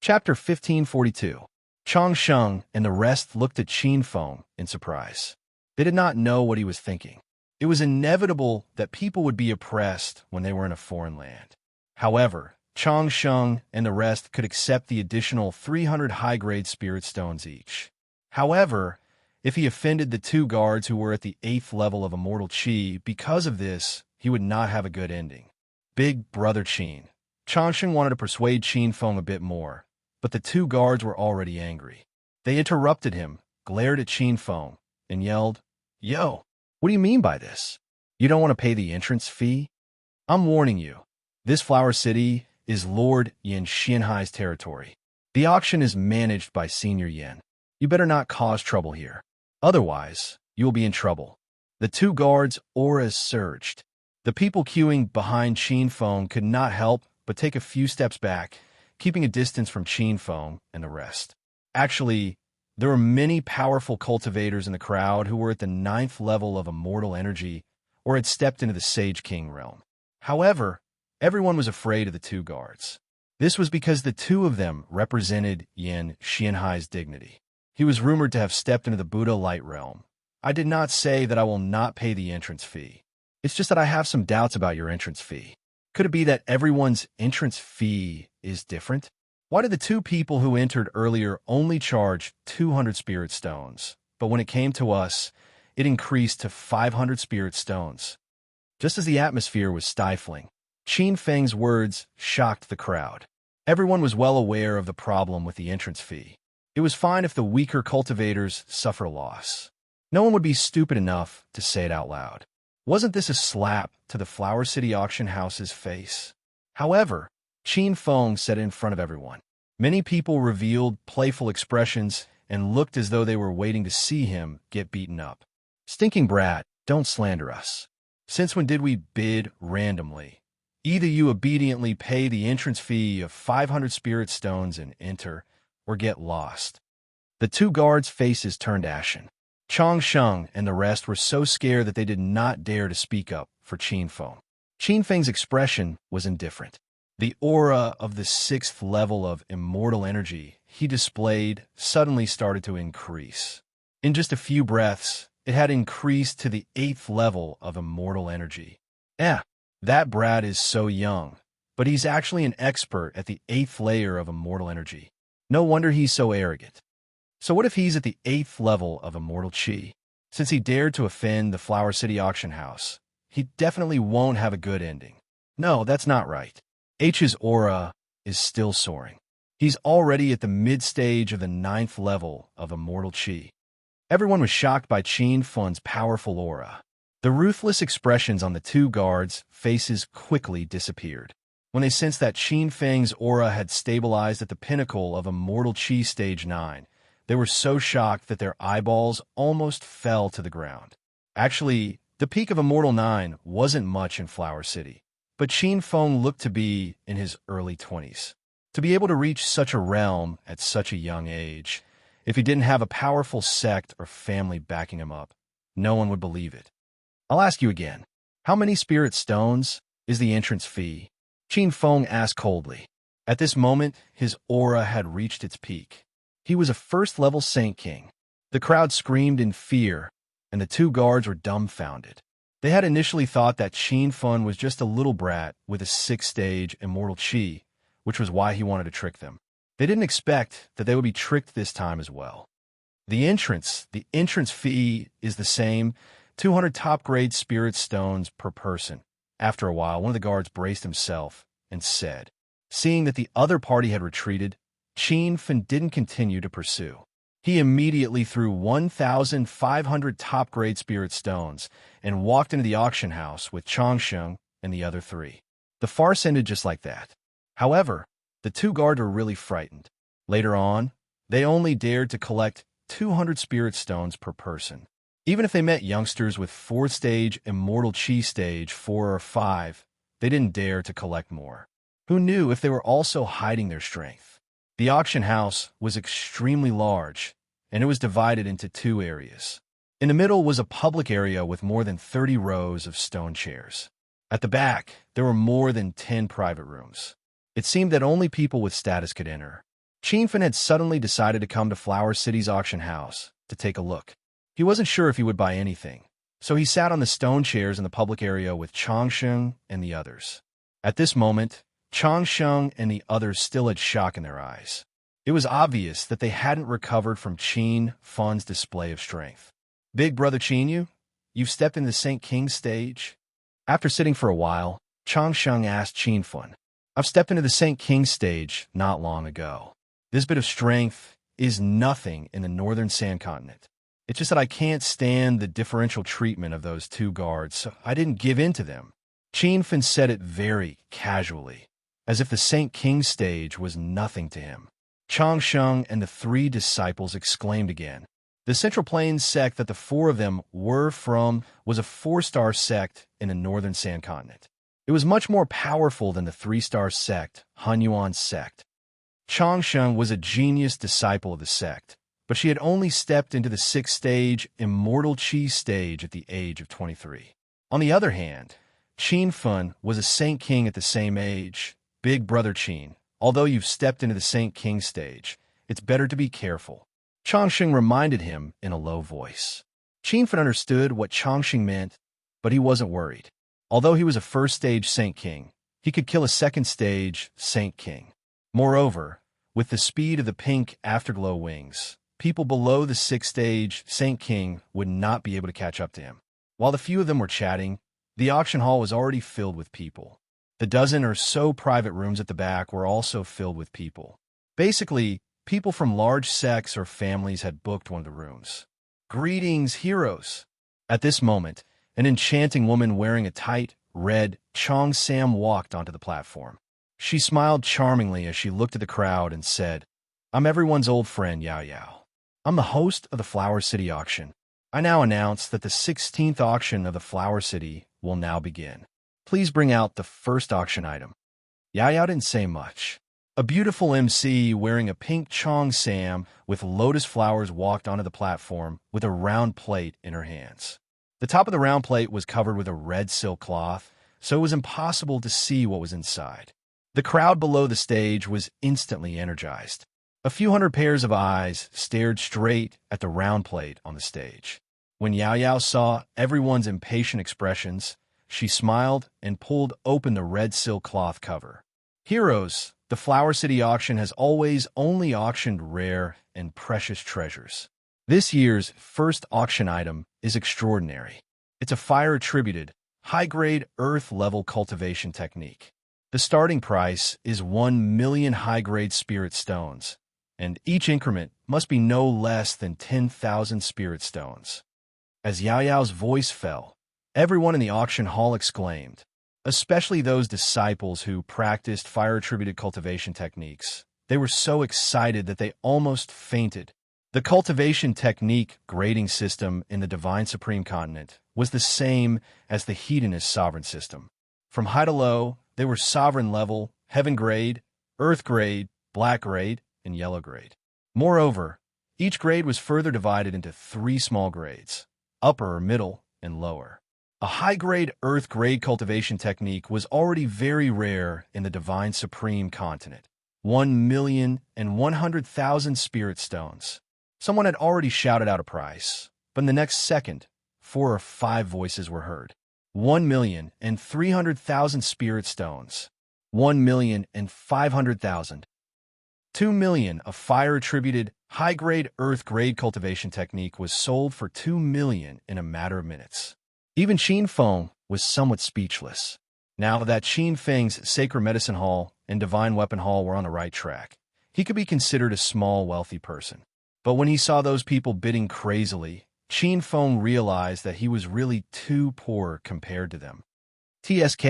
Chapter 1542. Chang Sheng and the rest looked at Qin Feng in surprise. They did not know what he was thinking. It was inevitable that people would be oppressed when they were in a foreign land. However, Chang Sheng and the rest could accept the additional 300 high-grade spirit stones each. However, if he offended the two guards who were at the 8th level of immortal Qi, because of this, he would not have a good ending. Big Brother Qin. Chang Sheng wanted to persuade Qin Feng a bit more, but the two guards were already angry. They interrupted him, glared at Qin Feng, and yelled, "Yo, what do you mean by this? You don't want to pay the entrance fee? I'm warning you. This Flower City is Lord Yan Xianhai's territory. The auction is managed by Senior Yan. You better not cause trouble here. Otherwise, you will be in trouble." The two guards' auras surged. The people queuing behind Qin Feng could not help but take a few steps back, keeping a distance from Qin Feng and the rest. Actually, there were many powerful cultivators in the crowd who were at the 9th level of immortal energy or had stepped into the Sage King realm. However, everyone was afraid of the two guards. This was because the two of them represented Yan Xianhai's dignity. He was rumored to have stepped into the Buddha light realm. "I did not say that I will not pay the entrance fee. It's just that I have some doubts about your entrance fee. Could it be that everyone's entrance fee is different? Why did the two people who entered earlier only charge 200 spirit stones, but when it came to us, it increased to 500 spirit stones?" Just as the atmosphere was stifling, Qin Feng's words shocked the crowd. Everyone was well aware of the problem with the entrance fee. It was fine if the weaker cultivators suffer loss. No one would be stupid enough to say it out loud. Wasn't this a slap to the Flower City auction house's face? However, Qin Feng said it in front of everyone. Many people revealed playful expressions and looked as though they were waiting to see him get beaten up. "Stinking brat, don't slander us. Since when did we bid randomly? Either you obediently pay the entrance fee of 500 spirit stones and enter, or get lost." The two guards' faces turned ashen. Chang Sheng and the rest were so scared that they did not dare to speak up for Qin Feng. Qin Feng's expression was indifferent. The aura of the 6th level of immortal energy he displayed suddenly started to increase. In just a few breaths, it had increased to the 8th level of immortal energy. That brat is so young, but he's actually an expert at the 8th layer of immortal energy. No wonder he's so arrogant. So what if he's at the 8th level of immortal Qi? Since he dared to offend the Flower City auction house, he definitely won't have a good ending. No, that's not right. H's aura is still soaring. He's already at the mid-stage of the 9th level of immortal Qi. Everyone was shocked by Qin Feng's powerful aura. The ruthless expressions on the two guards' faces quickly disappeared. When they sensed that Qin Feng's aura had stabilized at the pinnacle of immortal Qi stage 9, they were so shocked that their eyeballs almost fell to the ground. Actually, the peak of Immortal 9 wasn't much in Flower City, but Qin Feng looked to be in his early 20s. To be able to reach such a realm at such a young age, if he didn't have a powerful sect or family backing him up, no one would believe it. "I'll ask you again. How many spirit stones is the entrance fee?" Qin Feng asked coldly. At this moment, his aura had reached its peak. He was a 1st-level Saint King. The crowd screamed in fear, and the two guards were dumbfounded. They had initially thought that Qin Feng was just a little brat with a 6th-stage immortal Qi, which was why he wanted to trick them. They didn't expect that they would be tricked this time as well. The entrance fee is the same, 200 top-grade spirit stones per person. After a while, one of the guards braced himself and said, seeing that the other party had retreated, Qin Feng didn't continue to pursue. He immediately threw 1,500 top-grade spirit stones and walked into the auction house with Chang Sheng and the other three. The farce ended just like that. However, the two guards were really frightened. Later on, they only dared to collect 200 spirit stones per person. Even if they met youngsters with 4th-stage Immortal Qi stage 4 or 5, they didn't dare to collect more. Who knew if they were also hiding their strength? The auction house was extremely large, and it was divided into 2 areas. In the middle was a public area with more than 30 rows of stone chairs. At the back, there were more than 10 private rooms. It seemed that only people with status could enter. Qianfen had suddenly decided to come to Flower City's auction house to take a look. He wasn't sure if he would buy anything, so he sat on the stone chairs in the public area with Changsheng and the others. At this moment, Changsheng and the others still had shock in their eyes. It was obvious that they hadn't recovered from Qin Fen's display of strength. "Big brother Qin, you've stepped into the St. King's stage?" After sitting for a while, Changsheng asked Qin Fen, "I've stepped into the St. King's stage not long ago. This bit of strength is nothing in the northern sand continent. It's just that I can't stand the differential treatment of those two guards, so I didn't give in to them." Qin Fen said it very casually, as if the St. King's stage was nothing to him. Changsheng and the three disciples exclaimed again. The Central Plains sect that the four of them were from was a 4-star sect in the northern sand continent. It was much more powerful than the 3-star sect, Hunyuan sect. Changsheng was a genius disciple of the sect, but she had only stepped into the 6th stage, Immortal Qi stage, at the age of 23. On the other hand, Qin Fen was a Saint King at the same age. "Big brother Qin, although you've stepped into the Saint King stage, it's better to be careful," Changsheng reminded him in a low voice. Qin Fen understood what Changsheng meant, but he wasn't worried. Although he was a 1st-stage Saint King, he could kill a 2nd-stage Saint King. Moreover, with the speed of the pink afterglow wings, people below the 6th-stage Saint King would not be able to catch up to him. While the few of them were chatting, the auction hall was already filled with people. The dozen or so private rooms at the back were also filled with people. Basically, people from large sects or families had booked one of the rooms. "Greetings, heroes!" At this moment, an enchanting woman wearing a tight, red cheongsam walked onto the platform. She smiled charmingly as she looked at the crowd and said, "I'm everyone's old friend, Yao Yao. I'm the host of the Flower City auction. I now announce that the 16th auction of the Flower City will now begin. Please bring out the first auction item." Yao Yao didn't say much. A beautiful MC wearing a pink cheongsam with lotus flowers walked onto the platform with a round plate in her hands. The top of the round plate was covered with a red silk cloth, so it was impossible to see what was inside. The crowd below the stage was instantly energized. A few hundred pairs of eyes stared straight at the round plate on the stage. When Yao Yao saw everyone's impatient expressions, she smiled and pulled open the red silk cloth cover. "Heroes, the Flower City auction has always only auctioned rare and precious treasures. This year's first auction item is extraordinary. It's a fire-attributed, high-grade earth-level cultivation technique. The starting price is 1 million high-grade spirit stones, and each increment must be no less than 10,000 spirit stones." As Yao Yao's voice fell, everyone in the auction hall exclaimed, especially those disciples who practiced fire-attributed cultivation techniques. They were so excited that they almost fainted. The cultivation technique grading system in the Divine Supreme Continent was the same as the Hedonist sovereign system. From high to low, they were sovereign level, heaven grade, earth grade, black grade, and yellow grade. Moreover, each grade was further divided into 3 small grades: upper, middle, and lower. A high-grade earth-grade cultivation technique was already very rare in the Divine Supreme Continent. 1,100,000 spirit stones. Someone had already shouted out a price, but in the next second, 4 or 5 voices were heard. 1,300,000 spirit stones. 1,500,000. 2 million of fire-attributed, high-grade earth-grade cultivation technique was sold for 2 million in a matter of minutes. Even Qin Feng was somewhat speechless. Now that Qin Feng's Sacred Medicine Hall and Divine Weapon Hall were on the right track, he could be considered a small, wealthy person. But when he saw those people bidding crazily, Qin Feng realized that he was really too poor compared to them. TSK.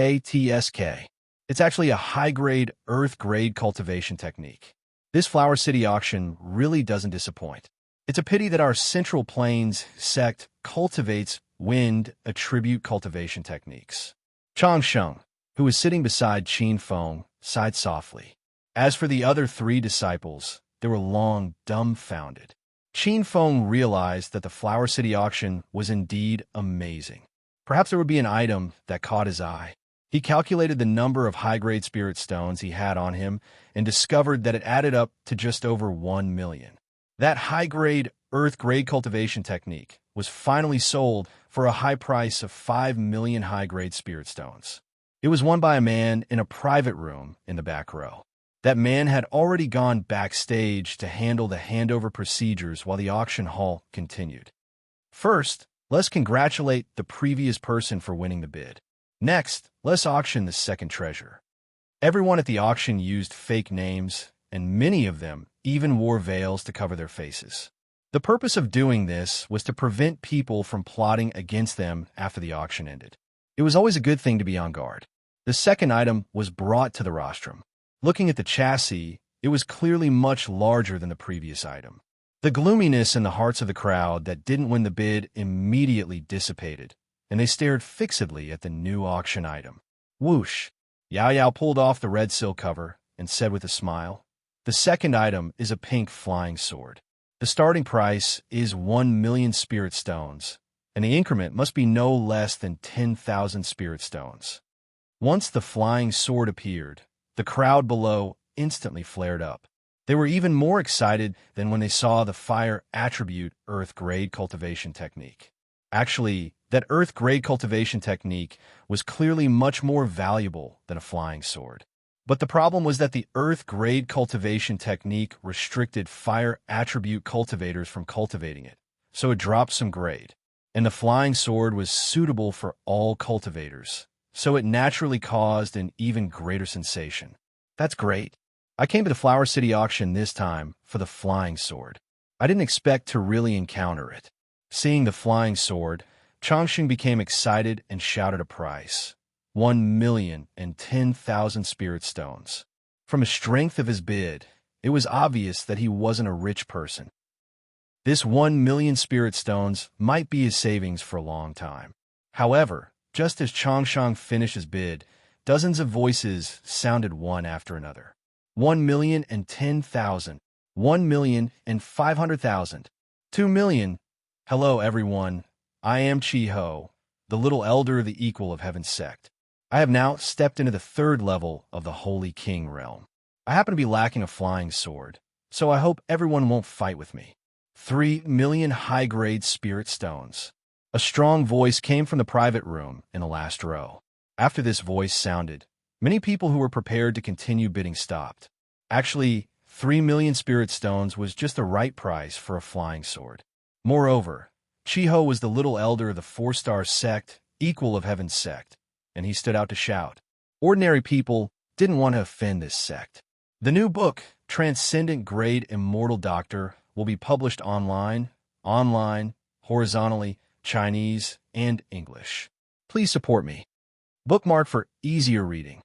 It's actually a high-grade, earth-grade cultivation technique. This Flower City auction really doesn't disappoint. It's a pity that our Central Plains sect cultivates wind attribute cultivation techniques. Changsheng, who was sitting beside Qin Feng, sighed softly. As for the other 3 disciples, they were long dumbfounded. Qin Feng realized that the Flower City auction was indeed amazing. Perhaps there would be an item that caught his eye. He calculated the number of high-grade spirit stones he had on him and discovered that it added up to just over 1 million. That high-grade, earth-grade cultivation technique was finally sold for a high price of 5 million high-grade spirit stones. It was won by a man in a private room in the back row. That man had already gone backstage to handle the handover procedures while the auction hall continued. First, let's congratulate the previous person for winning the bid. Next, let's auction the second treasure. Everyone at the auction used fake names, and many of them even wore veils to cover their faces. The purpose of doing this was to prevent people from plotting against them after the auction ended. It was always a good thing to be on guard. The second item was brought to the rostrum. Looking at the chassis, it was clearly much larger than the previous item. The gloominess in the hearts of the crowd that didn't win the bid immediately dissipated, and they stared fixedly at the new auction item. Whoosh! Yao Yao pulled off the red silk cover and said with a smile, "The second item is a pink flying sword. The starting price is 1 million spirit stones, and the increment must be no less than 10,000 spirit stones." Once the flying sword appeared, the crowd below instantly flared up. They were even more excited than when they saw the fire attribute earth-grade cultivation technique. Actually, that earth-grade cultivation technique was clearly much more valuable than a flying sword. But the problem was that the earth-grade cultivation technique restricted fire attribute cultivators from cultivating it, so it dropped some grade. And the flying sword was suitable for all cultivators, so it naturally caused an even greater sensation. That's great. I came to the Flower City auction this time for the flying sword. I didn't expect to really encounter it. Seeing the flying sword, Changxing became excited and shouted a price: 1,010,000 spirit stones. From the strength of his bid, it was obvious that he wasn't a rich person. This 1 million spirit stones might be his savings for a long time. However, just as Changxing finished his bid, dozens of voices sounded one after another. 1,010,000, 1,500,000, 2 million. Hello, everyone. I am Chi-Ho, the little elder of the equal of heaven's sect. I have now stepped into the third level of the Holy King realm. I happen to be lacking a flying sword, so I hope everyone won't fight with me. 3 million high-grade spirit stones. A strong voice came from the private room in the last row. After this voice sounded, many people who were prepared to continue bidding stopped. Actually, 3 million spirit stones was just the right price for a flying sword. Moreover, Chi-Ho was the little elder of the 4-star sect, equal of heaven's sect, and he stood out to shout. Ordinary people didn't want to offend this sect. The new book, Transcendent Grade Immortal Doctor, will be published online, horizontally, Chinese, and English. Please support me. Bookmark for easier reading.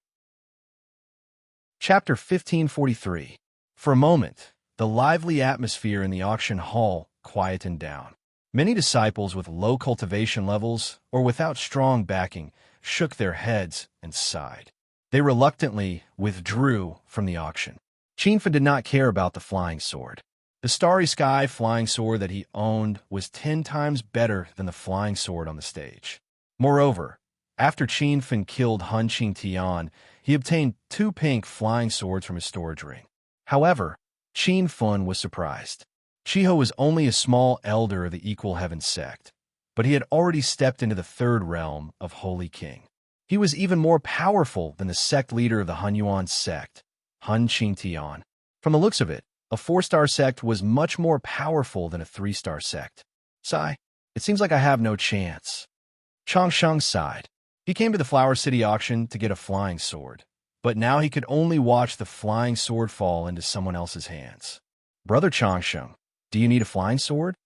Chapter 1543. For a moment, the lively atmosphere in the auction hall quietened down. Many disciples with low cultivation levels or without strong backing shook their heads and sighed. They reluctantly withdrew from the auction. Qinfen did not care about the flying sword. The Starry Sky flying sword that he owned was 10 times better than the flying sword on the stage. Moreover, after Qinfen killed Hun Qingtian, he obtained 2 pink flying swords from his storage ring. However, Qinfen was surprised. Chi-Ho was only a small elder of the Equal Heaven sect, but he had already stepped into the third realm of Holy King. He was even more powerful than the sect leader of the Hunyuan sect, Hun Qingtian. From the looks of it, a 4-star sect was much more powerful than a 3-star sect. Sigh, it seems like I have no chance. Changxing sighed. He came to the Flower City auction to get a flying sword, but now he could only watch the flying sword fall into someone else's hands. Brother Changxing, do you need a flying sword?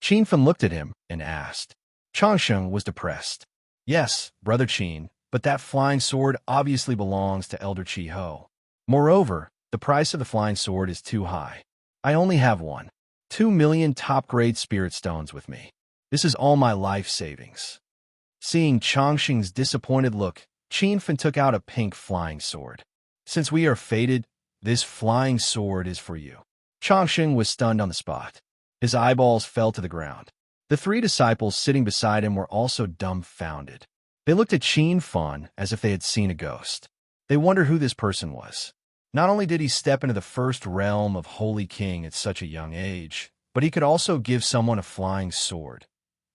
Qinfen looked at him and asked. Changxing was depressed. Yes, Brother Qin, but that flying sword obviously belongs to Elder Chi-Ho. Moreover, the price of the flying sword is too high. I only have one. 2 million top-grade spirit stones with me. This is all my life savings. Seeing Changxing's disappointed look, Qinfen took out a pink flying sword. Since we are fated, this flying sword is for you. Changxing was stunned on the spot. His eyeballs fell to the ground. The 3 disciples sitting beside him were also dumbfounded. They looked at Qin Fan as if they had seen a ghost. They wondered who this person was. Not only did he step into the first realm of Holy King at such a young age, but he could also give someone a flying sword.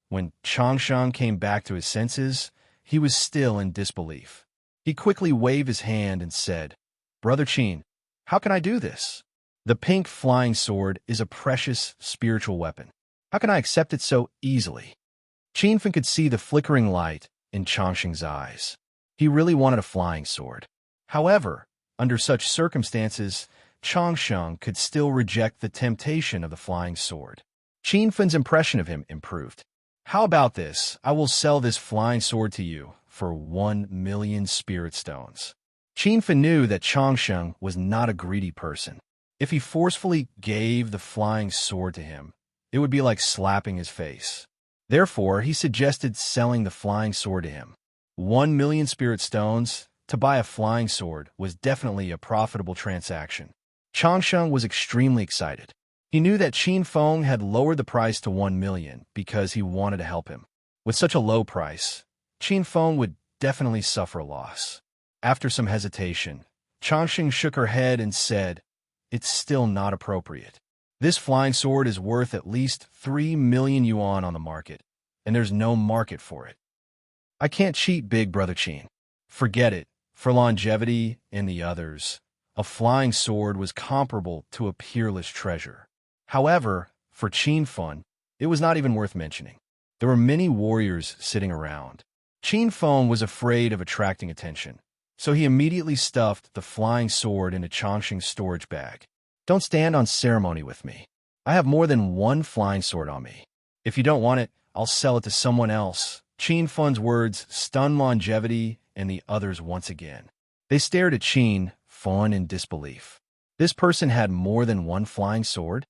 When Changsheng came back to his senses, he was still in disbelief. He quickly waved his hand and said, "Brother Qin, how can I do this? The pink flying sword is a precious spiritual weapon. How can I accept it so easily?" Qin Fan could see the flickering light in Changsheng's eyes. He really wanted a flying sword. However, under such circumstances, Changsheng could still reject the temptation of the flying sword. Qin Fan's impression of him improved. "How about this? I will sell this flying sword to you for 1,000,000 spirit stones." Qin Fan knew that Changsheng was not a greedy person. If he forcefully gave the flying sword to him, it would be like slapping his face. Therefore, he suggested selling the flying sword to him. 1,000,000 spirit stones to buy a flying sword was definitely a profitable transaction. Changsheng was extremely excited. He knew that Qin Fan had lowered the price to 1,000,000 because he wanted to help him. With such a low price, Qin Fan would definitely suffer a loss. After some hesitation, Changsheng shook her head and said, "It's still not appropriate. This flying sword is worth at least 3,000,000 yuan on the market, and there's no market for it. I can't cheat big brother Qin. Forget it. For longevity and the others, a flying sword was comparable to a peerless treasure." However, for Qin Fan, it was not even worth mentioning. There were many warriors sitting around. Qin Fan was afraid of attracting attention, so he immediately stuffed the flying sword into Changsheng's storage bag. "Don't stand on ceremony with me. I have more than one flying sword on me. If you don't want it, I'll sell it to someone else." Qin Fan's words stunned longevity and the others once again. They stared at Qin Fan in disbelief. This person had more than one flying sword?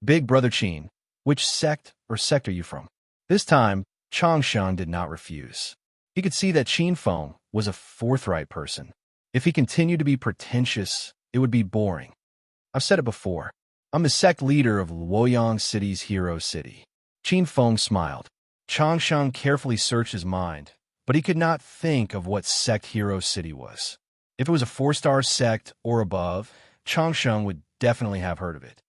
"Big brother Qin, which sect are you from?" This time, Changsheng did not refuse. He could see that Qin Fan was a forthright person. If he continued to be pretentious, it would be boring. "I've said it before. I'm the sect leader of Luoyang City's Hero City." Qin Fan smiled. Changsheng carefully searched his mind, but he could not think of what sect Hero City was. If it was a 4-star sect or above, Changsheng would definitely have heard of it.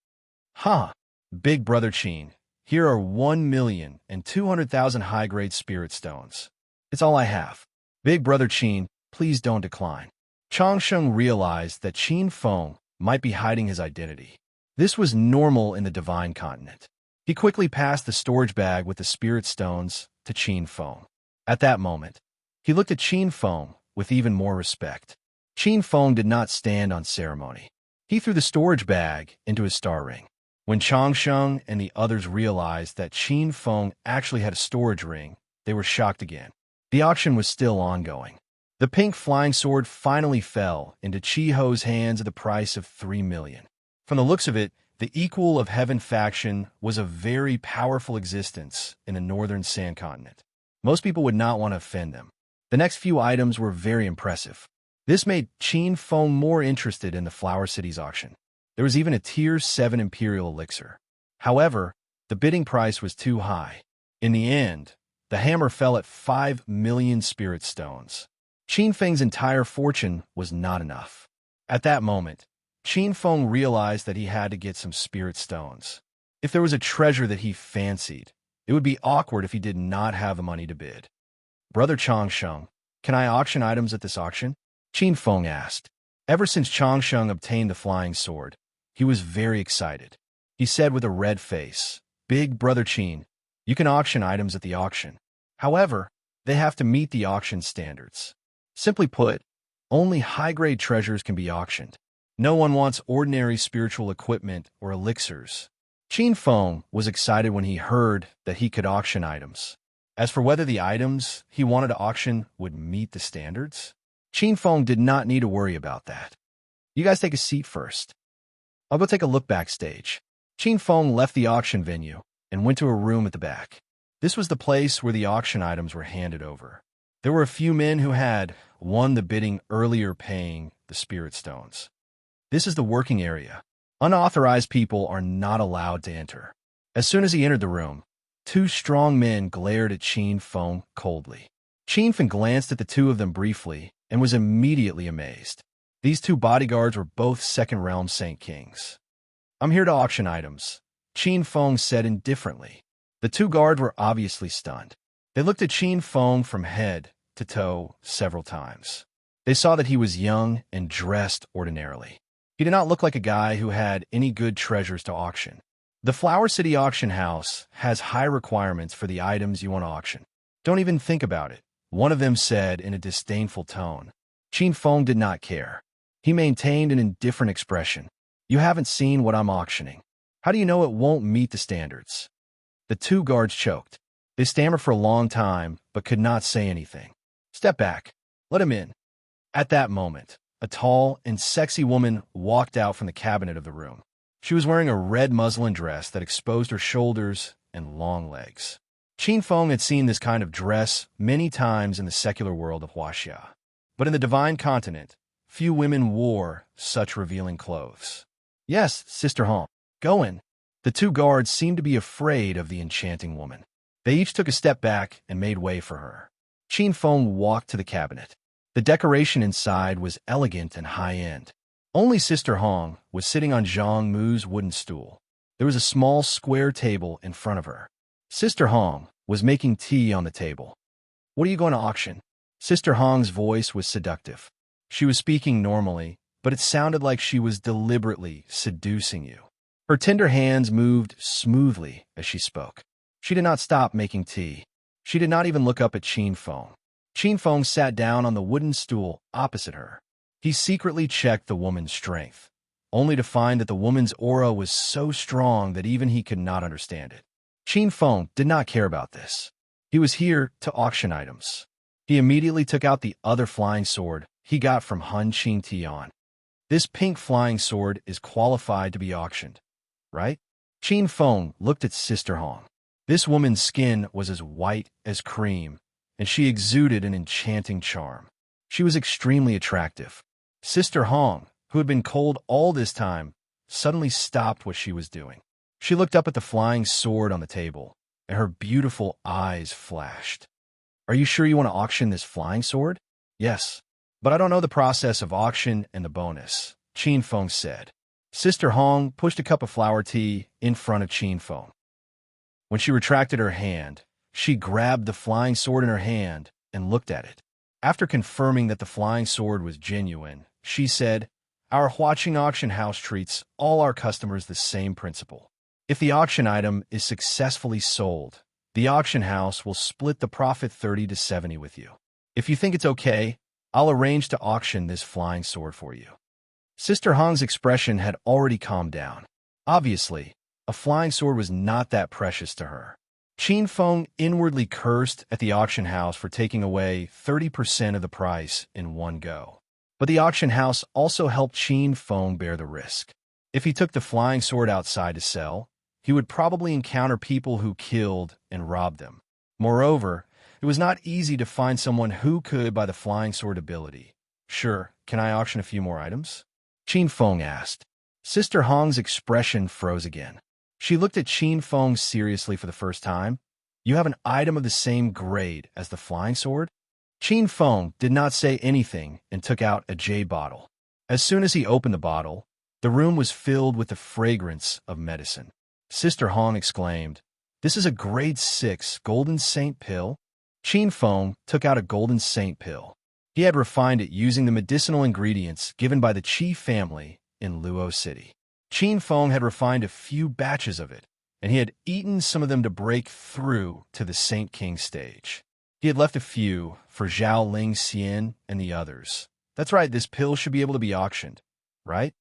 "Huh, big brother Qin, here are 1,200,000 high-grade spirit stones. It's all I have. Big brother Qin, please don't decline." Changsheng realized that Qin Fan might be hiding his identity. This was normal in the Divine Continent. He quickly passed the storage bag with the spirit stones to Qin Fan. At that moment, he looked at Qin Fan with even more respect. Qin Fan did not stand on ceremony. He threw the storage bag into his star ring. When Changsheng and the others realized that Qin Fan actually had a storage ring, they were shocked again. The auction was still ongoing. The pink flying sword finally fell into Chiho's hands at the price of 3,000,000. From the looks of it, the Equal of Heaven faction was a very powerful existence in the northern Sand Continent. Most people would not want to offend them. The next few items were very impressive. This made Qin Fan more interested in the Flower City's auction. There was even a Tier 7 Imperial Elixir. However, the bidding price was too high. In the end, the hammer fell at 5,000,000 spirit stones. Qin Fan's entire fortune was not enough. At that moment, Qin Fan realized that he had to get some spirit stones. If there was a treasure that he fancied, it would be awkward if he did not have the money to bid. "Brother Changsheng, can I auction items at this auction?" Qin Fan asked. Ever since Changsheng obtained the flying sword, he was very excited. He said with a red face, "Big brother Qin, you can auction items at the auction. However, they have to meet the auction standards. Simply put, only high-grade treasures can be auctioned. No one wants ordinary spiritual equipment or elixirs." Qin Fan was excited when he heard that he could auction items. As for whether the items he wanted to auction would meet the standards, Qin Fan did not need to worry about that. "You guys take a seat first. I'll go take a look backstage." Qin Fan left the auction venue and went to a room at the back. This was the place where the auction items were handed over. There were a few men who had won the bidding earlier, paying the spirit stones. This is the working area. Unauthorized people are not allowed to enter. As soon as he entered the room, two strong men glared at Qin Fan coldly. Qin Feng glanced at the two of them briefly and was immediately amazed. These two bodyguards were both Second Realm Saint Kings. "I'm here to auction items," Qin Feng said indifferently. The two guards were obviously stunned. They looked at Qin Feng from head to toe several times. They saw that he was young and dressed ordinarily. He did not look like a guy who had any good treasures to auction. The Flower City Auction House has high requirements for the items you want to auction. "Don't even think about it," one of them said in a disdainful tone. Qin Feng did not care. He maintained an indifferent expression. "You haven't seen what I'm auctioning. How do you know it won't meet the standards?" The two guards choked. They stammered for a long time, but could not say anything. "Step back. Let him in." At that moment, a tall and sexy woman walked out from the cabinet of the room. She was wearing a red muslin dress that exposed her shoulders and long legs. Qin Feng had seen this kind of dress many times in the secular world of Huaxia. But in the Divine Continent, few women wore such revealing clothes. "Yes, Sister Hong, go in." The two guards seemed to be afraid of the enchanting woman. They each took a step back and made way for her. Qin Feng walked to the cabinet. The decoration inside was elegant and high-end. Only Sister Hong was sitting on Zhang Mu's wooden stool. There was a small square table in front of her. Sister Hong was making tea on the table. "What are you going to auction?" Sister Hong's voice was seductive. She was speaking normally, but it sounded like she was deliberately seducing you. Her tender hands moved smoothly as she spoke. She did not stop making tea. She did not even look up at Qin Feng. Qin Feng sat down on the wooden stool opposite her. He secretly checked the woman's strength, only to find that the woman's aura was so strong that even he could not understand it. Qin Feng did not care about this. He was here to auction items. He immediately took out the other flying sword he got from Hun Qing Tian. "This pink flying sword is qualified to be auctioned, right?" Qin Feng looked at Sister Hong. This woman's skin was as white as cream, and she exuded an enchanting charm. She was extremely attractive. Sister Hong, who had been cold all this time, suddenly stopped what she was doing. She looked up at the flying sword on the table, and her beautiful eyes flashed. "Are you sure you want to auction this flying sword?" "Yes, but I don't know the process of auction and the bonus," Qin Feng said. Sister Hong pushed a cup of flower tea in front of Qin Feng. When she retracted her hand, she grabbed the flying sword in her hand and looked at it. After confirming that the flying sword was genuine, she said, "Our Huaqing auction house treats all our customers the same principle. If the auction item is successfully sold, the auction house will split the profit 30 to 70 with you. If you think it's okay, I'll arrange to auction this flying sword for you." Sister Hong's expression had already calmed down. Obviously, a flying sword was not that precious to her. Qin Feng inwardly cursed at the auction house for taking away 30% of the price in one go. But the auction house also helped Qin Feng bear the risk. If he took the flying sword outside to sell, he would probably encounter people who killed and robbed him. Moreover, it was not easy to find someone who could buy the flying sword ability. "Sure, can I auction a few more items?" Qin Feng asked. Sister Hong's expression froze again. She looked at Qin Feng seriously for the first time. "You have an item of the same grade as the flying sword?" Qin Feng did not say anything and took out a jade bottle. As soon as he opened the bottle, the room was filled with the fragrance of medicine. Sister Hong exclaimed, "This is a grade 6 golden saint pill?" Qin Feng took out a golden saint pill. He had refined it using the medicinal ingredients given by the Qi family in Luo City. Qin Feng had refined a few batches of it, and he had eaten some of them to break through to the Saint King stage. He had left a few for Zhao Ling Xian and the others. That's right, this pill should be able to be auctioned, right?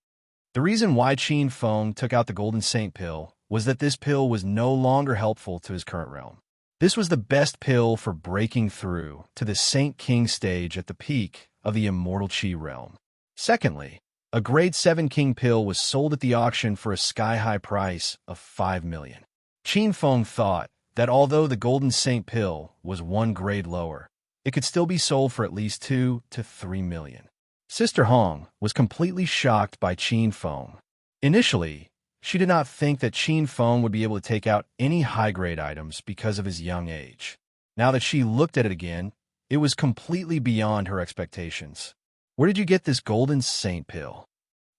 The reason why Qin Feng took out the Golden Saint pill was that this pill was no longer helpful to his current realm. This was the best pill for breaking through to the Saint King stage at the peak of the Immortal Qi realm. Secondly, a grade 7 king pill was sold at the auction for a sky-high price of 5 million. Qin Feng thought that although the Golden Saint pill was one grade lower, it could still be sold for at least 2 to 3 million. Sister Hong was completely shocked by Qin Feng. Initially, she did not think that Qin Feng would be able to take out any high-grade items because of his young age. Now that she looked at it again, It was completely beyond her expectations. Where did you get this golden saint pill?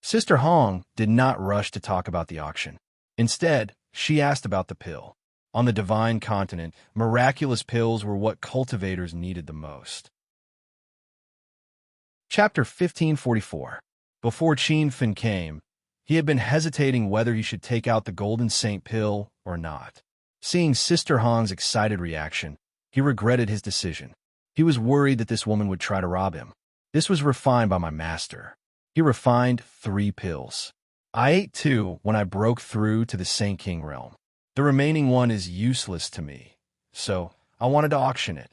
Sister Hong did not rush to talk about the auction. Instead, she asked about the pill. On the divine continent, miraculous pills were what cultivators needed the most. Chapter 1544. Before Qin Fin came, he had been hesitating whether he should take out the golden saint pill or not. Seeing Sister Hong's excited reaction, he regretted his decision. He was worried that this woman would try to rob him. This was refined by my master. He refined 3 pills. I ate 2 when I broke through to the Saint King realm. The remaining one is useless to me, so I wanted to auction it.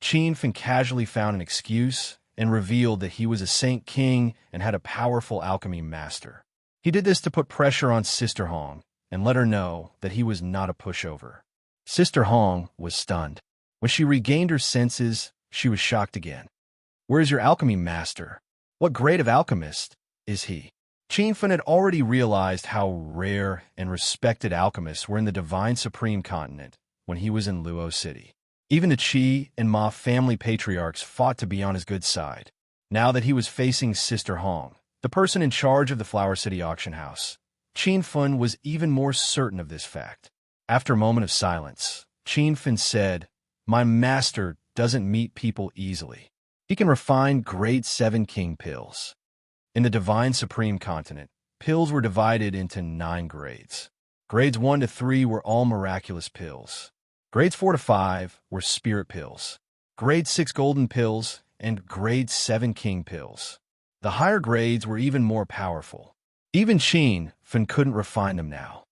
Qin Fin casually found an excuse and revealed that he was a Saint King and had a powerful alchemy master. He did this to put pressure on Sister Hong and let her know that he was not a pushover. Sister Hong was stunned. When she regained her senses, she was shocked again. Where is your alchemy master? What grade of alchemist is he? Qin Fin had already realized how rare and respected alchemists were in the Divine Supreme Continent when he was in Luo City. Even the Qi and Ma family patriarchs fought to be on his good side. Now that he was facing Sister Hong, the person in charge of the Flower City auction house, Qin Fin was even more certain of this fact. After a moment of silence, Qin Fin said, "My master doesn't meet people easily. He can refine grade 7 king pills." In the Divine Supreme Continent, pills were divided into 9 grades. Grades 1 to 3 were all miraculous pills. Grades 4 to 5 were spirit pills. Grade 6 golden pills, and grade 7 king pills. The higher grades were even more powerful. Even Qin Fin couldn't refine them now.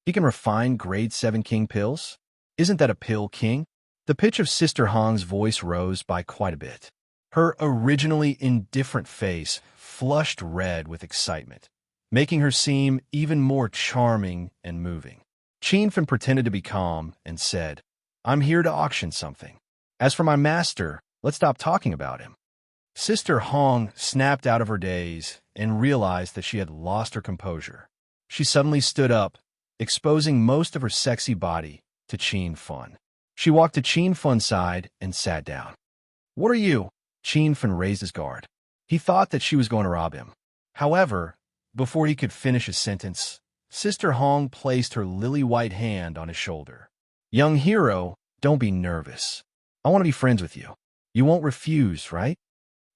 He can refine grade 7 king pills? Isn't that a pill king? The pitch of Sister Hong's voice rose by quite a bit. Her originally indifferent face flushed red with excitement, making her seem even more charming and moving. Qin Fin pretended to be calm and said, "I'm here to auction something. As for my master, let's stop talking about him." Sister Hong snapped out of her daze and realized that she had lost her composure. She suddenly stood up, exposing most of her sexy body to Qin Fin. She walked to Qin Fin's side and sat down. "What are you?" Qin Fin raised his guard. He thought that she was going to rob him. However, before he could finish his sentence, Sister Hong placed her lily-white hand on his shoulder. "Young hero, don't be nervous. I want to be friends with you. You won't refuse, right?"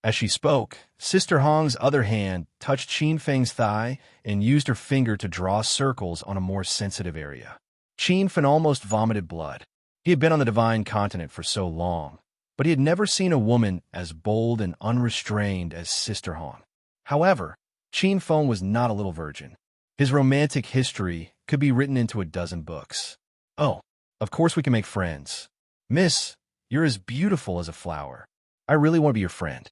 As she spoke, Sister Hong's other hand touched Qin Feng's thigh and used her finger to draw circles on a more sensitive area. Qin Feng almost vomited blood. He had been on the Divine Continent for so long, but he had never seen a woman as bold and unrestrained as Sister Hong. However, Qin Feng was not a little virgin. His romantic history could be written into a dozen books. "Oh, of course we can make friends. Miss, you're as beautiful as a flower. I really want to be your friend."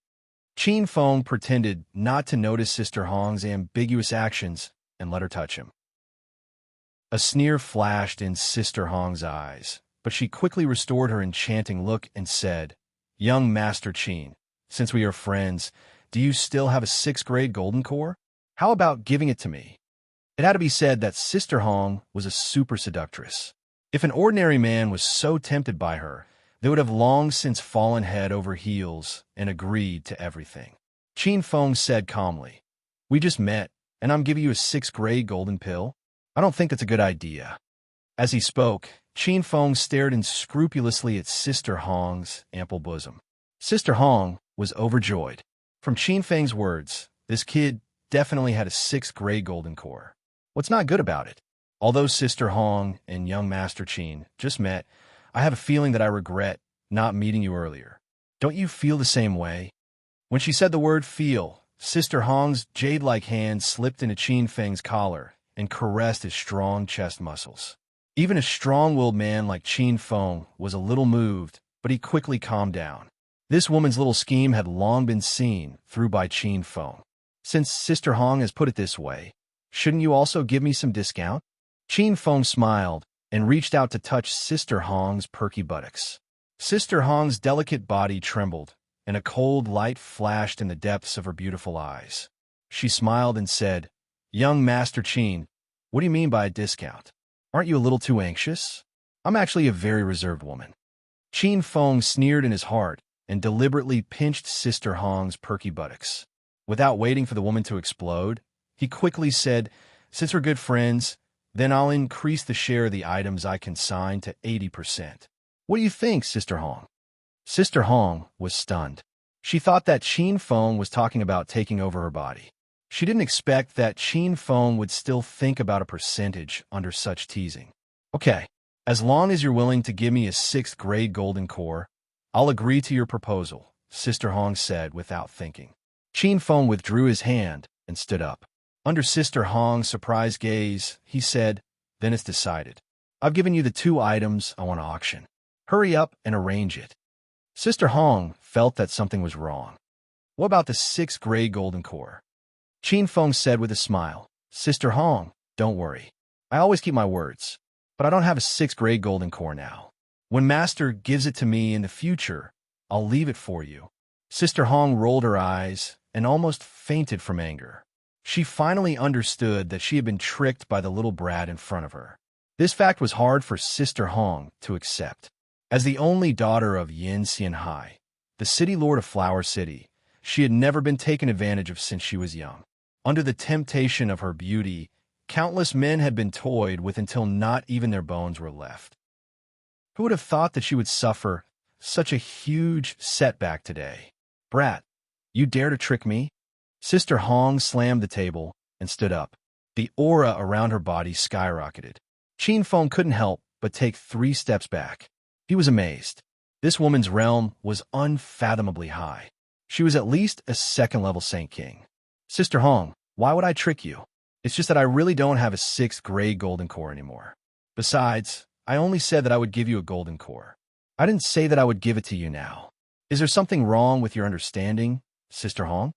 Qin Feng pretended not to notice Sister Hong's ambiguous actions and let her touch him. A sneer flashed in Sister Hong's eyes, but she quickly restored her enchanting look and said, "Young Master Qin, since we are friends, do you still have a 6th grade golden core? How about giving it to me?" It had to be said that Sister Hong was a super seductress. If an ordinary man was so tempted by her, they would have long since fallen head over heels and agreed to everything. Qin Feng said calmly, "We just met, and I'm giving you a 6th grade golden pill? I don't think that's a good idea." As he spoke, Qin Feng stared unscrupulously at Sister Hong's ample bosom. Sister Hong was overjoyed. From Qin Feng's words, this kid definitely had a 6th grade golden core. What's not good about it? Although Sister Hong and young Master Qin just met, I have a feeling that I regret not meeting you earlier. Don't you feel the same way? When she said the word feel, Sister Hong's jade-like hand slipped into Qin Feng's collar and caressed his strong chest muscles. Even a strong-willed man like Qin Feng was a little moved, but he quickly calmed down. This woman's little scheme had long been seen through by Qin Feng. Since Sister Hong has put it this way, shouldn't you also give me some discount? Qin Feng smiled and reached out to touch Sister Hong's perky buttocks. Sister Hong's delicate body trembled, and a cold light flashed in the depths of her beautiful eyes. She smiled and said, "Young Master Qin, what do you mean by a discount? Aren't you a little too anxious? I'm actually a very reserved woman." Qin Feng sneered in his heart and deliberately pinched Sister Hong's perky buttocks. Without waiting for the woman to explode, he quickly said, "Since we're good friends, then I'll increase the share of the items I consign to 80%. What do you think, Sister Hong?" Sister Hong was stunned. She thought that Qin Feng was talking about taking over her body. She didn't expect that Qin Feng would still think about a percentage under such teasing. "Okay, as long as you're willing to give me a 6th grade golden core, I'll agree to your proposal," Sister Hong said without thinking. Qin Feng withdrew his hand and stood up. Under Sister Hong's surprised gaze, he said, "Then it's decided. I've given you the 2 items I want to auction. Hurry up and arrange it." Sister Hong felt that something was wrong. "What about the 6th grade golden core?" Qin Feng said with a smile, "Sister Hong, don't worry. I always keep my words, but I don't have a 6th grade golden core now. When Master gives it to me in the future, I'll leave it for you." Sister Hong rolled her eyes and almost fainted from anger. She finally understood that she had been tricked by the little brat in front of her. This fact was hard for Sister Hong to accept. As the only daughter of Yin Xianhai, the city lord of Flower City, she had never been taken advantage of since she was young. Under the temptation of her beauty, countless men had been toyed with until not even their bones were left. Who would have thought that she would suffer such a huge setback today? "Brat, you dare to trick me?" Sister Hong slammed the table and stood up. The aura around her body skyrocketed. Qin Feng couldn't help but take 3 steps back. He was amazed. This woman's realm was unfathomably high. She was at least a 2nd-level Saint King. "Sister Hong, why would I trick you? It's just that I really don't have a 6th grade golden core anymore. Besides, I only said that I would give you a golden core. I didn't say that I would give it to you now. Is there something wrong with your understanding, Sister Hong?"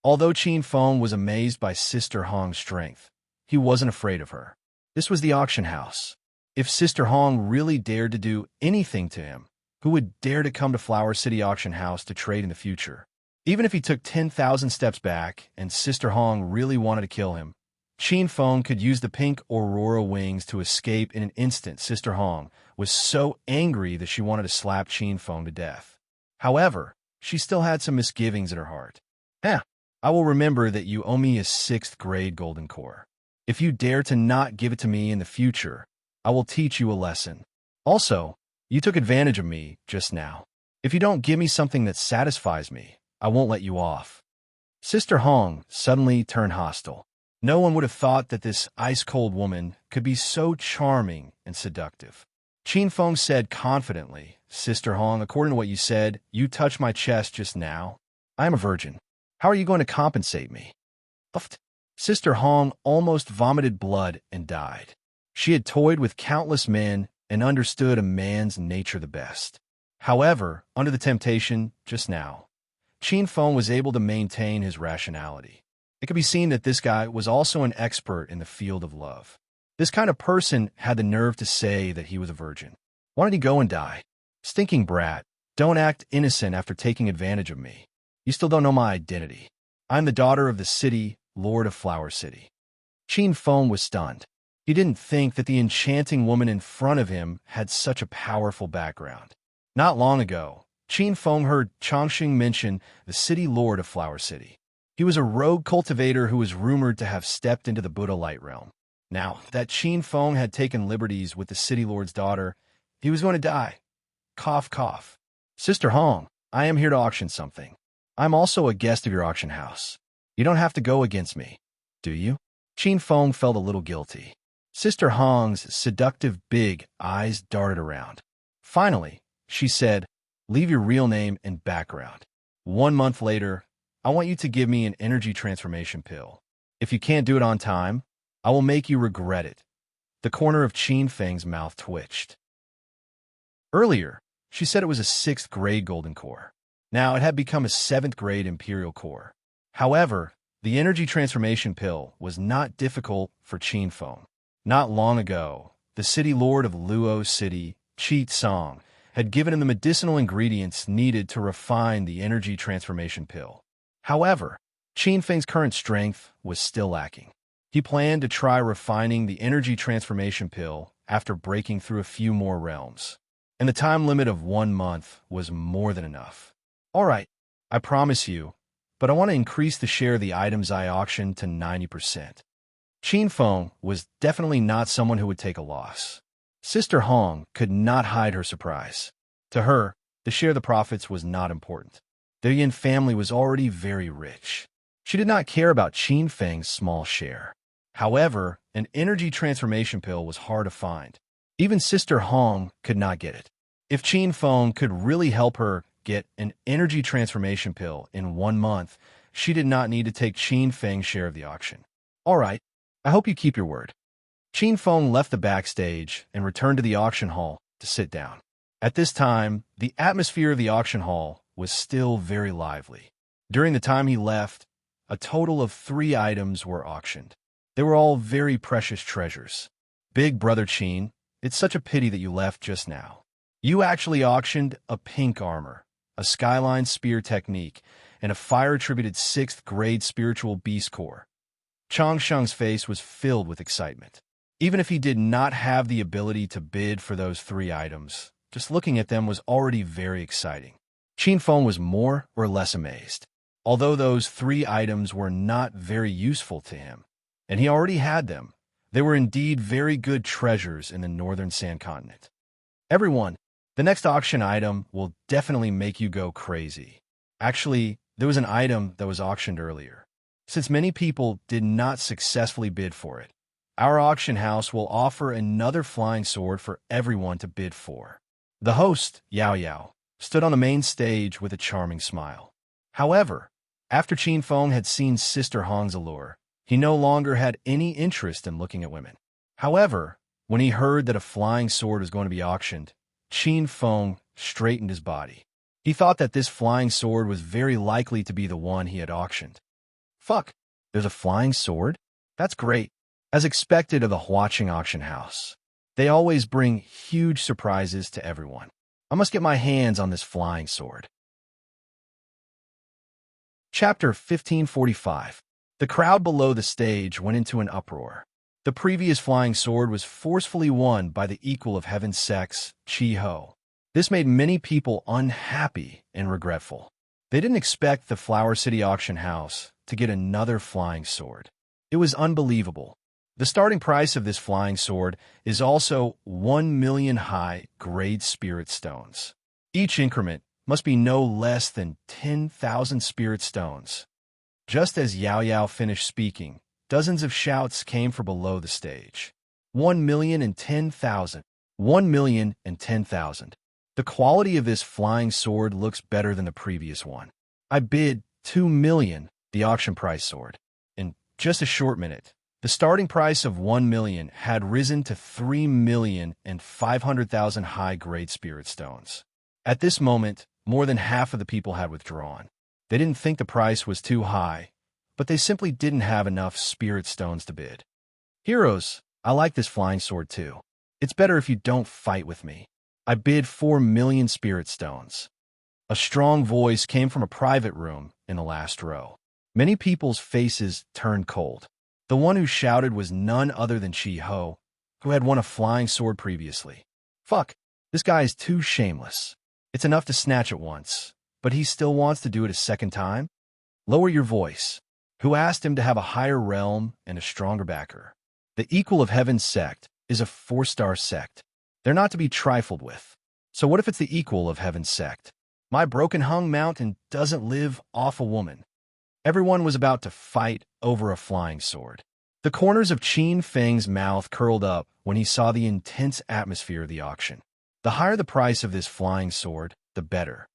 Although Qin Feng was amazed by Sister Hong's strength, he wasn't afraid of her. This was the auction house. If Sister Hong really dared to do anything to him, who would dare to come to Flower City Auction House to trade in the future? Even if he took 10,000 steps back and Sister Hong really wanted to kill him, Qin Feng could use the pink aurora wings to escape in an instant. Sister Hong was so angry that she wanted to slap Qin Feng to death. However, she still had some misgivings in her heart. I will remember that you owe me a 6th grade golden core. If you dare to not give it to me in the future, I will teach you a lesson. Also, you took advantage of me just now. If you don't give me something that satisfies me, I won't let you off." Sister Hong suddenly turned hostile. No one would have thought that this ice-cold woman could be so charming and seductive. Qin Feng said confidently, "Sister Hong, according to what you said, you touched my chest just now. I am a virgin. How are you going to compensate me?" Sister Hong almost vomited blood and died. She had toyed with countless men and understood a man's nature the best. However, under the temptation just now, Qin Feng was able to maintain his rationality. It could be seen that this guy was also an expert in the field of love. This kind of person had the nerve to say that he was a virgin. Why did he go and die? "Stinking brat, don't act innocent after taking advantage of me. You still don't know my identity. I'm the daughter of the city, Lord of Flower City." Qin Feng was stunned. He didn't think that the enchanting woman in front of him had such a powerful background. Not long ago, Qin Feng heard Changxing mention the city Lord of Flower City. He was a rogue cultivator who was rumored to have stepped into the Buddha light realm. Now that Qin Feng had taken liberties with the city lord's daughter, he was going to die. Cough, cough. "Sister Hong, I am here to auction something. I'm also a guest of your auction house. You don't have to go against me, do you?" Qin Feng felt a little guilty. Sister Hong's seductive big eyes darted around. Finally, she said, "Leave your real name and background. 1 month later, I want you to give me an energy transformation pill. If you can't do it on time, I will make you regret it." The corner of Qin Feng's mouth twitched. Earlier, she said it was a 6th grade golden core. Now it had become a 7th grade imperial core. However, the energy transformation pill was not difficult for Qin Feng. Not long ago, the city lord of Luo City, Qi Song, had given him the medicinal ingredients needed to refine the energy transformation pill. However, Qin Feng's current strength was still lacking. He planned to try refining the energy transformation pill after breaking through a few more realms. And the time limit of 1 month was more than enough. All right, I promise you, but I want to increase the share of the items I auctioned to 90%. Qin Feng was definitely not someone who would take a loss. Sister Hong could not hide her surprise. To her, the share of the profits was not important. The Yin family was already very rich. She did not care about Qin Feng's small share. However, an energy transformation pill was hard to find. Even Sister Hong could not get it. If Qin Feng could really help her get an energy transformation pill in 1 month, she did not need to take Qin Feng's share of the auction. All right, I hope you keep your word. Qin Feng left the backstage and returned to the auction hall to sit down. At this time, the atmosphere of the auction hall was still very lively. During the time he left, a total of 3 items were auctioned. They were all very precious treasures. Big Brother Qin, it's such a pity that you left just now. You actually auctioned a pink armor, a skyline spear technique, and a fire-attributed 6th grade spiritual beast core. Chang Sheng's face was filled with excitement. Even if he did not have the ability to bid for those 3 items, just looking at them was already very exciting. Qin Feng was more or less amazed. Although those 3 items were not very useful to him, and he already had them, they were indeed very good treasures in the northern sand continent. Everyone, the next auction item will definitely make you go crazy. Actually, there was an item that was auctioned earlier. Since many people did not successfully bid for it, our auction house will offer another flying sword for everyone to bid for. The host, Yao Yao, stood on the main stage with a charming smile. However, after Qin Feng had seen Sister Hong's allure, he no longer had any interest in looking at women. However, when he heard that a flying sword was going to be auctioned, Qin Feng straightened his body. He thought that this flying sword was very likely to be the one he had auctioned. Fuck, there's a flying sword? That's great. As expected of the Huaqing auction house, they always bring huge surprises to everyone. I must get my hands on this flying sword. Chapter 1545. The crowd below the stage went into an uproar. The previous flying sword was forcefully won by the equal of heaven's sex, Chi Ho. This made many people unhappy and regretful. They didn't expect the Flower City auction house to get another flying sword. It was unbelievable. The starting price of this flying sword is also 1 million high-grade spirit stones. Each increment must be no less than 10,000 spirit stones. Just as Yao Yao finished speaking, dozens of shouts came from below the stage. 1,010,000. 1,010,000. The quality of this flying sword looks better than the previous one. I bid 2 million, the auction price sword. In just a short minute, the starting price of 1 million had risen to 3,500,000 high-grade spirit stones. At this moment, more than half of the people had withdrawn. They didn't think the price was too high, but they simply didn't have enough spirit stones to bid. Heroes, I like this flying sword too. It's better if you don't fight with me. I bid 4 million spirit stones. A strong voice came from a private room in the last row. Many people's faces turned cold. The one who shouted was none other than Chi Ho, who had won a flying sword previously. Fuck, this guy is too shameless. It's enough to snatch it once, but he still wants to do it a second time? Lower your voice. Who asked him to have a higher realm and a stronger backer? The equal of heaven's sect is a 4-star sect. They're not to be trifled with. So what if it's the equal of heaven's sect? My broken hung mountain doesn't live off a woman. Everyone was about to fight over a flying sword. The corners of Qin Feng's mouth curled up when he saw the intense atmosphere of the auction. The higher the price of this flying sword, the better.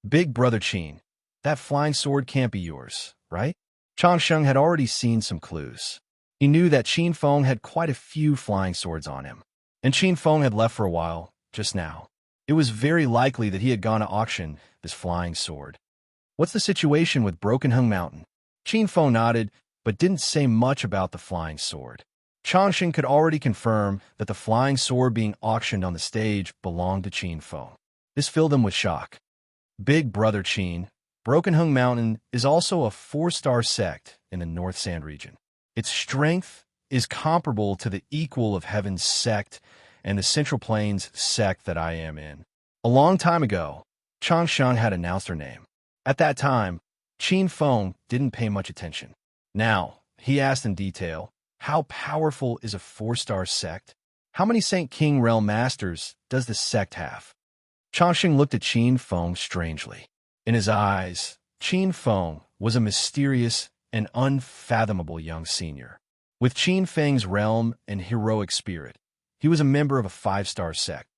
Big Brother Qin, that flying sword can't be yours, right? Chang Sheng had already seen some clues. He knew that Qin Feng had quite a few flying swords on him, and Qin Feng had left for a while, just now. It was very likely that he had gone to auction this flying sword. What's the situation with Broken Hung Mountain? Qin Feng nodded, but didn't say much about the flying sword. Chang Sheng could already confirm that the flying sword being auctioned on the stage belonged to Qin Feng. This filled him with shock. Big Brother Qin, Broken Hung Mountain is also a 4-star sect in the North Sand region. Its strength is comparable to the equal of Heaven's sect and the Central Plains sect that I am in. A long time ago, Chang Sheng had announced her name. At that time, Qin Feng didn't pay much attention. Now, he asked in detail, how powerful is a 4-star sect? How many Saint King Realm Masters does the sect have? Changxing looked at Qin Feng strangely. In his eyes, Qin Feng was a mysterious and unfathomable young senior. With Qin Feng's realm and heroic spirit, he was a member of a 5-star sect.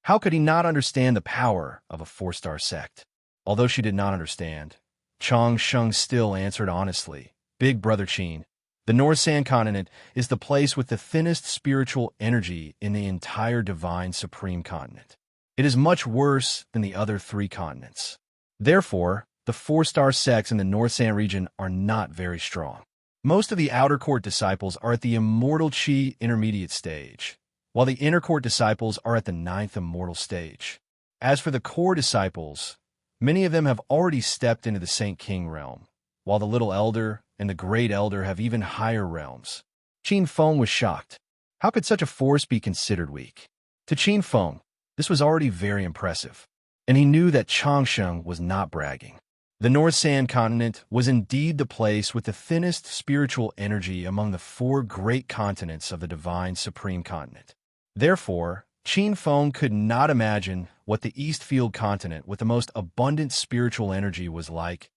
How could he not understand the power of a 4-star sect? Although she did not understand, Changxing still answered honestly, Big Brother Qin, the North Sand Continent is the place with the thinnest spiritual energy in the entire divine supreme continent. It is much worse than the other 3 continents. Therefore, the 4-star sects in the North Sand region are not very strong. Most of the outer court disciples are at the immortal Qi intermediate stage, while the inner court disciples are at the 9th immortal stage. As for the core disciples, many of them have already stepped into the Saint King realm, while the Little Elder and the Great Elder have even higher realms. Qin Feng was shocked. How could such a force be considered weak? To Qin Feng, this was already very impressive, and he knew that Changxing was not bragging. The North Sand Continent was indeed the place with the thinnest spiritual energy among the 4 great continents of the divine supreme continent. Therefore, Qin Feng could not imagine what the Eastfield continent with the most abundant spiritual energy was like.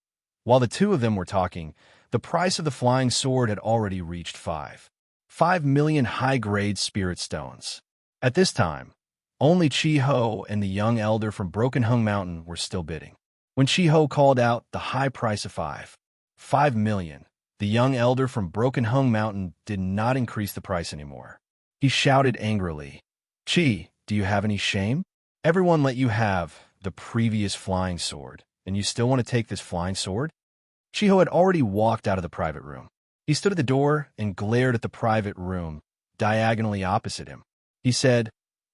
While the 2 of them were talking, the price of the flying sword had already reached 5 million high-grade spirit stones. At this time, only Chi Ho and the young elder from Broken Hung Mountain were still bidding. When Chi Ho called out the high price of 5 million, the young elder from Broken Hung Mountain did not increase the price anymore. He shouted angrily, Chi, do you have any shame? Everyone let you have the previous flying sword, and you still want to take this flying sword? Chi Ho had already walked out of the private room. He stood at the door and glared at the private room, diagonally opposite him. He said,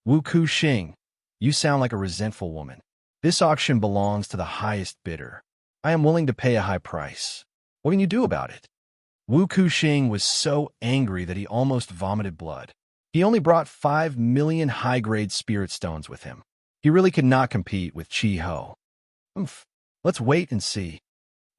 Wu Ku Xing, you sound like a resentful woman. This auction belongs to the highest bidder. I am willing to pay a high price. What can you do about it? Wu Ku Xing was so angry that he almost vomited blood. He only brought 5 million high-grade spirit stones with him. He really could not compete with Chi Ho. Let's wait and see.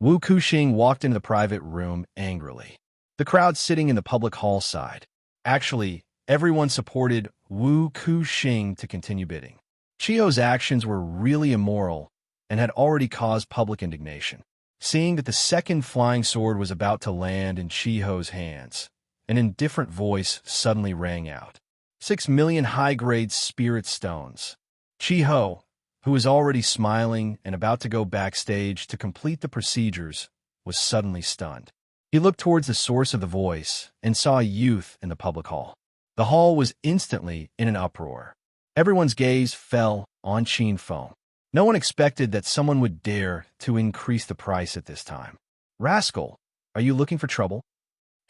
Wu Ku Xing walked into the private room angrily. The crowd sitting in the public hall sighed. Actually, everyone supported Wu Ku Xing to continue bidding. Chi Ho's actions were really immoral and had already caused public indignation. Seeing that the second flying sword was about to land in Chi Ho's hands, an indifferent voice suddenly rang out. 6 million high-grade spirit stones. Chi Ho, who was already smiling and about to go backstage to complete the procedures, was suddenly stunned. He looked towards the source of the voice and saw a youth in the public hall. The hall was instantly in an uproar. Everyone's gaze fell on Qin Feng. No one expected that someone would dare to increase the price at this time. Rascal, are you looking for trouble?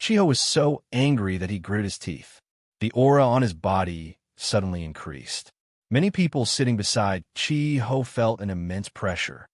Chi Ho was so angry that he gritted his teeth. The aura on his body suddenly increased. Many people sitting beside Chi Ho felt an immense pressure.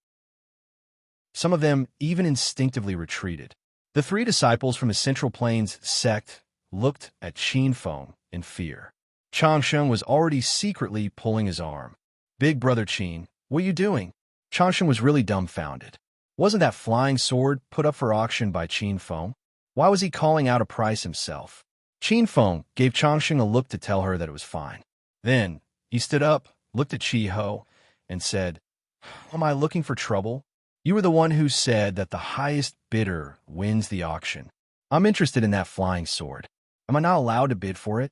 Some of them even instinctively retreated. The 3 disciples from the Central Plains sect looked at Qin Feng in fear. Changxing was already secretly pulling his arm. Big Brother Qin, what are you doing? Changxing was really dumbfounded. Wasn't that flying sword put up for auction by Qin Feng? Why was he calling out a price himself? Qin Feng gave Changxing a look to tell her that it was fine. Then, he stood up, looked at Chi Ho, and said, Am I looking for trouble? You were the one who said that the highest bidder wins the auction. I'm interested in that flying sword. Am I not allowed to bid for it?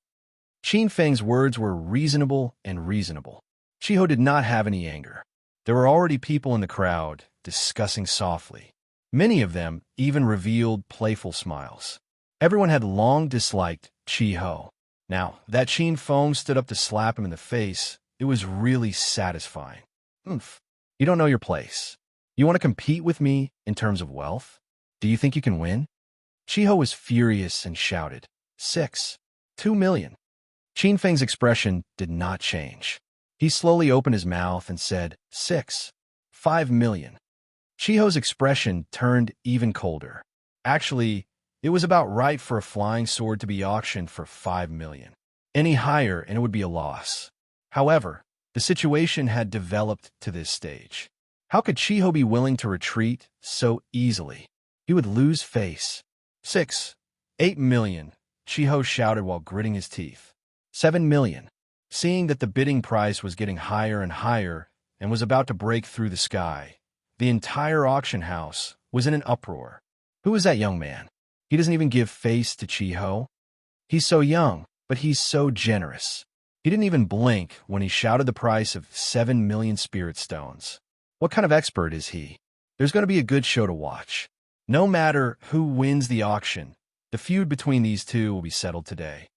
Qin Feng's words were reasonable and reasonable. Chi Ho did not have any anger. There were already people in the crowd discussing softly. Many of them even revealed playful smiles. Everyone had long disliked Chi Ho. Now, that Qin Feng stood up to slap him in the face, it was really satisfying. You don't know your place. You want to compete with me in terms of wealth? Do you think you can win? Chi Ho was furious and shouted, 2 million. Qin Feng's expression did not change. He slowly opened his mouth and said, 5 million. Chi Ho's expression turned even colder. Actually, it was about right for a flying sword to be auctioned for 5 million. Any higher and it would be a loss. However, the situation had developed to this stage. How could Chiho be willing to retreat so easily? He would lose face. 6. 8 million, Chiho shouted while gritting his teeth. 7 million. Seeing that the bidding price was getting higher and higher and was about to break through the sky, the entire auction house was in an uproar. Who is that young man? He doesn't even give face to Chiho. He's so young, but he's so generous. He didn't even blink when he shouted the price of 7 million spirit stones. What kind of expert is he? There's going to be a good show to watch. No matter who wins the auction, the feud between these two will be settled today.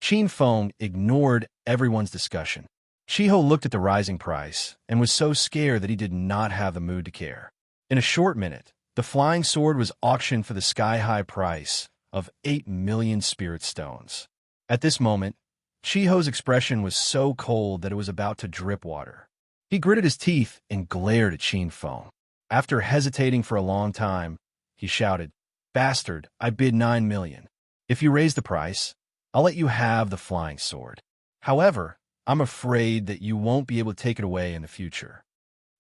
Qin Feng ignored everyone's discussion. Chiho looked at the rising price and was so scared that he did not have the mood to care. In a short minute, the flying sword was auctioned for the sky-high price of 8 million spirit stones. At this moment, Chiho's expression was so cold that it was about to drip water. He gritted his teeth and glared at Qin Feng. After hesitating for a long time, he shouted, "Bastard, I bid 9 million. If you raise the price, I'll let you have the flying sword. However, I'm afraid that you won't be able to take it away in the future."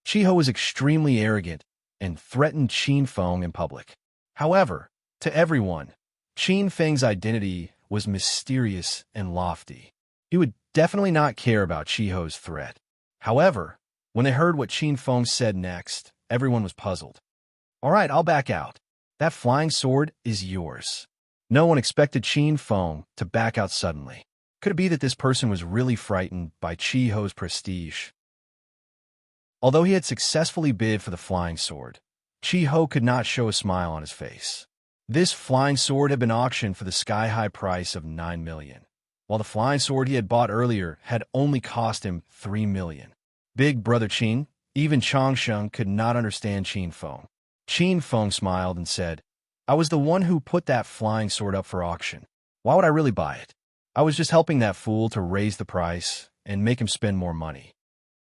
Chiho was extremely arrogant and threatened Qin Feng in public. However, to everyone, Qin Feng's identity was mysterious and lofty. He would definitely not care about Chiho's threat. However, when they heard what Qin Feng said next, everyone was puzzled. "All right, I'll back out. That flying sword is yours." No one expected Qin Feng to back out suddenly. Could it be that this person was really frightened by Chiho's prestige? Although he had successfully bid for the flying sword, Chiho could not show a smile on his face. This flying sword had been auctioned for the sky-high price of 9 million, while the flying sword he had bought earlier had only cost him 3 million. Big Brother Qin, even Changsheng could not understand Qin Feng. Qin Feng smiled and said, "I was the one who put that flying sword up for auction. Why would I really buy it? I was just helping that fool to raise the price and make him spend more money."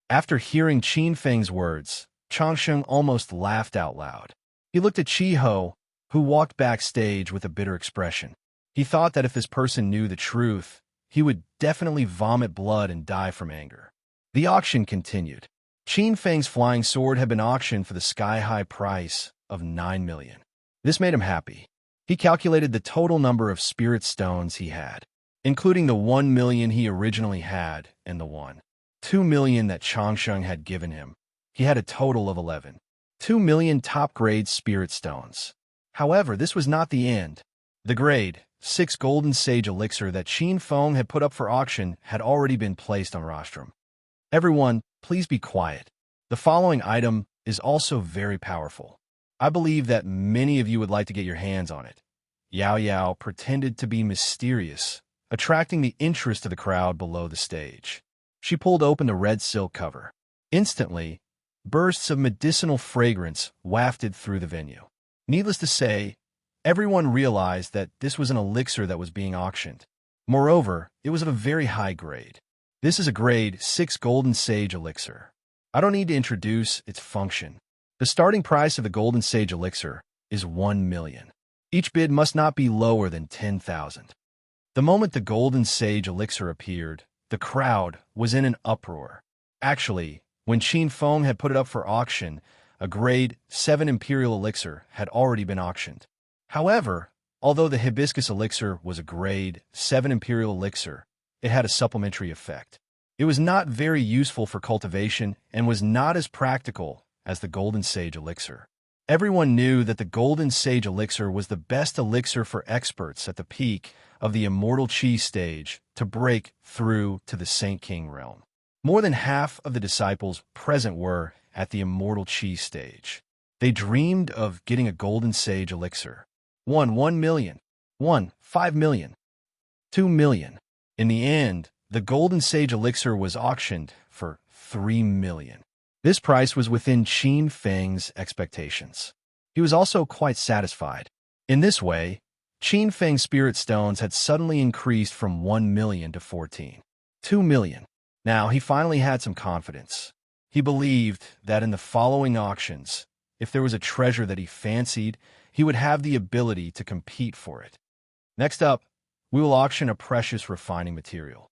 After hearing Qin Feng's words, Changsheng almost laughed out loud. He looked at Chiho, who walked backstage with a bitter expression. He thought that if this person knew the truth, he would definitely vomit blood and die from anger. The auction continued. Qin Feng's flying sword had been auctioned for the sky-high price of 9 million. This made him happy. He calculated the total number of spirit stones he had, including the 1 million he originally had and the 2 million that Changsheng had given him. He had a total of 11. 2 million top-grade spirit stones. However, this was not the end. The grade 6 Golden Sage Elixir that Qin Feng had put up for auction had already been placed on rostrum. Everyone, please be quiet. The following item is also very powerful. I believe that many of you would like to get your hands on it. Yao Yao pretended to be mysterious, attracting the interest of the crowd below the stage. She pulled open the red silk cover. Instantly, bursts of medicinal fragrance wafted through the venue. Needless to say, everyone realized that this was an elixir that was being auctioned. Moreover, it was of a very high grade. This is a grade 6 Golden Sage Elixir. I don't need to introduce its function. The starting price of the Golden Sage Elixir is 1 million. Each bid must not be lower than 10,000. The moment the Golden Sage Elixir appeared, the crowd was in an uproar. Actually, when Qin Feng had put it up for auction, a grade 7 Imperial Elixir had already been auctioned. However, although the Hibiscus Elixir was a grade 7 Imperial Elixir, it had a supplementary effect. It was not very useful for cultivation and was not as practical as the Golden Sage Elixir. Everyone knew that the Golden Sage Elixir was the best elixir for experts at the peak of the Immortal Chi stage to break through to the Saint King realm. More than half of the disciples present were at the Immortal Chi stage. They dreamed of getting a Golden Sage Elixir. 1 million. 5 million. 2 million. In the end, the Golden Sage Elixir was auctioned for 3 million. This price was within Qin Feng's expectations. He was also quite satisfied. In this way, Qin Feng's spirit stones had suddenly increased from 1 million to 2 million. Now, he finally had some confidence. He believed that in the following auctions, if there was a treasure that he fancied, he would have the ability to compete for it. Next up, we will auction a precious refining material.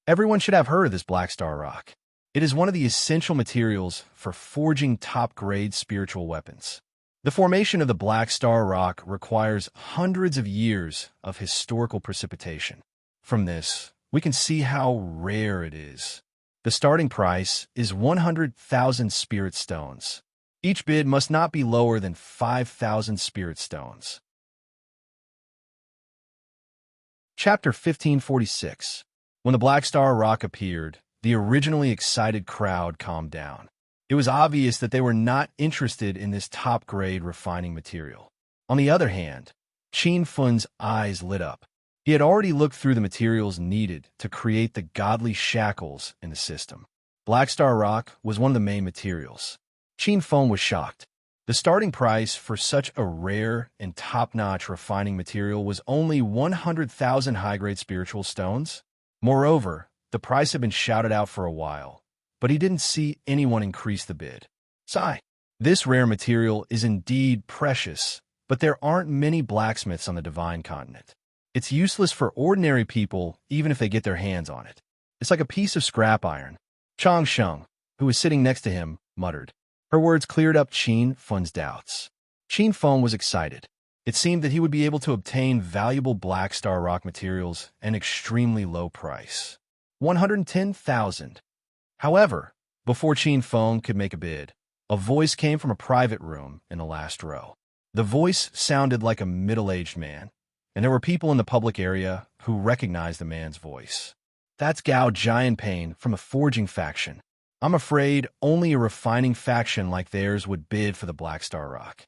Everyone should have heard of this black star rock. It is one of the essential materials for forging top-grade spiritual weapons. The formation of the Black Star Rock requires hundreds of years of historical precipitation. From this, we can see how rare it is. The starting price is 100,000 spirit stones. Each bid must not be lower than 5,000 spirit stones. Chapter 1546. When the Black Star Rock appeared, the originally excited crowd calmed down. It was obvious that they were not interested in this top-grade refining material. On the other hand, Qin Fun's eyes lit up. He had already looked through the materials needed to create the godly shackles in the system. Black Star Rock was one of the main materials. Qin Feng was shocked. The starting price for such a rare and top-notch refining material was only 100,000 high-grade spiritual stones. Moreover, the price had been shouted out for a while, but he didn't see anyone increase the bid. Sigh. This rare material is indeed precious, but there aren't many blacksmiths on the Divine Continent. It's useless for ordinary people even if they get their hands on it. It's like a piece of scrap iron. Chang Sheng, who was sitting next to him, muttered. Her words cleared up Qin Feng's doubts. Qin Feng was excited. It seemed that he would be able to obtain valuable Black Star Rock materials at an extremely low price. 110,000. However, before Qin Feng could make a bid, a voice came from a private room in the last row. The voice sounded like a middle-aged man, and there were people in the public area who recognized the man's voice. That's Gao Jianpain from a forging faction. I'm afraid only a refining faction like theirs would bid for the Black Star Rock.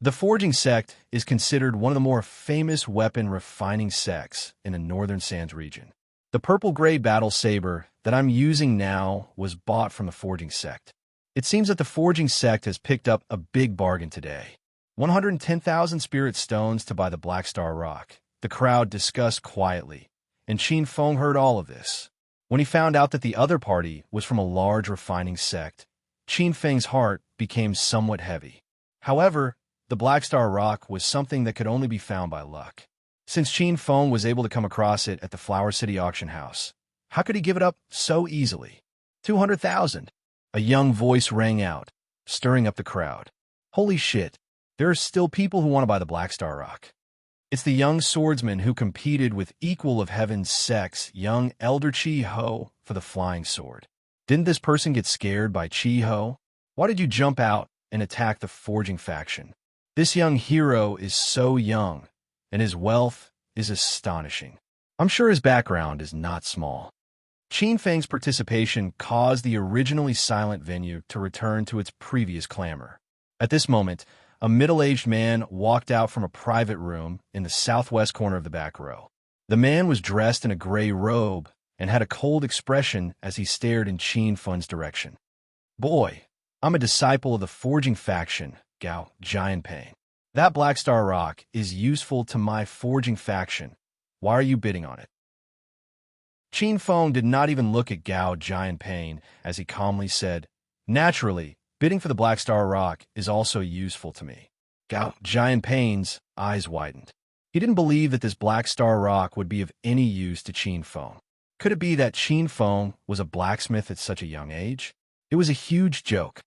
The forging sect is considered one of the more famous weapon refining sects in the Northern Sands region. The purple-gray battle saber that I'm using now was bought from the forging sect. It seems that the forging sect has picked up a big bargain today. 110,000 spirit stones to buy the Black Star Rock. The crowd discussed quietly, and Qin Feng heard all of this. When he found out that the other party was from a large refining sect, Qin Feng's heart became somewhat heavy. However, the Black Star Rock was something that could only be found by luck. Since Qin Feng was able to come across it at the Flower City auction house, how could he give it up so easily? 200,000. A young voice rang out, stirring up the crowd. Holy shit, there are still people who want to buy the Black Star Rock. It's the young swordsman who competed with Equal of Heaven's sex, young Elder Chi Ho, for the flying sword. Didn't this person get scared by Chi Ho? Why did you jump out and attack the forging faction? This young hero is so young, and his wealth is astonishing. I'm sure his background is not small. Qin Feng's participation caused the originally silent venue to return to its previous clamor. At this moment, a middle-aged man walked out from a private room in the southwest corner of the back row. The man was dressed in a gray robe and had a cold expression as he stared in Qin Feng's direction. Boy, I'm a disciple of the forging faction, Gao Jianpain. That Black Star Rock is useful to my forging faction. Why are you bidding on it? Qin Feng did not even look at Gao Jianpain as he calmly said, Naturally, bidding for the Black Star Rock is also useful to me. Gao Jianpain's eyes widened. He didn't believe that this Black Star Rock would be of any use to Qin Feng. Could it be that Qin Feng was a blacksmith at such a young age? It was a huge joke.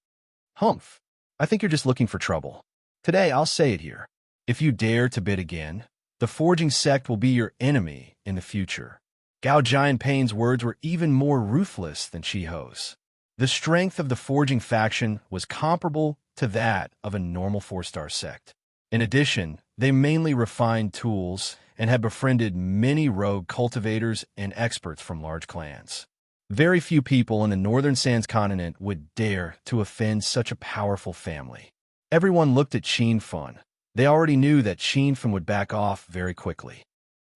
Humph, I think you're just looking for trouble. Today, I'll say it here. If you dare to bid again, the forging sect will be your enemy in the future. Gao Jianpain's words were even more ruthless than Chi Ho's. The strength of the forging faction was comparable to that of a normal four-star sect. In addition, they mainly refined tools and had befriended many rogue cultivators and experts from large clans. Very few people in the Northern Sands continent would dare to offend such a powerful family. Everyone looked at Qin Feng. They already knew that Qin Feng would back off very quickly.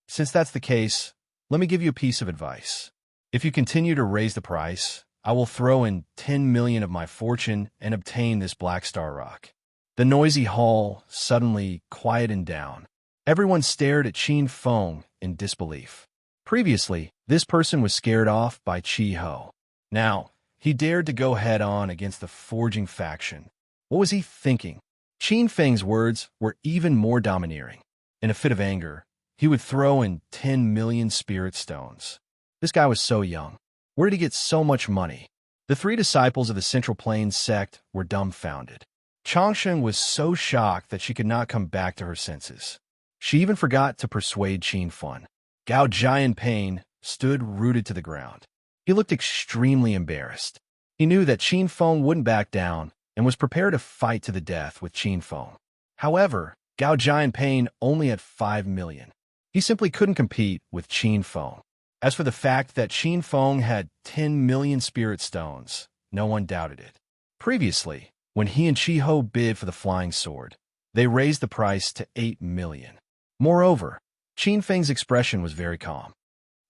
Since that's the case, let me give you a piece of advice. If you continue to raise the price, I will throw in 10 million of my fortune and obtain this Black Star Rock. The noisy hall suddenly quieted down. Everyone stared at Qin Feng in disbelief. Previously, this person was scared off by Chi Ho. Now, he dared to go head-on against the forging faction. What was he thinking? Qin Feng's words were even more domineering. In a fit of anger, he would throw in 10 million spirit stones. This guy was so young. Where did he get so much money? The three disciples of the Central Plains sect were dumbfounded. Changsheng was so shocked that she could not come back to her senses. She even forgot to persuade Qin Feng. Gao Jianping stood rooted to the ground. He looked extremely embarrassed. He knew that Qin Feng wouldn't back down and was prepared to fight to the death with Qin Feng. However, Gao Jianping only had 5 million. He simply couldn't compete with Qin Feng. As for the fact that Qin Feng had 10 million spirit stones, no one doubted it. Previously, when he and Chi Ho bid for the flying sword, they raised the price to 8 million. Moreover, Qin Feng's expression was very calm.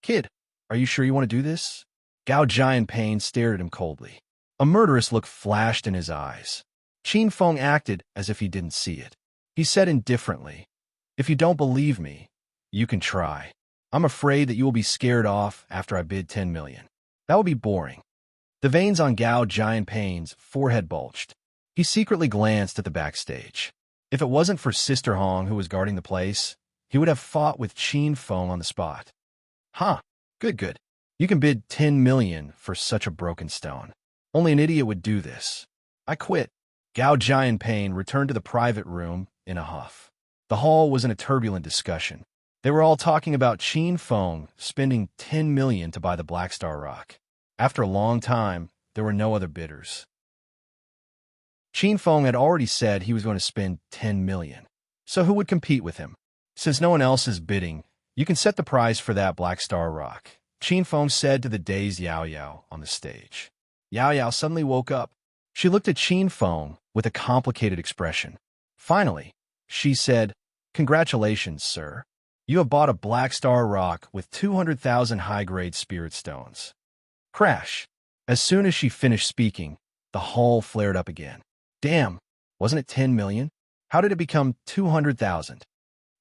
"Kid, are you sure you want to do this?" Gao Jianping stared at him coldly. A murderous look flashed in his eyes. Qin Feng acted as if he didn't see it. He said indifferently, "If you don't believe me, you can try. I'm afraid that you will be scared off after I bid 10 million. That would be boring." The veins on Gao Jianping's forehead bulged. He secretly glanced at the backstage. If it wasn't for Sister Hong who was guarding the place, he would have fought with Qin Feng on the spot. "Huh, good. You can bid 10 million for such a broken stone. Only an idiot would do this. I quit." Gao Jianping returned to the private room in a huff. The hall was in a turbulent discussion. They were all talking about Qin Feng spending 10 million to buy the Black Star Rock. After a long time, there were no other bidders. Qin Feng had already said he was going to spend 10 million. So who would compete with him? "Since no one else is bidding, you can set the price for that Black Star Rock," Qin Feng said to the dazed Yao Yao on the stage. Yao Yao suddenly woke up. She looked at Qin Feng with a complicated expression. Finally, she said, "Congratulations, sir. You have bought a Black Star Rock with 200,000 high-grade spirit stones." Crash! As soon as she finished speaking, the hall flared up again. Damn, wasn't it 10 million? How did it become 200,000?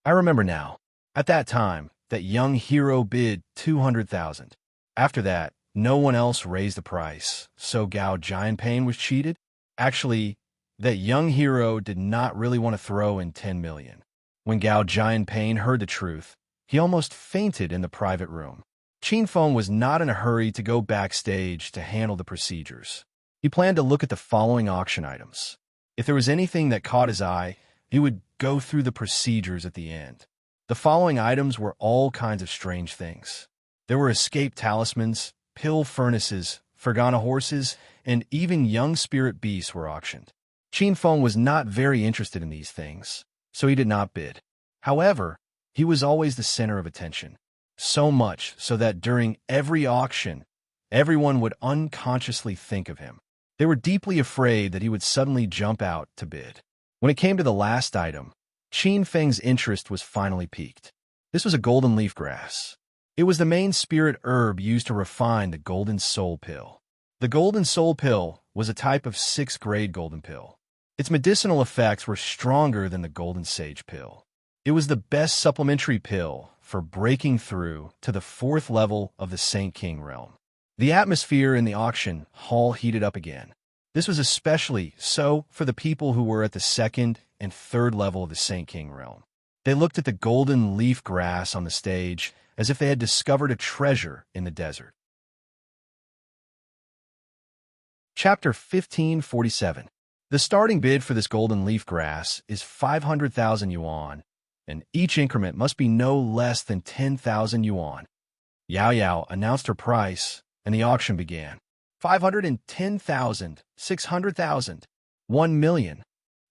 I remember now. At that time, that young hero bid 200,000. After that, no one else raised the price, so Gao Jianping was cheated? Actually, that young hero did not really want to throw in 10 million. When Gao Jianping heard the truth, he almost fainted in the private room. Qin Feng was not in a hurry to go backstage to handle the procedures. He planned to look at the following auction items. If there was anything that caught his eye, he would go through the procedures at the end. The following items were all kinds of strange things. There were escape talismans, pill furnaces, Fergana horses, and even young spirit beasts were auctioned. Qin Feng was not very interested in these things, so he did not bid. However, he was always the center of attention. So much so that during every auction, everyone would unconsciously think of him. They were deeply afraid that he would suddenly jump out to bid. When it came to the last item, Qin Feng's interest was finally piqued. This was a golden leaf grass. It was the main spirit herb used to refine the golden soul pill. The golden soul pill was a type of 6th grade golden pill. Its medicinal effects were stronger than the golden sage pill. It was the best supplementary pill for breaking through to the 4th level of the Saint King realm. The atmosphere in the auction hall heated up again. This was especially so for the people who were at the 2nd and 3rd level of the Saint King realm. They looked at the golden leaf grass on the stage as if they had discovered a treasure in the desert. Chapter 1547. The starting bid for this golden leaf grass is 500,000 yuan, and each increment must be no less than 10,000 yuan. Yao Yao announced her price, and the auction began. 510,000, 600,000, 1 million.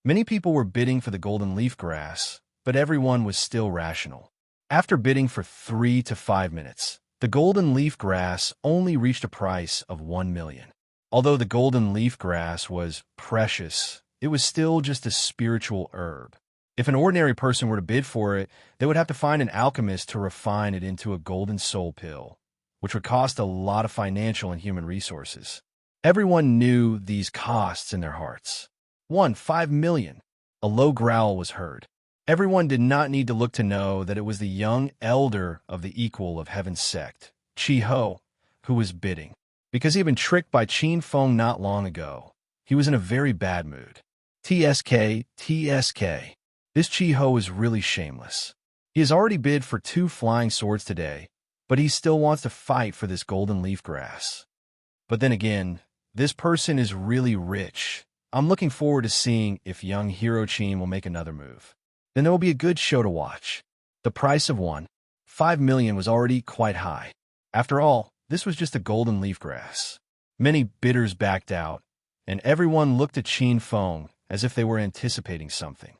Many people were bidding for the golden leaf grass, but everyone was still rational. After bidding for 3 to 5 minutes, the golden leaf grass only reached a price of 1 million. Although the golden leaf grass was precious, it was still just a spiritual herb. If an ordinary person were to bid for it, they would have to find an alchemist to refine it into a golden soul pill, which would cost a lot of financial and human resources. Everyone knew these costs in their hearts. 5 million. A low growl was heard. Everyone did not need to look to know that it was the young elder of the equal of Heaven's sect, Chi Ho, who was bidding. Because he had been tricked by Qin Feng not long ago, he was in a very bad mood. TSK. This Chi Ho is really shameless. He has already bid for 2 flying swords today, but he still wants to fight for this golden leaf grass. But then again, This person is really rich. I'm looking forward to seeing if young Hero Chin will make another move. Then there will be a good show to watch. The price of 5 million was already quite high. After all, this was just a golden leaf grass. Many bidders backed out, and everyone looked at Chin Feng as if they were anticipating something.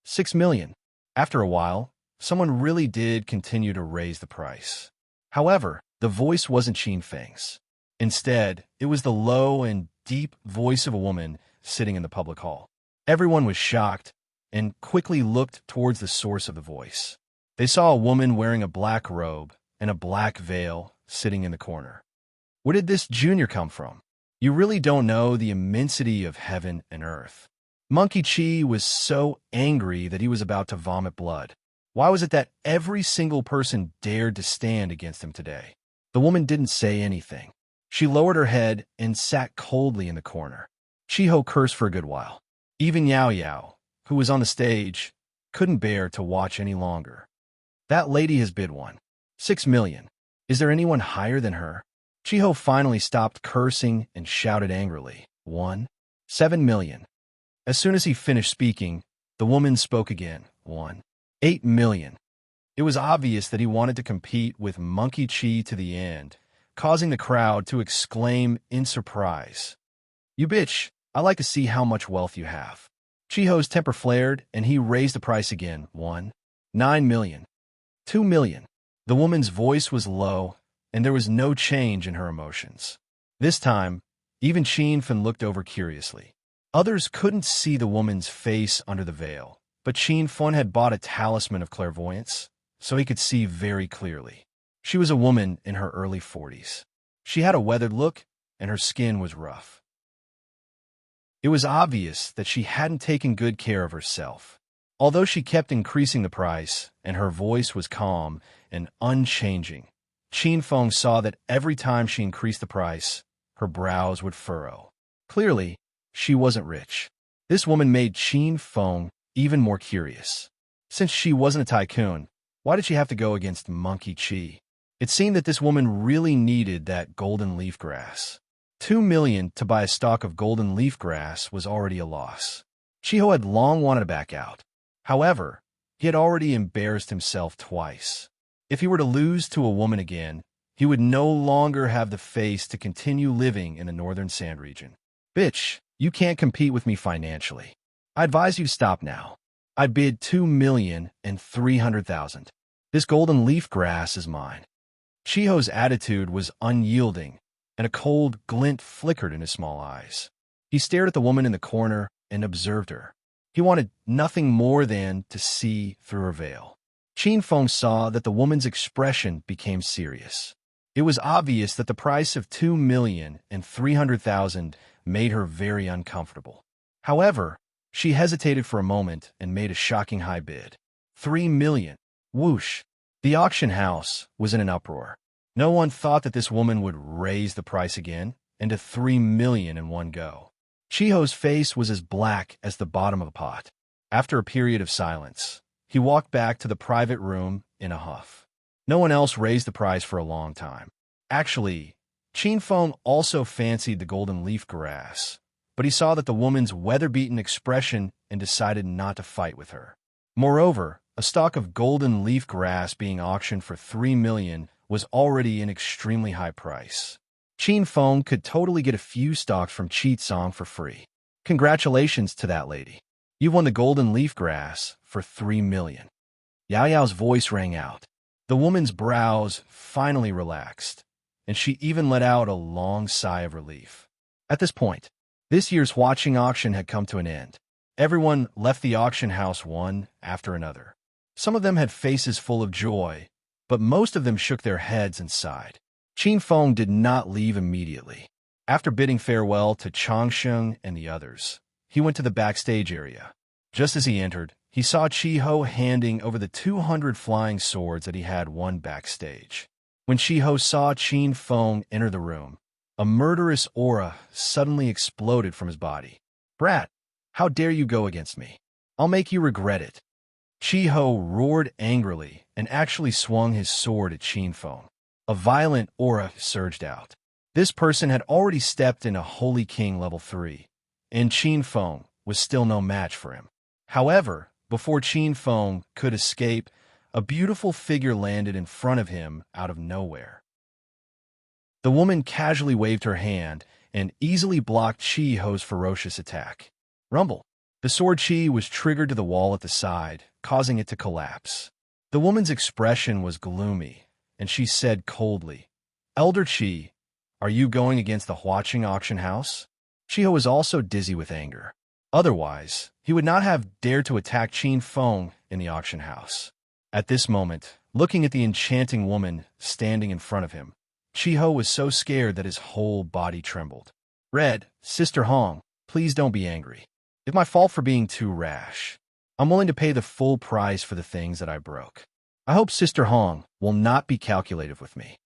6 million. After a while, someone really did continue to raise the price. However, the voice wasn't Chin Feng's. Instead, it was the low and deep voice of a woman sitting in the public hall. Everyone was shocked and quickly looked towards the source of the voice. They saw a woman wearing a black robe and a black veil sitting in the corner. Where did this junior come from? You really don't know the immensity of heaven and earth. Monkey Chi was so angry that he was about to vomit blood. Why was it that every single person dared to stand against him today? The woman didn't say anything. She lowered her head and sat coldly in the corner. Chiho cursed for a good while. Even Yao Yao, who was on the stage, couldn't bear to watch any longer. That lady has bid 6 million. Is there anyone higher than her? Chiho finally stopped cursing and shouted angrily, 7 million. As soon as he finished speaking, the woman spoke again, 8 million. It was obvious that he wanted to compete with Monkey Chi to the end, causing the crowd to exclaim in surprise. You bitch, I like to see how much wealth you have. Chiho's temper flared, and he raised the price again, 9 million. 2 million. The woman's voice was low, and there was no change in her emotions. This time, even Chin Feng looked over curiously. Others couldn't see the woman's face under the veil, but Chin Feng had bought a talisman of clairvoyance, so he could see very clearly. She was a woman in her early 40s. She had a weathered look, and her skin was rough. It was obvious that she hadn't taken good care of herself. Although she kept increasing the price, and her voice was calm and unchanging, Chin Feng saw that every time she increased the price, her brows would furrow. Clearly, she wasn't rich. This woman made Chin Feng even more curious. Since she wasn't a tycoon, why did she have to go against Monkey Chi? It seemed that this woman really needed that golden leaf grass. 2 million to buy a stalk of golden leaf grass was already a loss. Chiho had long wanted to back out. However, he had already embarrassed himself twice. If he were to lose to a woman again, he would no longer have the face to continue living in the northern sand region. Bitch, you can't compete with me financially. I advise you stop now. I bid 2,300,000. This golden leaf grass is mine. Chiho's attitude was unyielding, and a cold glint flickered in his small eyes. He stared at the woman in the corner and observed her. He wanted nothing more than to see through her veil. Chin Feng saw that the woman's expression became serious. It was obvious that the price of 2,300,000 made her very uncomfortable. However, she hesitated for a moment and made a shocking high bid. 3 million. Whoosh. The auction house was in an uproar. No one thought that this woman would raise the price again and to 3 million in one go. Chiho's face was as black as the bottom of a pot. After a period of silence, he walked back to the private room in a huff. No one else raised the price for a long time. Actually, Chin Feng also fancied the golden leaf grass, but he saw that the woman's weather-beaten expression and decided not to fight with her. Moreover, a stalk of golden leaf grass being auctioned for 3 million was already an extremely high price. Chin Feng could totally get a few stalks from Cheat Song for free. Congratulations to that lady. You've won the golden leaf grass for 3 million. Yao Yao's voice rang out. The woman's brows finally relaxed, and she even let out a long sigh of relief. At this point, this year's watching auction had come to an end. Everyone left the auction house one after another. Some of them had faces full of joy, but most of them shook their heads and sighed. Chin Feng did not leave immediately. After bidding farewell to Changsheng and the others, he went to the backstage area. Just as he entered, he saw Chiho handing over the 200 flying swords that he had won backstage. When Chiho saw Chin Feng enter the room, a murderous aura suddenly exploded from his body. Brat, how dare you go against me? I'll make you regret it. Chiho roared angrily and actually swung his sword at Chin Feng. A violent aura surged out. This person had already stepped into Holy King level 3, and Qin Feng was still no match for him. However, before Qin Feng could escape, a beautiful figure landed in front of him out of nowhere. The woman casually waved her hand and easily blocked Qi Ho's ferocious attack. Rumble. The sword Qi was triggered to the wall at the side, causing it to collapse. The woman's expression was gloomy, and she said coldly, "Elder Qi, are you going against the Huaqing auction house?" Qi Ho was also dizzy with anger. Otherwise, he would not have dared to attack Qin Feng in the auction house. At this moment, looking at the enchanting woman standing in front of him, Qi Ho was so scared that his whole body trembled. "Red, Sister Hong, please don't be angry. It's my fault for being too rash. I'm willing to pay the full price for the things that I broke. I hope Sister Hong will not be calculative with me."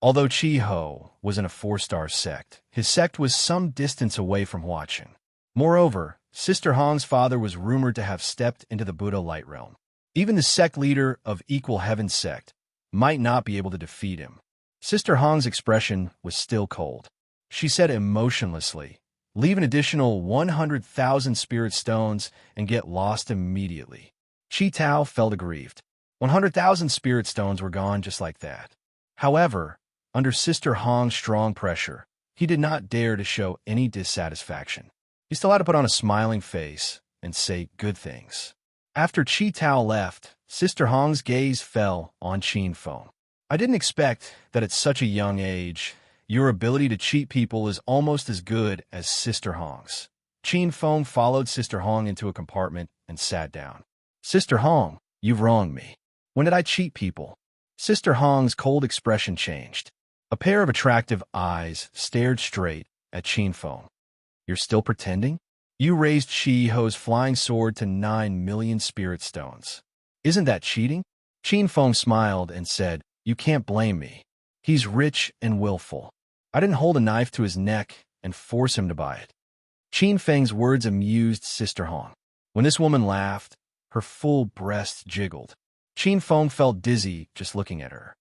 Although Qi Ho was in a 4-star sect, his sect was some distance away from Huaqing. Moreover, Sister Hong's father was rumored to have stepped into the Buddha light realm. Even the sect leader of Equal Heaven sect might not be able to defeat him. Sister Hong's expression was still cold. She said emotionlessly, "Leave an additional 100,000 spirit stones and get lost immediately." Chi Tao felt aggrieved. 100,000 spirit stones were gone just like that. However, under Sister Hong's strong pressure, he did not dare to show any dissatisfaction. He still had to put on a smiling face and say good things. After Chi Tao left, Sister Hong's gaze fell on Qin Feng. "I didn't expect that at such a young age, your ability to cheat people is almost as good as Sister Hong's." Qin Feng followed Sister Hong into a compartment and sat down. "Sister Hong, you've wronged me. When did I cheat people?" Sister Hong's cold expression changed. A pair of attractive eyes stared straight at Qin Feng. "You're still pretending? You raised Qi Ho's flying sword to 9 million spirit stones. Isn't that cheating?" Qin Feng smiled and said, "You can't blame me. He's rich and willful. I didn't hold a knife to his neck and force him to buy it." Qin Feng's words amused Sister Hong. When this woman laughed, her full breast jiggled. Qin Feng felt dizzy just looking at her.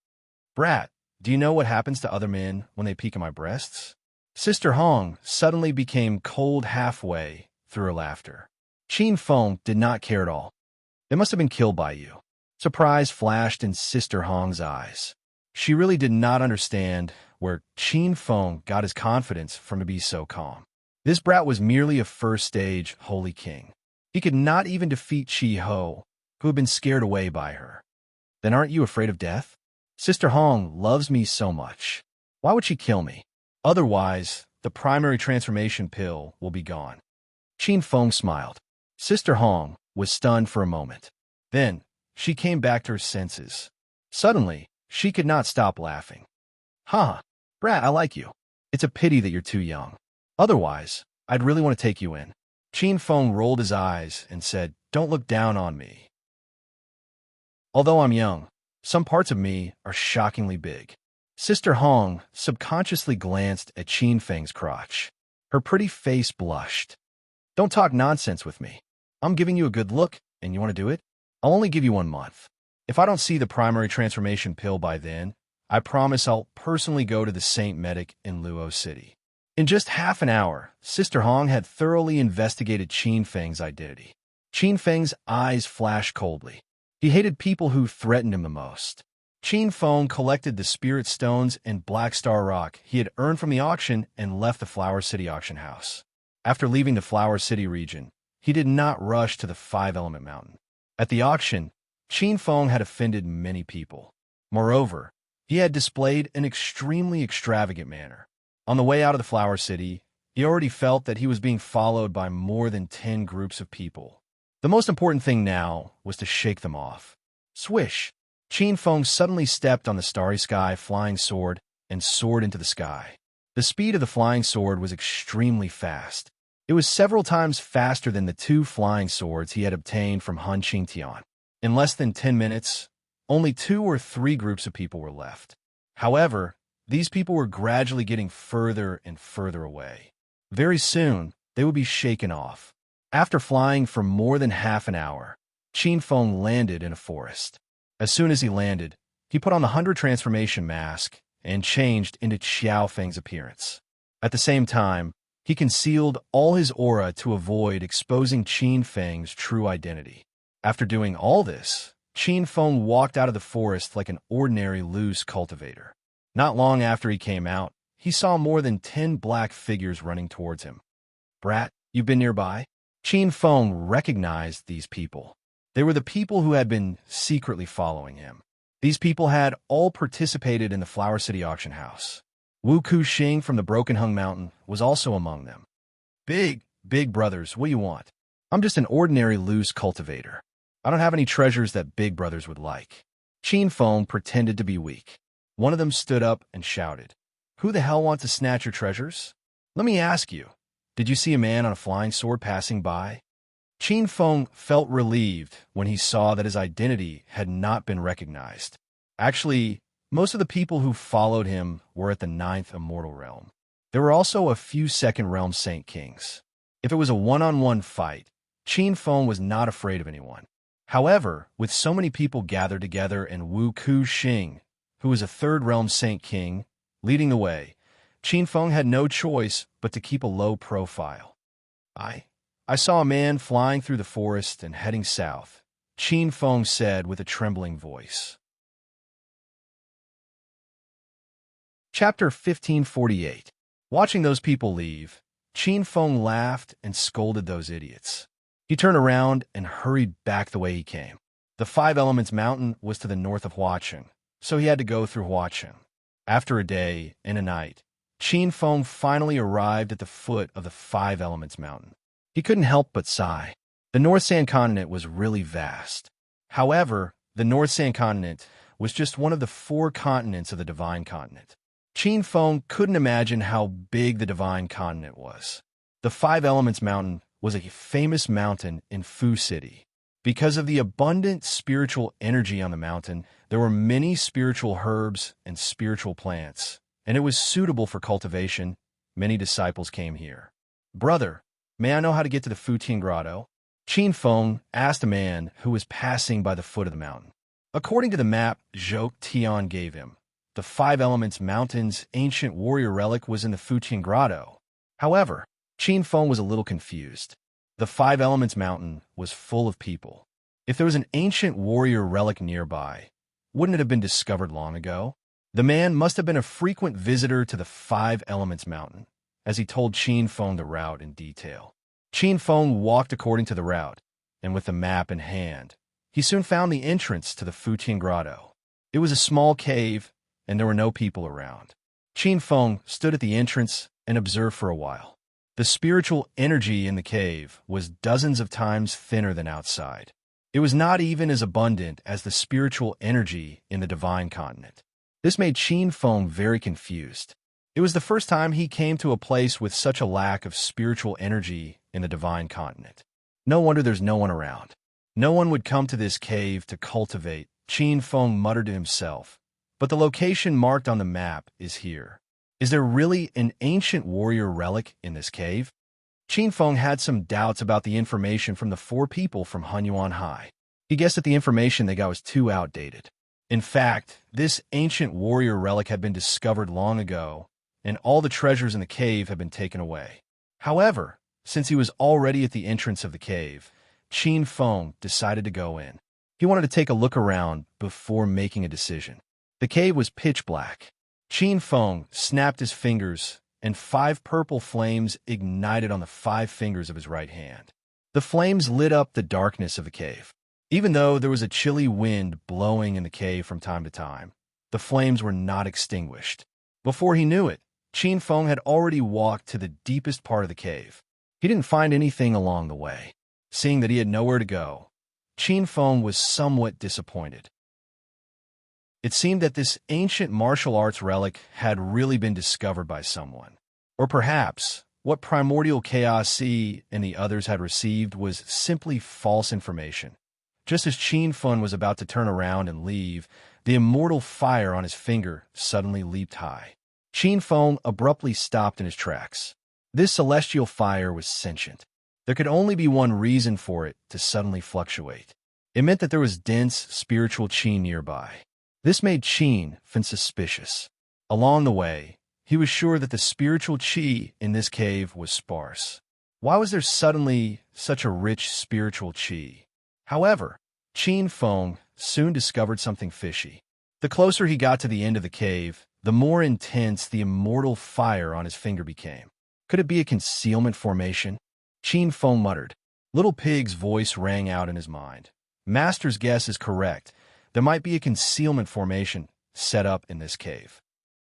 "Brat, do you know what happens to other men when they peek at my breasts?" Sister Hong suddenly became cold halfway through her laughter. Qin Feng did not care at all. "They must have been killed by you." Surprise flashed in Sister Hong's eyes. She really did not understand where Qin Feng got his confidence from to be so calm. This brat was merely a first-stage Holy King. He could not even defeat Qi Ho, who had been scared away by her. "Then aren't you afraid of death? Sister Hong loves me so much. Why would she kill me? Otherwise, the primary transformation pill will be gone." Qin Feng smiled. Sister Hong was stunned for a moment. Then, she came back to her senses. Suddenly, she could not stop laughing. "Huh, brat, I like you. It's a pity that you're too young. Otherwise, I'd really want to take you in." Qin Feng rolled his eyes and said, "Don't look down on me. Although I'm young, some parts of me are shockingly big." Sister Hong subconsciously glanced at Qin Feng's crotch. Her pretty face blushed. "Don't talk nonsense with me. I'm giving you a good look, and you want to do it? I'll only give you 1 month. If I don't see the primary transformation pill by then, I promise I'll personally go to the Saint Medic in Luo City." In just half an hour, Sister Hong had thoroughly investigated Qin Feng's identity. Qin Feng's eyes flashed coldly. He hated people who threatened him the most. Qin Feng collected the spirit stones and Black Star Rock he had earned from the auction and left the Flower City auction house. After leaving the Flower City region, he did not rush to the 5-element mountain. At the auction, Qin Feng had offended many people. Moreover, he had displayed an extremely extravagant manner. On the way out of the Flower City, he already felt that he was being followed by more than 10 groups of people. The most important thing now was to shake them off. Swish! Qin Feng suddenly stepped on the starry sky flying sword and soared into the sky. The speed of the flying sword was extremely fast. It was several times faster than the 2 flying swords he had obtained from Han Qingtian. In less than 10 minutes, only 2 or 3 groups of people were left. However, these people were gradually getting further and further away. Very soon, they would be shaken off. After flying for more than half an hour, Qin Feng landed in a forest. As soon as he landed, he put on the 100 transformation mask and changed into Xiao Feng's appearance. At the same time, he concealed all his aura to avoid exposing Qin Feng's true identity. After doing all this, Qin Feng walked out of the forest like an ordinary loose cultivator. Not long after he came out, he saw more than 10 black figures running towards him. "Brat, you've been nearby?" Qin Feng recognized these people. They were the people who had been secretly following him. These people had all participated in the Flower City auction house. Wu Kuxing from the Broken Hung Mountain was also among them. Big brothers, what do you want?" "I'm just an ordinary loose cultivator. I don't have any treasures that big brothers would like." Qin Feng pretended to be weak. One of them stood up and shouted, "Who the hell wants to snatch your treasures? Let me ask you, did you see a man on a flying sword passing by?" Qin Feng felt relieved when he saw that his identity had not been recognized. Actually, most of the people who followed him were at the 9th Immortal Realm. There were also a few Second Realm Saint Kings. If it was a one-on-one fight, Qin Feng was not afraid of anyone. However, with so many people gathered together and Wu Kuxing, who was a 3rd Realm Saint King, leading the way, Qin Feng had no choice but to keep a low profile. I saw a man flying through the forest and heading south," Qin Feng said with a trembling voice. Chapter 1548. Watching those people leave, Qin Feng laughed and scolded those idiots. He turned around and hurried back the way he came. The Five Elements Mountain was to the north of Huaqing, so he had to go through Huaqing. After a day and a night, Qin Feng finally arrived at the foot of the Five Elements Mountain. He couldn't help but sigh. The North Sand Continent was really vast. However, the North Sand Continent was just one of the 4 continents of the Divine Continent. Qin Feng couldn't imagine how big the Divine Continent was. The Five Elements Mountain was a famous mountain in Fu City. Because of the abundant spiritual energy on the mountain, there were many spiritual herbs and spiritual plants, and it was suitable for cultivation. Many disciples came here. "Brother, may I know how to get to the Futian Grotto?" Qin Feng asked a man who was passing by the foot of the mountain. According to the map Zhou Tian gave him, the Five Elements Mountain's ancient warrior relic was in the Futian Grotto. However, Qin Feng was a little confused. The Five Elements Mountain was full of people. If there was an ancient warrior relic nearby, wouldn't it have been discovered long ago? The man must have been a frequent visitor to the Five Elements Mountain, as he told Qin Feng the route in detail. Qin Feng walked according to the route, and with the map in hand, he soon found the entrance to the Futian Grotto. It was a small cave, and there were no people around. Qin Feng stood at the entrance and observed for a while. The spiritual energy in the cave was dozens of times thinner than outside. It was not even as abundant as the spiritual energy in the Divine Continent. This made Qin Feng very confused. It was the first time he came to a place with such a lack of spiritual energy in the Divine Continent. No wonder there's no one around. No one would come to this cave to cultivate, Qin Feng muttered to himself. But the location marked on the map is here. Is there really an ancient warrior relic in this cave? Qin Feng had some doubts about the information from the 4 people from Hunyuan High. He guessed that the information they got was too outdated. In fact, this ancient warrior relic had been discovered long ago, and all the treasures in the cave had been taken away. However, since he was already at the entrance of the cave, Qin Feng decided to go in. He wanted to take a look around before making a decision. The cave was pitch black. Qin Feng snapped his fingers, and 5 purple flames ignited on the 5 fingers of his right hand. The flames lit up the darkness of the cave. Even though there was a chilly wind blowing in the cave from time to time, the flames were not extinguished. Before he knew it, Qin Feng had already walked to the deepest part of the cave. He didn't find anything along the way. Seeing that he had nowhere to go, Qin Feng was somewhat disappointed. It seemed that this ancient martial arts relic had really been discovered by someone. Or perhaps, what Primordial Chaos C and the others had received was simply false information. Just as Qin Feng was about to turn around and leave, the immortal fire on his finger suddenly leaped high. Qin Feng abruptly stopped in his tracks. This celestial fire was sentient. There could only be one reason for it to suddenly fluctuate. It meant that there was dense spiritual qi nearby. This made Qin Feng suspicious. Along the way, he was sure that the spiritual qi in this cave was sparse. Why was there suddenly such a rich spiritual qi? However, Qin Feng soon discovered something fishy. The closer he got to the end of the cave, the more intense the immortal fire on his finger became. Could it be a concealment formation? Qin Feng muttered. Little Pig's voice rang out in his mind. Master's guess is correct. There might be a concealment formation set up in this cave.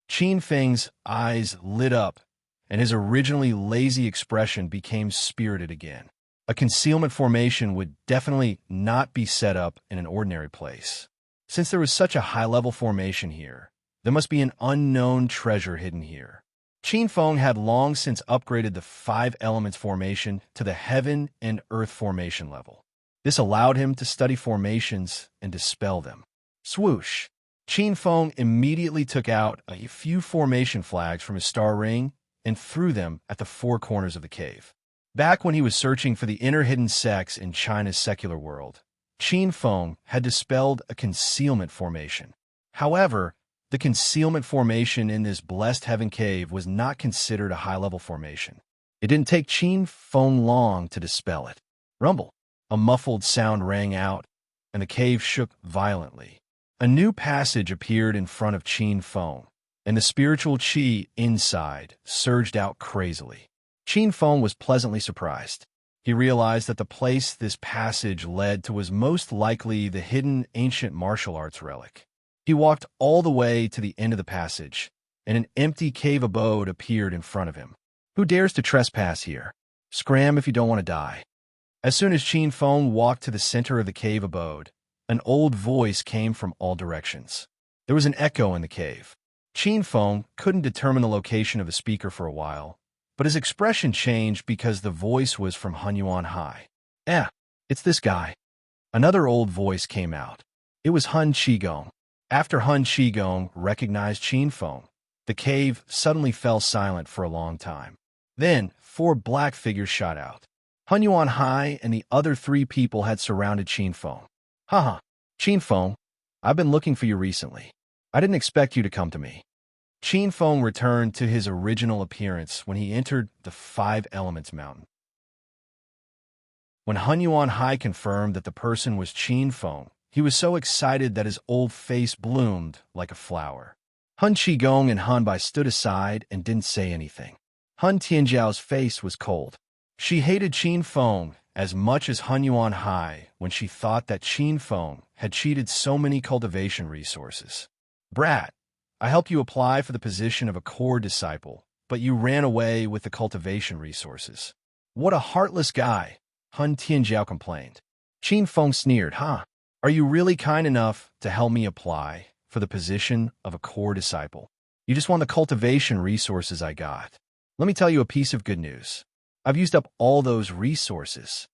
Qin Feng's eyes lit up, and his originally lazy expression became spirited again. A concealment formation would definitely not be set up in an ordinary place. Since there was such a high-level formation here, there must be an unknown treasure hidden here. Qin Feng had long since upgraded the 5 elements formation to the heaven and earth formation level. This allowed him to study formations and dispel them. Swoosh! Qin Feng immediately took out a few formation flags from his star ring and threw them at the 4 corners of the cave. Back when he was searching for the inner hidden sects in China's secular world, Qin Feng had dispelled a concealment formation. However, the concealment formation in this blessed heaven cave was not considered a high-level formation. It didn't take Qin Feng long to dispel it. Rumble! A muffled sound rang out, and the cave shook violently. A new passage appeared in front of Qin Feng, and the spiritual qi inside surged out crazily. Qin Feng was pleasantly surprised. He realized that the place this passage led to was most likely the hidden ancient martial arts relic. He walked all the way to the end of the passage, and an empty cave abode appeared in front of him. Who dares to trespass here? Scram if you don't want to die. As soon as Qin Feng walked to the center of the cave abode, an old voice came from all directions. There was an echo in the cave. Qin Feng couldn't determine the location of the speaker for a while, but his expression changed because the voice was from Hunyuan Hai. It's this guy. Another old voice came out. It was Hun Qigong. After Hun Qigong recognized Qin Feng, the cave suddenly fell silent for a long time. Then, 4 black figures shot out. Hunyuan Hai and the other 3 people had surrounded Qin Feng. Haha, Qin Feng, I've been looking for you recently. I didn't expect you to come to me. Qin Feng returned to his original appearance when he entered the 5 Elements Mountain. When Hunyuan Hai confirmed that the person was Qin Feng, he was so excited that his old face bloomed like a flower. Hun Qigong and Han Bai stood aside and didn't say anything. Hun Tianjiao's face was cold. She hated Qin Feng as much as Hunyuan Hai when she thought that Qin Feng had cheated so many cultivation resources. Brat, I helped you apply for the position of a core disciple, but you ran away with the cultivation resources. What a heartless guy, Hun Tianjiao complained. Qin Feng sneered, Are you really kind enough to help me apply for the position of a core disciple? You just want the cultivation resources I got. Let me tell you a piece of good news. I've used up all those resources.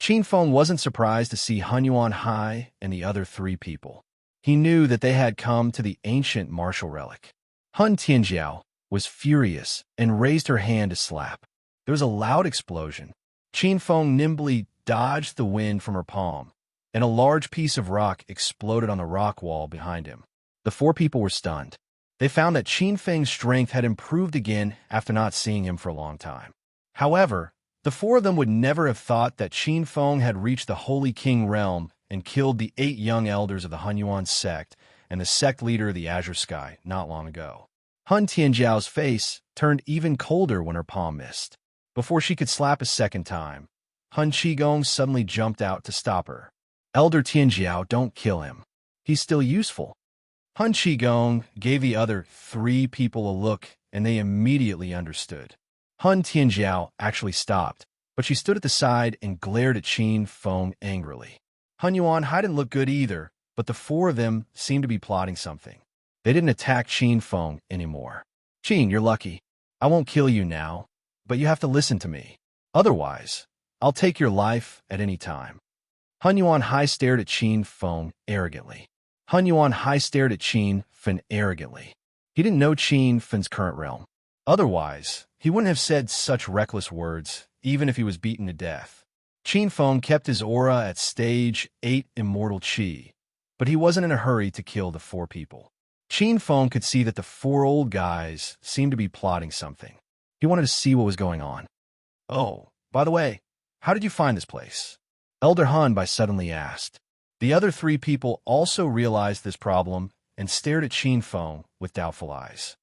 Qin Feng wasn't surprised to see Hunyuan Hai and the other 3 people. He knew that they had come to the ancient martial relic. Hun Tianjiao was furious and raised her hand to slap. There was a loud explosion. Qin Feng nimbly dodged the wind from her palm, and a large piece of rock exploded on the rock wall behind him. The 4 people were stunned. They found that Qin Feng's strength had improved again after not seeing him for a long time. However, the 4 of them would never have thought that Qin Feng had reached the Holy King realm and killed the 8 young elders of the Hunyuan sect and the sect leader of the Azure Sky not long ago. Hun Tianjiao's face turned even colder when her palm missed. Before she could slap a second time, Hun Qigong suddenly jumped out to stop her. Elder Tianjiao, don't kill him. He's still useful. Hun Qigong gave the other 3 people a look, and they immediately understood. Hun Tianjiao actually stopped, but she stood at the side and glared at Qin Feng angrily. Hunyuan Hai didn't look good either, but the 4 of them seemed to be plotting something. They didn't attack Qin Feng anymore. Qin, you're lucky. I won't kill you now, but you have to listen to me. Otherwise, I'll take your life at any time. Hunyuan Hai stared at Qin Feng arrogantly. Hunyuan Hai stared at Qin Feng arrogantly. He didn't know Qin Feng's current realm. Otherwise, he wouldn't have said such reckless words, even if he was beaten to death. Qin Feng kept his aura at stage 8 immortal qi, but he wasn't in a hurry to kill the 4 people. Qin Feng could see that the four old guys seemed to be plotting something. He wanted to see what was going on. "Oh, by the way, how did you find this place?" Elder Han suddenly asked. The other three people also realized this problem and stared at Qin Feng with doubtful eyes.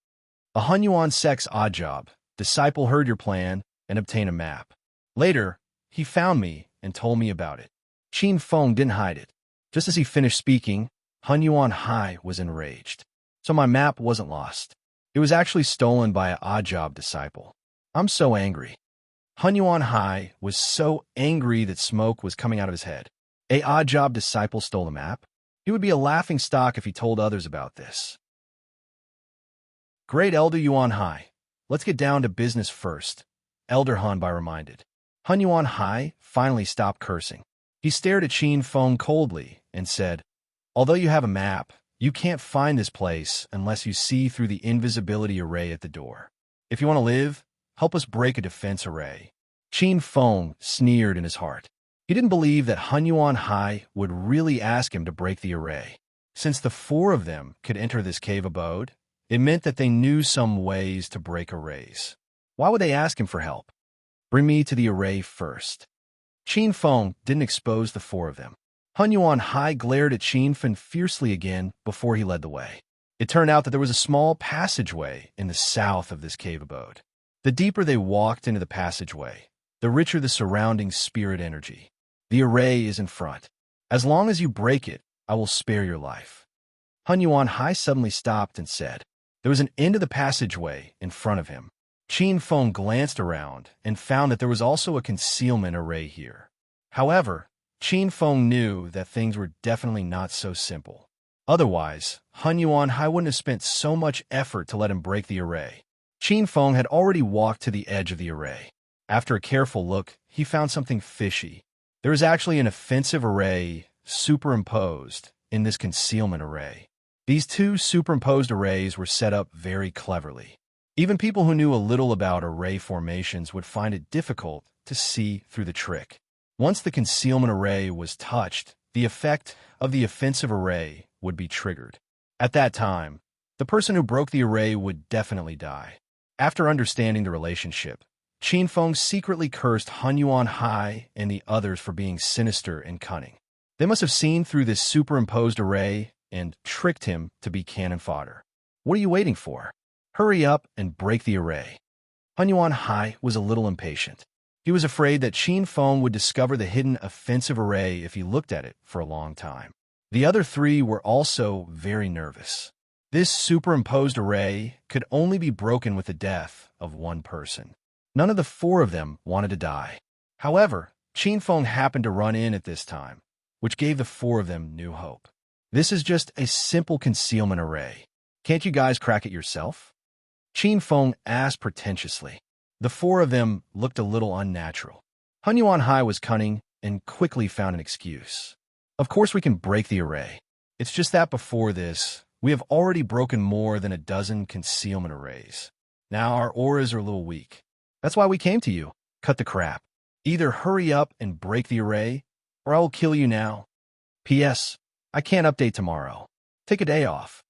"A Hunyuan sect's odd job. Disciple heard your plan and obtained a map. Later, he found me and told me about it." Qin Feng didn't hide it. Just as he finished speaking, Hunyuan Hai was enraged. "So my map wasn't lost. It was actually stolen by an odd job disciple. I'm so angry." Hunyuan Hai was so angry that smoke was coming out of his head. A odd job disciple stole the map? He would be a laughing stock if he told others about this. "Great Elder Yuan Hai, let's get down to business first," Elder Han reminded. Hunyuan Hai finally stopped cursing. He stared at Qin Feng coldly and said, "Although you have a map, you can't find this place unless you see through the invisibility array at the door. If you want to live, help us break a defense array." Qin Feng sneered in his heart. He didn't believe that Hunyuan Hai would really ask him to break the array. Since the four of them could enter this cave abode, it meant that they knew some ways to break arrays. Why would they ask him for help? "Bring me to the array first." Qin Feng didn't expose the four of them. Hunyuan Hai glared at Qin Feng fiercely again before he led the way. It turned out that there was a small passageway in the south of this cave abode. The deeper they walked into the passageway, the richer the surrounding spirit energy. "The array is in front. As long as you break it, I will spare your life." Hunyuan Hai suddenly stopped and said. There was an end of the passageway in front of him. Qin Feng glanced around and found that there was also a concealment array here. However, Qin Feng knew that things were definitely not so simple. Otherwise, Hunyuan Hai wouldn't have spent so much effort to let him break the array. Qin Feng had already walked to the edge of the array. After a careful look, he found something fishy. There was actually an offensive array superimposed in this concealment array. These two superimposed arrays were set up very cleverly. Even people who knew a little about array formations would find it difficult to see through the trick. Once the concealment array was touched, the effect of the offensive array would be triggered. At that time, the person who broke the array would definitely die. After understanding the relationship, Qin Feng secretly cursed Hunyuan Hai and the others for being sinister and cunning. They must have seen through this superimposed array and tricked him to be cannon fodder. "What are you waiting for? Hurry up and break the array." Hunyuan Hai was a little impatient. He was afraid that Qin Feng would discover the hidden offensive array if he looked at it for a long time. The other three were also very nervous. This superimposed array could only be broken with the death of one person. None of the four of them wanted to die. However, Qin Feng happened to run in at this time, which gave the four of them new hope. "This is just a simple concealment array. Can't you guys crack it yourself?" Qin Feng asked pretentiously. The four of them looked a little unnatural. Hunyuan Hai was cunning and quickly found an excuse. "Of course we can break the array. It's just that before this, we have already broken more than a dozen concealment arrays. Now our auras are a little weak. That's why we came to you. Cut the crap. Either hurry up and break the array, or I will kill you now. P.S. I can't update tomorrow. Take a day off."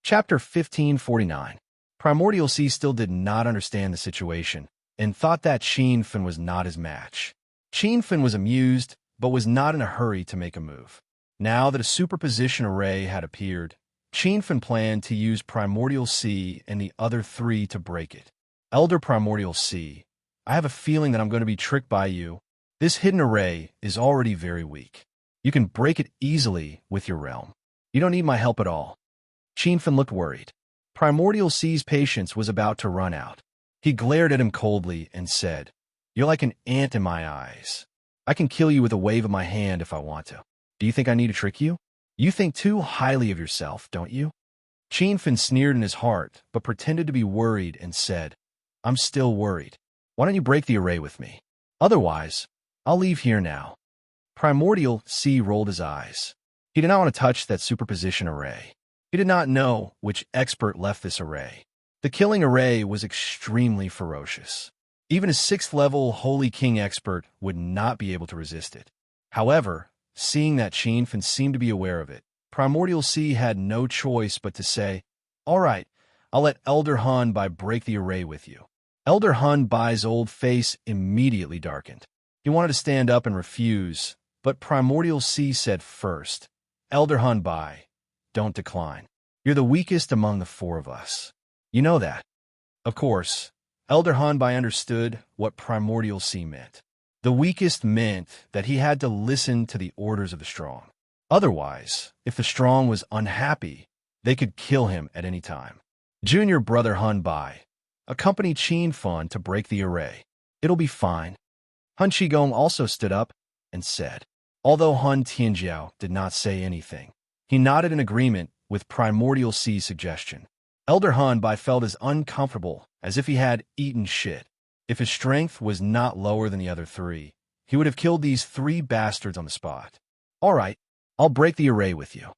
Chapter 1549. Primordial Sea still did not understand the situation and thought that Qin Feng was not his match. Qin Feng was amused, but was not in a hurry to make a move. Now that a superposition array had appeared, Qin Feng planned to use Primordial Sea and the other three to break it. "Elder Primordial Sea, I have a feeling that I'm going to be tricked by you. This hidden array is already very weak. You can break it easily with your realm. You don't need my help at all." Qin Feng looked worried. Primordial Sea's patience was about to run out. He glared at him coldly and said, "You're like an ant in my eyes. I can kill you with a wave of my hand if I want to. Do you think I need to trick you? You think too highly of yourself, don't you?" Qin Feng sneered in his heart, but pretended to be worried and said, "I'm still worried. Why don't you break the array with me? Otherwise, I'll leave here now." Primordial Sea rolled his eyes. He did not want to touch that superposition array. He did not know which expert left this array. The killing array was extremely ferocious. Even a 6th level Holy King expert would not be able to resist it. However, Seeing that Qianfen seemed to be aware of it, Primordial Sea had no choice but to say, "All right, I'll let Elder Han Bai break the array with you." Elder Han Bai's old face immediately darkened. He wanted to stand up and refuse, but Primordial Sea said first, "Elder Han Bai, don't decline. You're the weakest among the four of us. You know that." Of course, Elder Han Bai understood what Primordial Sea meant. The weakest meant that he had to listen to the orders of the strong. Otherwise, if the strong was unhappy, they could kill him at any time. Junior brother Han Bai, accompany Qianfen to break the array. It'll be fine. Han Qigong also stood up and said. Although Han Tianjiao did not say anything, he nodded in agreement with Primordial Sea's suggestion. Elder Han Bai felt as uncomfortable as if he had eaten shit. If his strength was not lower than the other three, he would have killed these three bastards on the spot. "All right, I'll break the array with you."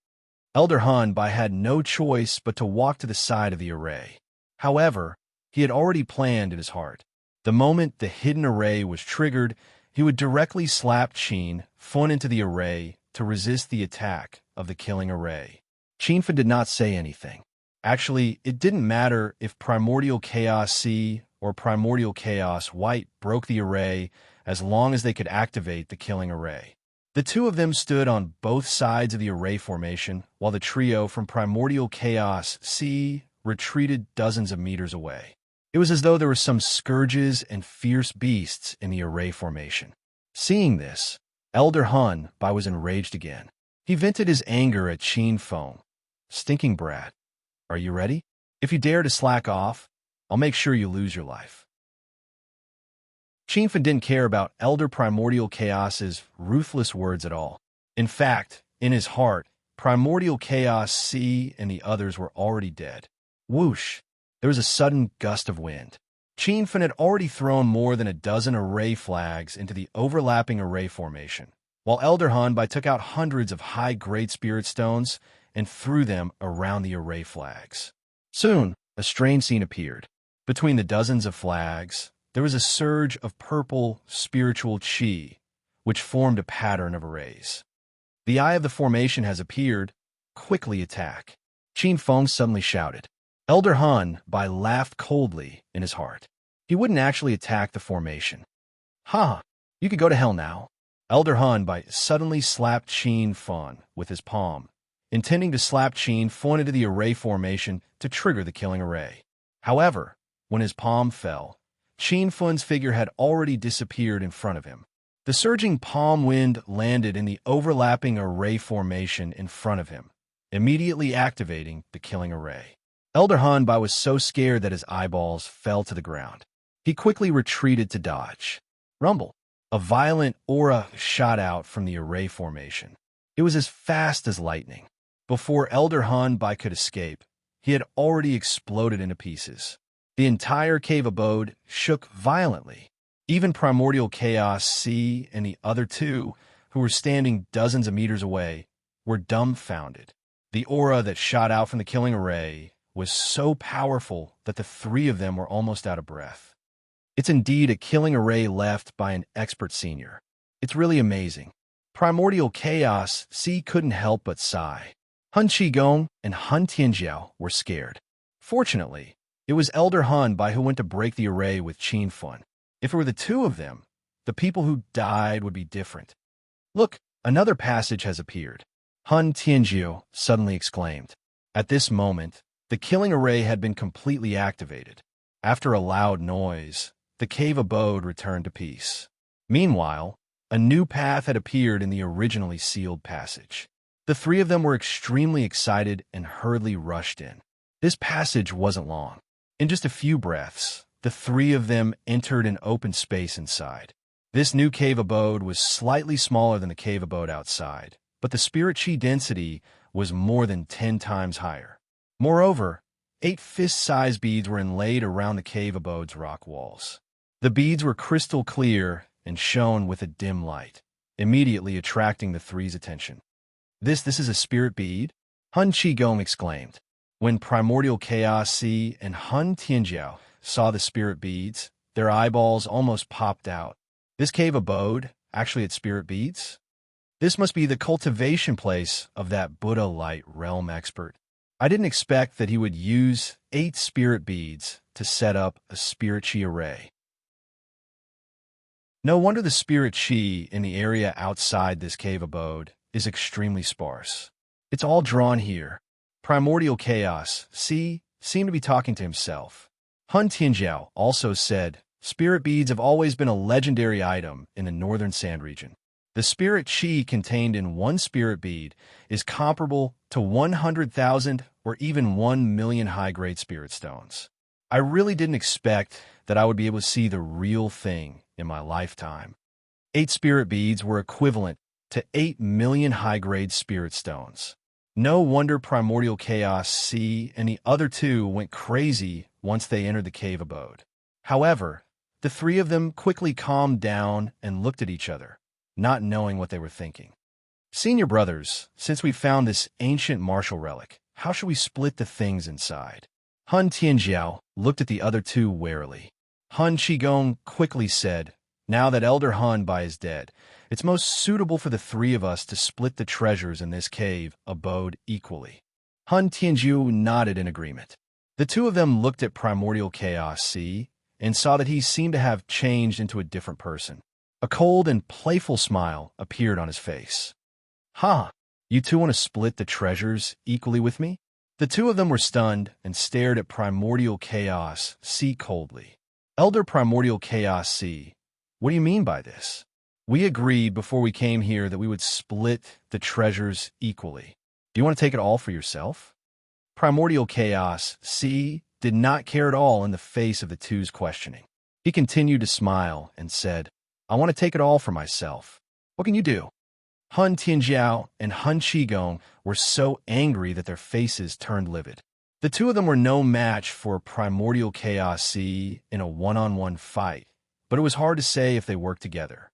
Elder Han Bai had no choice but to walk to the side of the array. However, he had already planned in his heart. The moment the hidden array was triggered, he would directly slap Qianfen into the array to resist the attack of the killing array. Qianfen did not say anything. Actually, it didn't matter if Primordial Chaos C or Primordial Chaos White broke the array as long as they could activate the killing array. The two of them stood on both sides of the array formation, while the trio from Primordial Chaos C retreated dozens of meters away. It was as though there were some scourges and fierce beasts in the array formation. Seeing this, Elder Han Bai was enraged again. He vented his anger at Qianfen. "Stinking brat. Are you ready? If you dare to slack off, I'll make sure you lose your life." Qianfen didn't care about Elder Primordial Chaos's ruthless words at all. In fact, in his heart, Primordial Chaos C and the others were already dead. Whoosh! There was a sudden gust of wind. Qianfen had already thrown more than a dozen array flags into the overlapping array formation, while Elder Han Bai took out hundreds of high Great Spirit stones and threw them around the array flags. Soon, a strange scene appeared. Between the dozens of flags, there was a surge of purple spiritual qi, which formed a pattern of arrays. "The eye of the formation has appeared. Quickly attack." Qianfen suddenly shouted. Elder Han Bai laughed coldly in his heart. He wouldn't actually attack the formation. "Ha! You could go to hell now." Elder Han Bai suddenly slapped Qianfen with his palm, intending to slap Qianfen into the array formation to trigger the killing array. However, when his palm fell, Qianfen's figure had already disappeared in front of him. The surging palm wind landed in the overlapping array formation in front of him, immediately activating the killing array. Elder Han Bai was so scared that his eyeballs fell to the ground. He quickly retreated to dodge. Rumble! A violent aura shot out from the array formation. It was as fast as lightning. Before Elder Han Bai could escape, he had already exploded into pieces. The entire cave abode shook violently. Even Primordial Chaos C and the other two, who were standing dozens of meters away, were dumbfounded. The aura that shot out from the killing array was so powerful that the three of them were almost out of breath. It's indeed a killing array left by an expert senior. It's really amazing. Primordial Chaos C couldn't help but sigh. Han Qigong and Han Tianjiao were scared. Fortunately, it was Elder Han Bai who went to break the array with Qianfen. If it were the two of them, the people who died would be different. "Look, another passage has appeared," Han Tianjiao suddenly exclaimed. At this moment, the killing array had been completely activated. After a loud noise, the cave abode returned to peace. Meanwhile, a new path had appeared in the originally sealed passage. The three of them were extremely excited and hurriedly rushed in. This passage wasn't long. In just a few breaths, the three of them entered an open space inside. This new cave abode was slightly smaller than the cave abode outside, but the spirit chi density was more than 10 times higher. Moreover, 8 fist-sized beads were inlaid around the cave abode's rock walls. The beads were crystal clear and shone with a dim light, immediately attracting the three's attention. This is a spirit bead?" Han Qigong exclaimed. When Primordial Chaos C and Han Tianjiao saw the spirit beads, their eyeballs almost popped out. This cave abode actually had spirit beads? This must be the cultivation place of that Buddha light realm expert. I didn't expect that he would use 8 spirit beads to set up a spirit chi array. No wonder the spirit chi in the area outside this cave abode is extremely sparse. It's all drawn here. Primordial chaos, seemed to be talking to himself. Hun Tianjiao also said, spirit beads have always been a legendary item in the northern sand region. The spirit chi contained in one spirit bead is comparable to 100,000 or even 1 million high-grade spirit stones. I really didn't expect that I would be able to see the real thing in my lifetime. 8 spirit beads were equivalent to 8 million high-grade spirit stones. No wonder Primordial Chaos and the other 2 went crazy once they entered the cave abode. However, the 3 of them quickly calmed down and looked at each other, not knowing what they were thinking. Senior brothers, since we found this ancient martial relic, how should we split the things inside? Hun Tianjiao looked at the other 2 warily. Hun Qigong quickly said, now that Elder Hun Bai is dead, it's most suitable for the 3 of us to split the treasures in this cave abode equally. Hun Tianjiu nodded in agreement. The 2 of them looked at Primordial Chaos and saw that he seemed to have changed into a different person. A cold and playful smile appeared on his face. "Huh, you 2 want to split the treasures equally with me?" The 2 of them were stunned and stared at Primordial Chaos coldly. Elder Primordial Chaos what do you mean by this? We agreed before we came here that we would split the treasures equally. Do you want to take it all for yourself? Primordial Chaos did not care at all in the face of the 2's questioning. He continued to smile and said, I want to take it all for myself. What can you do? Hun Tianjiao and Hun Qigong were so angry that their faces turned livid. The 2 of them were no match for Primordial Chaos in a one-on-one fight, but it was hard to say if they worked together.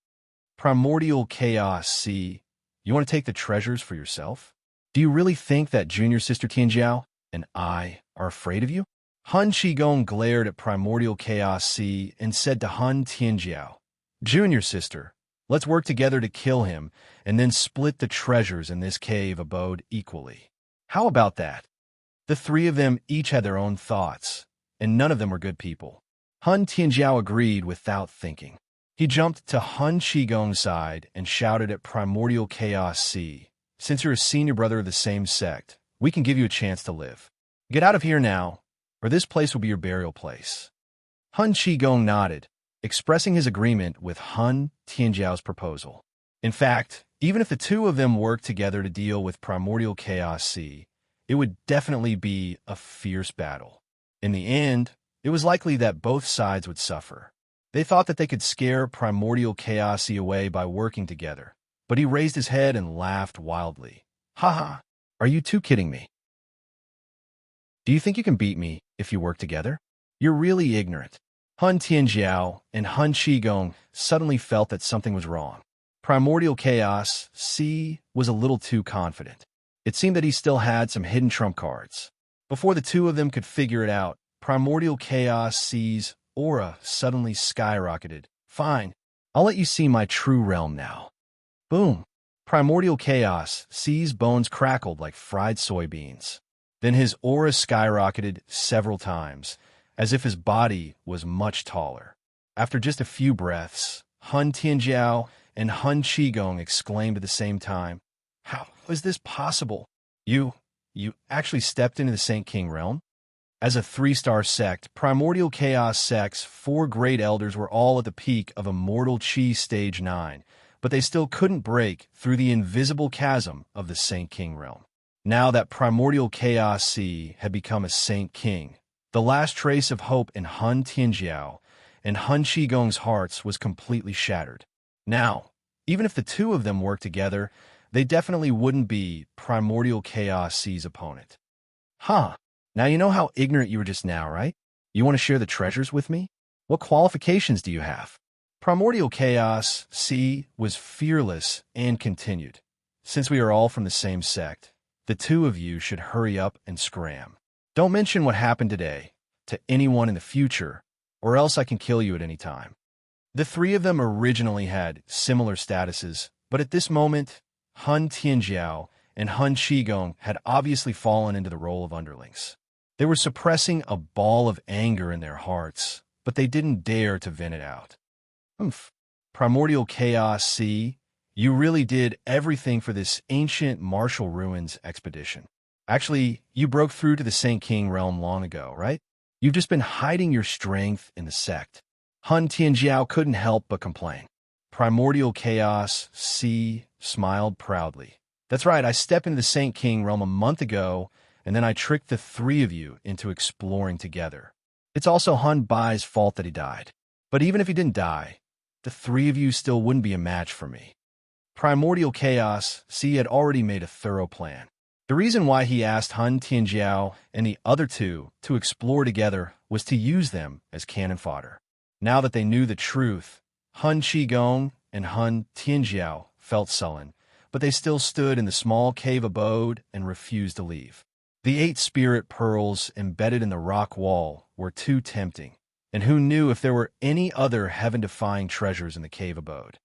Primordial Chaos you want to take the treasures for yourself? Do you really think that Junior Sister Tianjiao and I are afraid of you? Hun Qigong glared at Primordial Chaos and said to Hun Tianjiao, Junior Sister, let's work together to kill him and then split the treasures in this cave abode equally. How about that? The 3 of them each had their own thoughts, and none of them were good people. Hun Tianjiao agreed without thinking. He jumped to Hun Qigong's side and shouted at Primordial Chaos since you're a senior brother of the same sect, we can give you a chance to live. Get out of here now, or this place will be your burial place. Hun Qigong nodded, expressing his agreement with Hun Tianjiao's proposal. In fact, even if the 2 of them worked together to deal with Primordial Chaos it would definitely be a fierce battle. In the end, it was likely that both sides would suffer. They thought that they could scare Primordial Chaos away by working together, but he raised his head and laughed wildly. Haha, are you 2 kidding me? Do you think you can beat me if you work together? You're really ignorant. Hun Tianjiao and Hun Qigong suddenly felt that something was wrong. Primordial Chaos was a little too confident. It seemed that he still had some hidden trump cards. Before the 2 of them could figure it out, Primordial Chaos' aura suddenly skyrocketed. Fine, I'll let you see my true realm now. Boom! Primordial Chaos' bones crackled like fried soybeans. Then his aura skyrocketed several times, as if his body was much taller. After just a few breaths, Hun Tianjiao and Hun Qigong exclaimed at the same time, How is this possible? You actually stepped into the Saint King realm? As a 3-star sect, Primordial Chaos Sect's 4 great elders were all at the peak of Immortal Chi Stage 9, but they still couldn't break through the invisible chasm of the Saint King realm. Now that Primordial Chaos had become a Saint King, the last trace of hope in Hun Tianjiao and Hun Qigong's hearts was completely shattered. Now, even if the 2 of them worked together, they definitely wouldn't be Primordial Chaos' opponent. Huh. Now you know how ignorant you were just now, right? You want to share the treasures with me? What qualifications do you have? Primordial Chaos was fearless and continued. Since we are all from the same sect, the 2 of you should hurry up and scram. Don't mention what happened today to anyone in the future, or else I can kill you at any time. The 3 of them originally had similar statuses, but at this moment, Hun Tianjiao and Hun Qigong had obviously fallen into the role of underlings. They were suppressing a ball of anger in their hearts, but they didn't dare to vent it out. Oomph. Primordial Chaos, see, you really did everything for this ancient martial ruins expedition. Actually, you broke through to the Saint King realm long ago, right? You've just been hiding your strength in the sect. Hun Tianjiao couldn't help but complain. Primordial Chaos, see, smiled proudly. That's right, I stepped into the Saint King realm a month ago, and then I tricked the three of you into exploring together. It's also Hun Bai's fault that he died. But even if he didn't die, the three of you still wouldn't be a match for me. Primordial Chaos, see, had already made a thorough plan. The reason why he asked Hun Tianjiao and the other two to explore together was to use them as cannon fodder. Now that they knew the truth, Hun Qigong and Hun Tianjiao felt sullen, but they still stood in the small cave abode and refused to leave. The 8 spirit pearls embedded in the rock wall were too tempting, and who knew if there were any other heaven-defying treasures in the cave abode.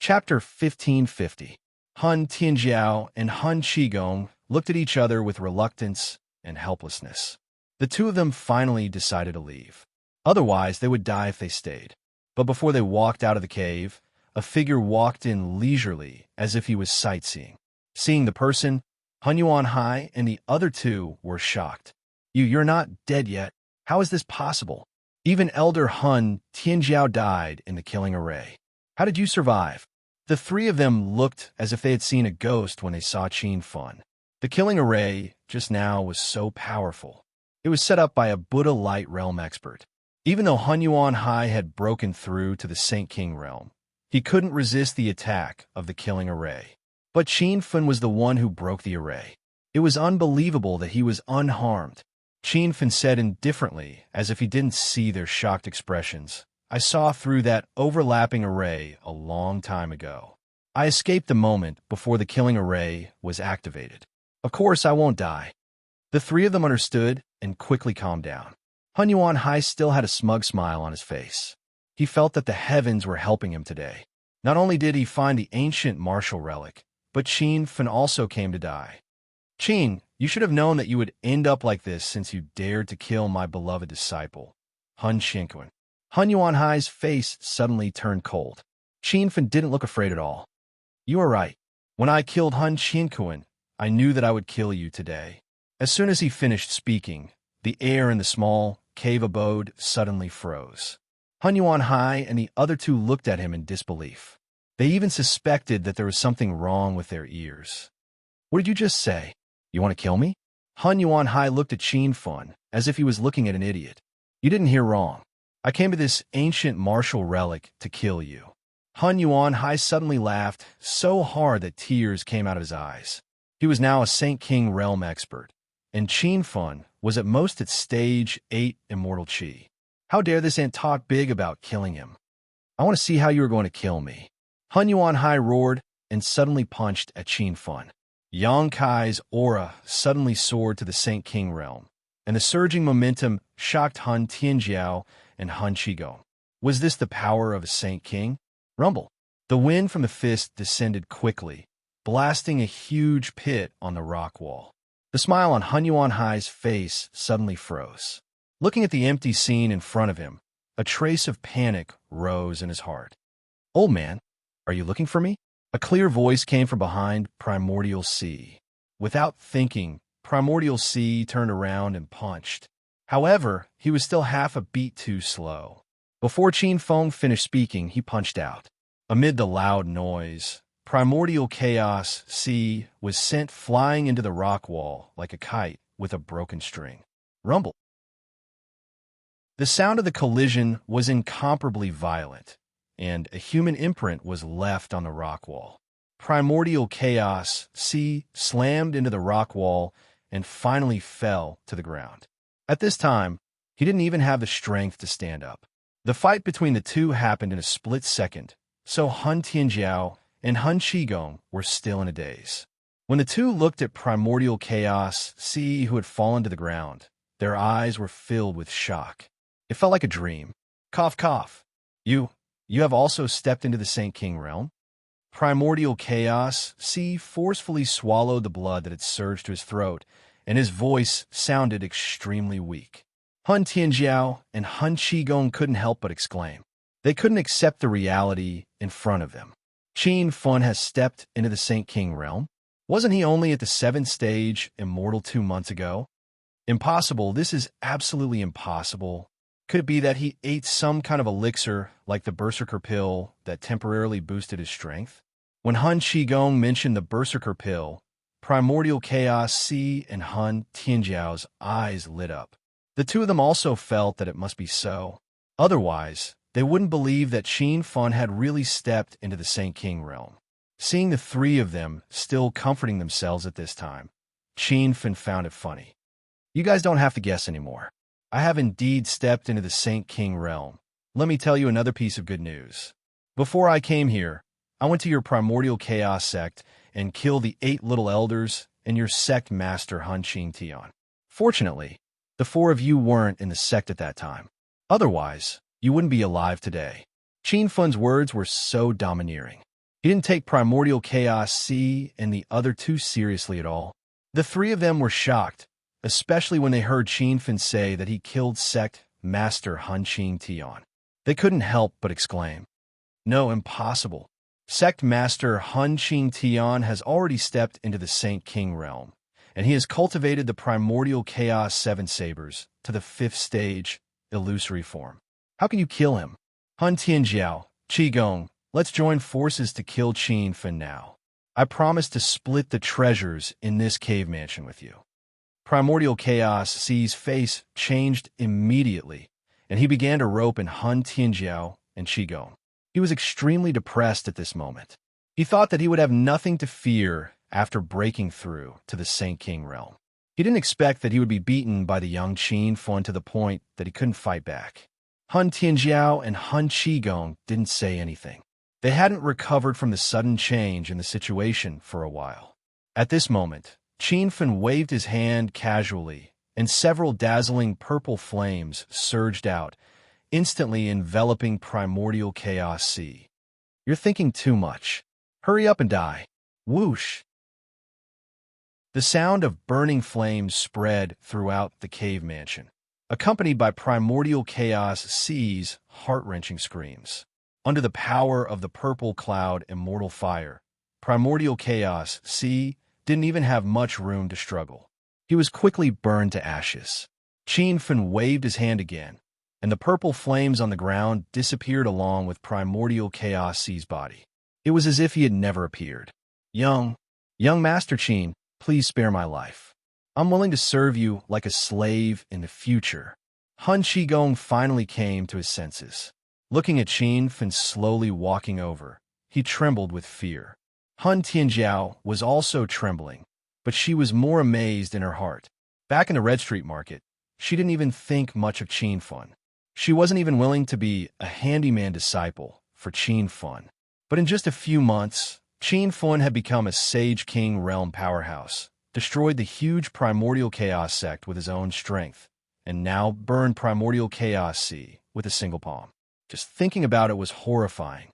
Chapter 1550. Hun Tianjiao and Hun Qigong looked at each other with reluctance and helplessness. The two of them finally decided to leave. Otherwise, they would die if they stayed. But before they walked out of the cave, a figure walked in leisurely as if he was sightseeing. Seeing the person, Hun Yuanhai and the other two were shocked. You're not dead yet. How is this possible? Even Elder Hun Tianjiao died in the killing array. How did you survive? The three of them looked as if they had seen a ghost when they saw Qin Fun. The killing array just now was so powerful. It was set up by a Buddha Light Realm expert. Even though Hun Yuanhai had broken through to the Saint King realm, he couldn't resist the attack of the killing array. But Qin Fun was the one who broke the array. It was unbelievable that he was unharmed. Qin Fun said indifferently, as if he didn't see their shocked expressions. I saw through that overlapping array a long time ago. I escaped the moment before the killing array was activated. Of course I won't die. The three of them understood and quickly calmed down. Hun Yuanhai still had a smug smile on his face. He felt that the heavens were helping him today. Not only did he find the ancient martial relic, but Qin Fun also came to die. Qin, you should have known that you would end up like this since you dared to kill my beloved disciple, Hun Qinkun. Hun Yuanhai's face suddenly turned cold. Qin Fun didn't look afraid at all. You are right. When I killed Hun Qinkun, I knew that I would kill you today. As soon as he finished speaking, the air in the small cave abode suddenly froze. Hun Yuanhai and the other two looked at him in disbelief. They even suspected that there was something wrong with their ears. What did you just say? You want to kill me? Hun Yuanhai looked at Qin Fun as if he was looking at an idiot. You didn't hear wrong. I came to this ancient martial relic to kill you. Hun Yuanhai suddenly laughed so hard that tears came out of his eyes. He was now a Saint King realm expert, and Qin Fun was at most at stage 8 immortal chi. How dare this ant talk big about killing him? I want to see how you are going to kill me. Hun Yuanhai roared and suddenly punched at Qin Fun. Yang Kai's aura suddenly soared to the Saint King realm, and the surging momentum shocked Hun Tianjiao and Hun Qigong. Was this the power of a Saint King? Rumble. The wind from the fist descended quickly, blasting a huge pit on the rock wall. The smile on Hun Yuanhai's face suddenly froze. Looking at the empty scene in front of him, a trace of panic rose in his heart. Old man, are you looking for me? A clear voice came from behind Primordial Sea. Without thinking, Primordial Sea turned around and punched. However, he was still half a beat too slow. Before Qin Feng finished speaking, he punched out. Amid the loud noise, Primordial Chaos Sea was sent flying into the rock wall like a kite with a broken string. Rumble. The sound of the collision was incomparably violent, and a human imprint was left on the rock wall. Primordial Chaos Sea slammed into the rock wall and finally fell to the ground. At this time, he didn't even have the strength to stand up. The fight between the two happened in a split second, so Hun Tianjiao and Hun Qigong were still in a daze. When the two looked at Primordial Chaos Sea who had fallen to the ground, their eyes were filled with shock. It felt like a dream. Cough, cough. You you have also stepped into the Saint King realm? Primordial Chaos C forcefully swallowed the blood that had surged to his throat, and his voice sounded extremely weak. Hun Tianjiao and Hun Qigong couldn't help but exclaim. They couldn't accept the reality in front of them. Qin Fun has stepped into the Saint King realm? Wasn't he only at the 7th stage, immortal 2 months ago? Impossible. This is absolutely impossible. Could it be that he ate some kind of elixir, like the Berserker pill, that temporarily boosted his strength? When Hun Qigong mentioned the Berserker pill, Primordial Chaos C and Hun Tianjiao's eyes lit up. The two of them also felt that it must be so. Otherwise, they wouldn't believe that Qin Fun had really stepped into the Saint King realm. Seeing the three of them still comforting themselves at this time, Qin Fun found it funny. You guys don't have to guess anymore. I have indeed stepped into the Saint King realm. Let me tell you another piece of good news. Before I came here, I went to your Primordial Chaos sect and killed the 8 little elders and your sect master Hun Qing Tian. Fortunately, the 4 of you weren't in the sect at that time. Otherwise, you wouldn't be alive today. Qin Fun's words were so domineering. He didn't take Primordial Chaos C and the other 2 seriously at all. The 3 of them were shocked, especially when they heard Qin Fun say that he killed sect master Hun Qing Tian. They couldn't help but exclaim, "No, impossible. Sect master Hun Qing Tian has already stepped into the Saint King realm, and he has cultivated the Primordial Chaos 7 sabers to the 5th stage, illusory form. How can you kill him? Hun Tianjiao, Qigong, let's join forces to kill Qin Fun now. I promise to split the treasures in this cave mansion with you." Primordial Chaos C's face changed immediately, and he began to rope in Hun Tianjiao and Qigong. He was extremely depressed at this moment. He thought that he would have nothing to fear after breaking through to the Saint King realm. He didn't expect that he would be beaten by the young Qin Fun to the point that he couldn't fight back. Hun Tianjiao and Hun Qigong didn't say anything. They hadn't recovered from the sudden change in the situation for a while. At this moment, Qin Fun waved his hand casually, and several dazzling purple flames surged out, instantly enveloping Primordial Chaos C. You're thinking too much. Hurry up and die. Whoosh! The sound of burning flames spread throughout the cave mansion, accompanied by Primordial Chaos C's heart-wrenching screams. Under the power of the purple cloud immortal fire, Primordial Chaos C didn't even have much room to struggle. He was quickly burned to ashes. Qin Fun waved his hand again, and the purple flames on the ground disappeared along with Primordial Chaos C's body. It was as if he had never appeared. Young Master Qin, please spare my life. I'm willing to serve you like a slave in the future. Hun Qigong finally came to his senses. Looking at Qin Fun slowly walking over, he trembled with fear. Hun Tianjiao was also trembling, but she was more amazed in her heart. Back in the Red Street Market, she didn't even think much of Qin Fun. She wasn't even willing to be a handyman disciple for Qin Fun. But in just a few months, Qin Fun had become a Sage King realm powerhouse, destroyed the huge Primordial Chaos sect with his own strength, and now burned Primordial Chaos C with a single palm. Just thinking about it was horrifying.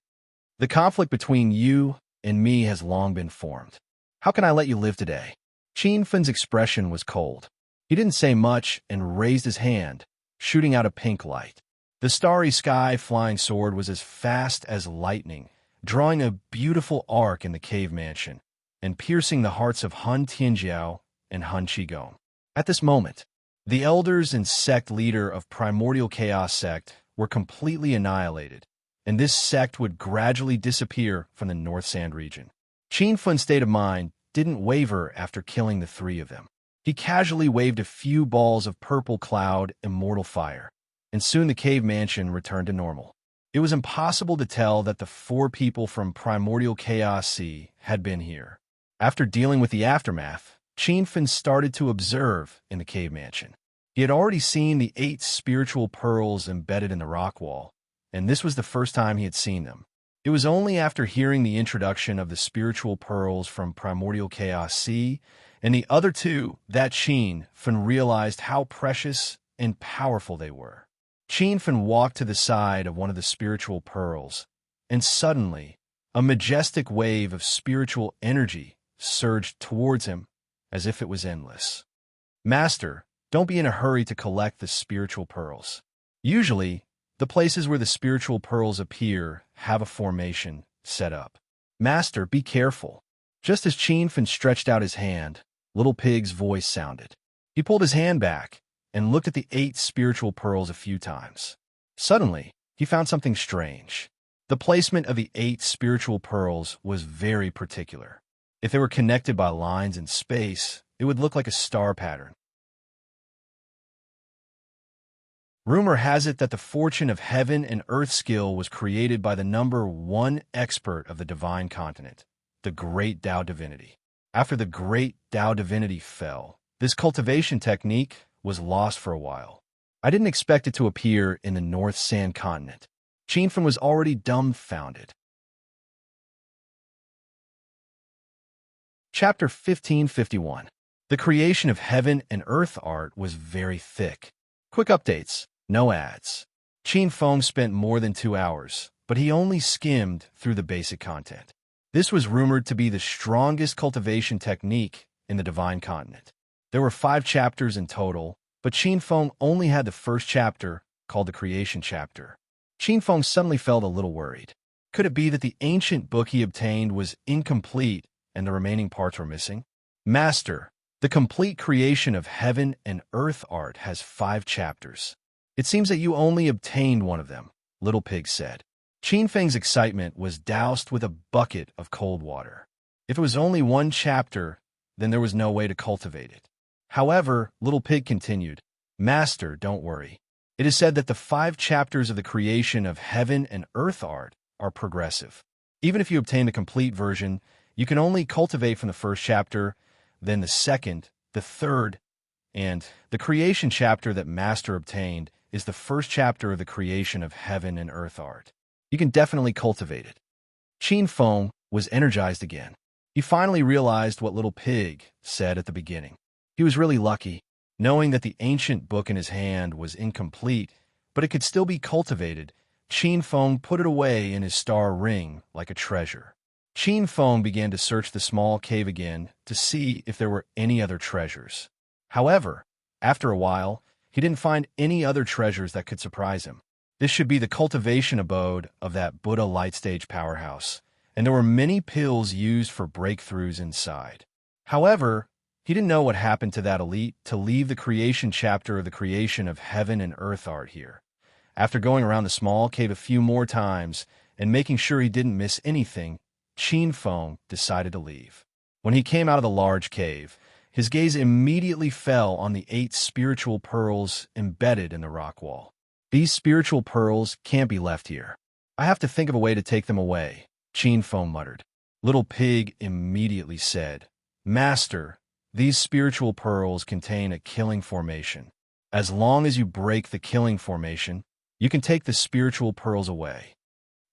The conflict between you and me has long been formed. How can I let you live today? Qin Fun's expression was cold. He didn't say much and raised his hand, shooting out a pink light. The starry sky flying sword was as fast as lightning, drawing a beautiful arc in the cave mansion and piercing the hearts of Hun Tianjiao and Hun Qigong. At this moment, the elders and sect leader of Primordial Chaos sect were completely annihilated, and this sect would gradually disappear from the North Sand region. Qin Fun's state of mind didn't waver after killing the 3 of them. He casually waved a few balls of purple cloud immortal fire, and soon the cave mansion returned to normal. It was impossible to tell that the 4 people from Primordial Chaos C had been here. After dealing with the aftermath, Qin Fun started to observe in the cave mansion. He had already seen the 8 spiritual pearls embedded in the rock wall, and this was the first time he had seen them. It was only after hearing the introduction of the spiritual pearls from Primordial Chaos C and the other 2 that Qin Fun realized how precious and powerful they were. Qin Fun walked to the side of one of the spiritual pearls and suddenly, a majestic wave of spiritual energy surged towards him as if it was endless. Master, don't be in a hurry to collect the spiritual pearls. Usually, the places where the spiritual pearls appear have a formation set up. Master, be careful. Just as Qianfen stretched out his hand, Little Pig's voice sounded. He pulled his hand back and looked at the 8 spiritual pearls a few times. Suddenly, he found something strange. The placement of the 8 spiritual pearls was very particular. If they were connected by lines in space, it would look like a star pattern. Rumor has it that the fortune of heaven and earth skill was created by the number 1 expert of the divine continent, the great Tao divinity. After the great Tao divinity fell, this cultivation technique was lost for a while. I didn't expect it to appear in the North Sand continent. Qianfen was already dumbfounded. Chapter 1551. The creation of heaven and earth art was very thick. Quick updates. No ads. Qianfen spent more than 2 hours, but he only skimmed through the basic content. This was rumored to be the strongest cultivation technique in the divine continent. There were 5 chapters in total, but Qianfen only had the first chapter, called the Creation Chapter. Qianfen suddenly felt a little worried. Could it be that the ancient book he obtained was incomplete and the remaining parts were missing? Master, the complete creation of heaven and earth art has 5 chapters. It seems that you only obtained one of them, Little Pig said. Qianfeng's excitement was doused with a bucket of cold water. If it was only 1 chapter, then there was no way to cultivate it. However, Little Pig continued, Master, don't worry. It is said that the 5 chapters of the creation of heaven and earth art are progressive. Even if you obtain the complete version, you can only cultivate from the first chapter, then the second, the third, and the creation chapter that Master obtained is the first chapter of the creation of heaven and earth art. You can definitely cultivate it. Qianfen was energized again. He finally realized what Little Pig said at the beginning. He was really lucky, knowing that the ancient book in his hand was incomplete, but it could still be cultivated. Qianfen put it away in his star ring like a treasure. Qianfen began to search the small cave again to see if there were any other treasures. However, after a while, he didn't find any other treasures that could surprise him. This should be the cultivation abode of that Buddha light stage powerhouse, and there were many pills used for breakthroughs inside. However, he didn't know what happened to that elite to leave the creation chapter of the creation of heaven and earth art here. After going around the small cave a few more times and making sure he didn't miss anything, Qianfen decided to leave. When he came out of the large cave, his gaze immediately fell on the 8 spiritual pearls embedded in the rock wall. These spiritual pearls can't be left here. I have to think of a way to take them away, Qianfen muttered. Little Pig immediately said, Master, these spiritual pearls contain a killing formation. As long as you break the killing formation, you can take the spiritual pearls away.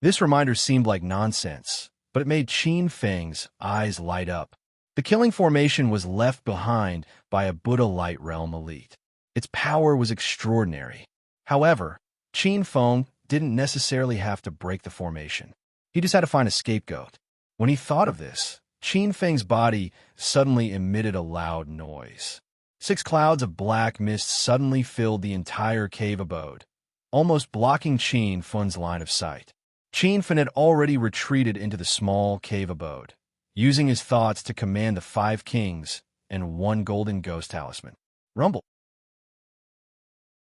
This reminder seemed like nonsense, but it made Qianfeng's eyes light up. The killing formation was left behind by a Buddha Light Realm elite. Its power was extraordinary. However, Qianfen didn't necessarily have to break the formation. He just had to find a scapegoat. When he thought of this, Qianfeng's body suddenly emitted a loud noise. 6 clouds of black mist suddenly filled the entire cave abode, almost blocking Qianfeng's line of sight. Qianfen had already retreated into the small cave abode, using his thoughts to command the 5 kings and 1 golden ghost talisman. Rumble.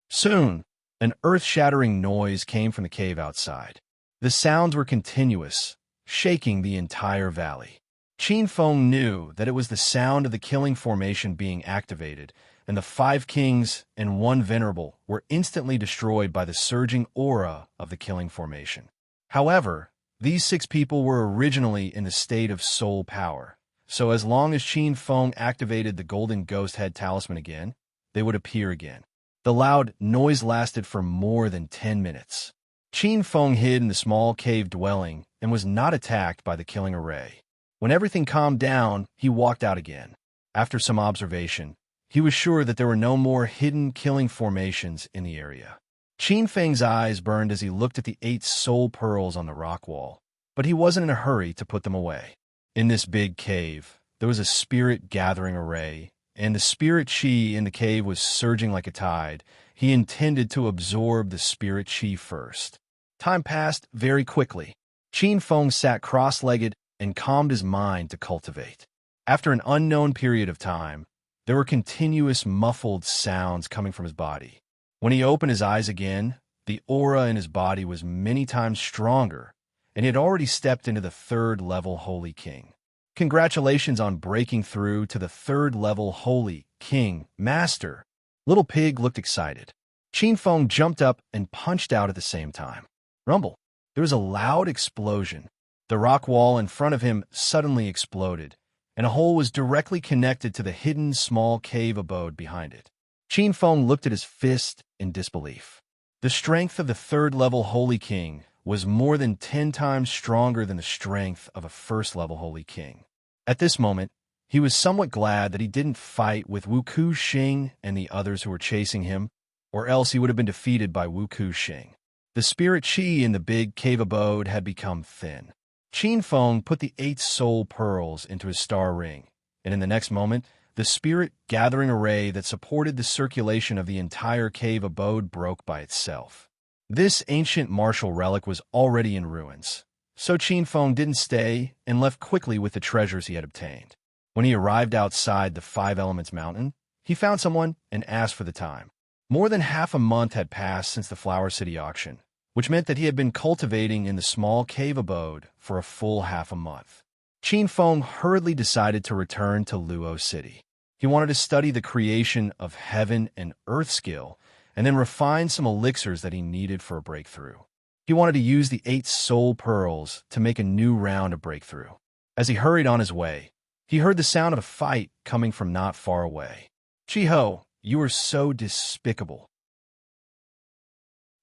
Soon, an earth-shattering noise came from the cave outside. The sounds were continuous, shaking the entire valley. Qianfen knew that it was the sound of the killing formation being activated, and the 5 kings and 1 venerable were instantly destroyed by the surging aura of the killing formation. However, these 6 people were originally in the state of soul power, so as long as Qianfen activated the golden ghost head talisman again, they would appear again. The loud noise lasted for more than 10 minutes. Qianfen hid in the small cave dwelling and was not attacked by the killing array. When everything calmed down, he walked out again. After some observation, he was sure that there were no more hidden killing formations in the area. Qin Feng's eyes burned as he looked at the 8 soul pearls on the rock wall, but he wasn't in a hurry to put them away. In this big cave, there was a spirit-gathering array, and the spirit chi in the cave was surging like a tide. He intended to absorb the spirit chi first. Time passed very quickly. Qin Feng sat cross-legged and calmed his mind to cultivate. After an unknown period of time, there were continuous muffled sounds coming from his body. When he opened his eyes again, the aura in his body was many times stronger, and he had already stepped into the 3rd-level Holy King. Congratulations on breaking through to the 3rd-level Holy King Master. Little Pig looked excited. Qin Feng jumped up and punched out at the same time. Rumble. There was a loud explosion. The rock wall in front of him suddenly exploded, and a hole was directly connected to the hidden small cave abode behind it. Qin Feng looked at his fist in disbelief. The strength of the 3rd-level Holy King was more than 10 times stronger than the strength of a 1st-level Holy King. At this moment, he was somewhat glad that he didn't fight with Wu Ku Xing and the others who were chasing him, or else he would have been defeated by Wu Ku Xing. The spirit chi in the big cave abode had become thin. Qin Feng put the 8 soul pearls into his star ring, and in the next moment, the spirit-gathering array that supported the circulation of the entire cave abode broke by itself. This ancient martial relic was already in ruins, so Qin Feng didn't stay and left quickly with the treasures he had obtained. When he arrived outside the 5 Elements Mountain, he found someone and asked for the time. More than half a month had passed since the Flower City auction, which meant that he had been cultivating in the small cave abode for a full half a month. Qin Feng hurriedly decided to return to Luo City. He wanted to study the creation of heaven and earth skill, and then refine some elixirs that he needed for a breakthrough. He wanted to use the 8 soul pearls to make a new round of breakthrough. As he hurried on his way, he heard the sound of a fight coming from not far away. "Chi-Ho, you are so despicable."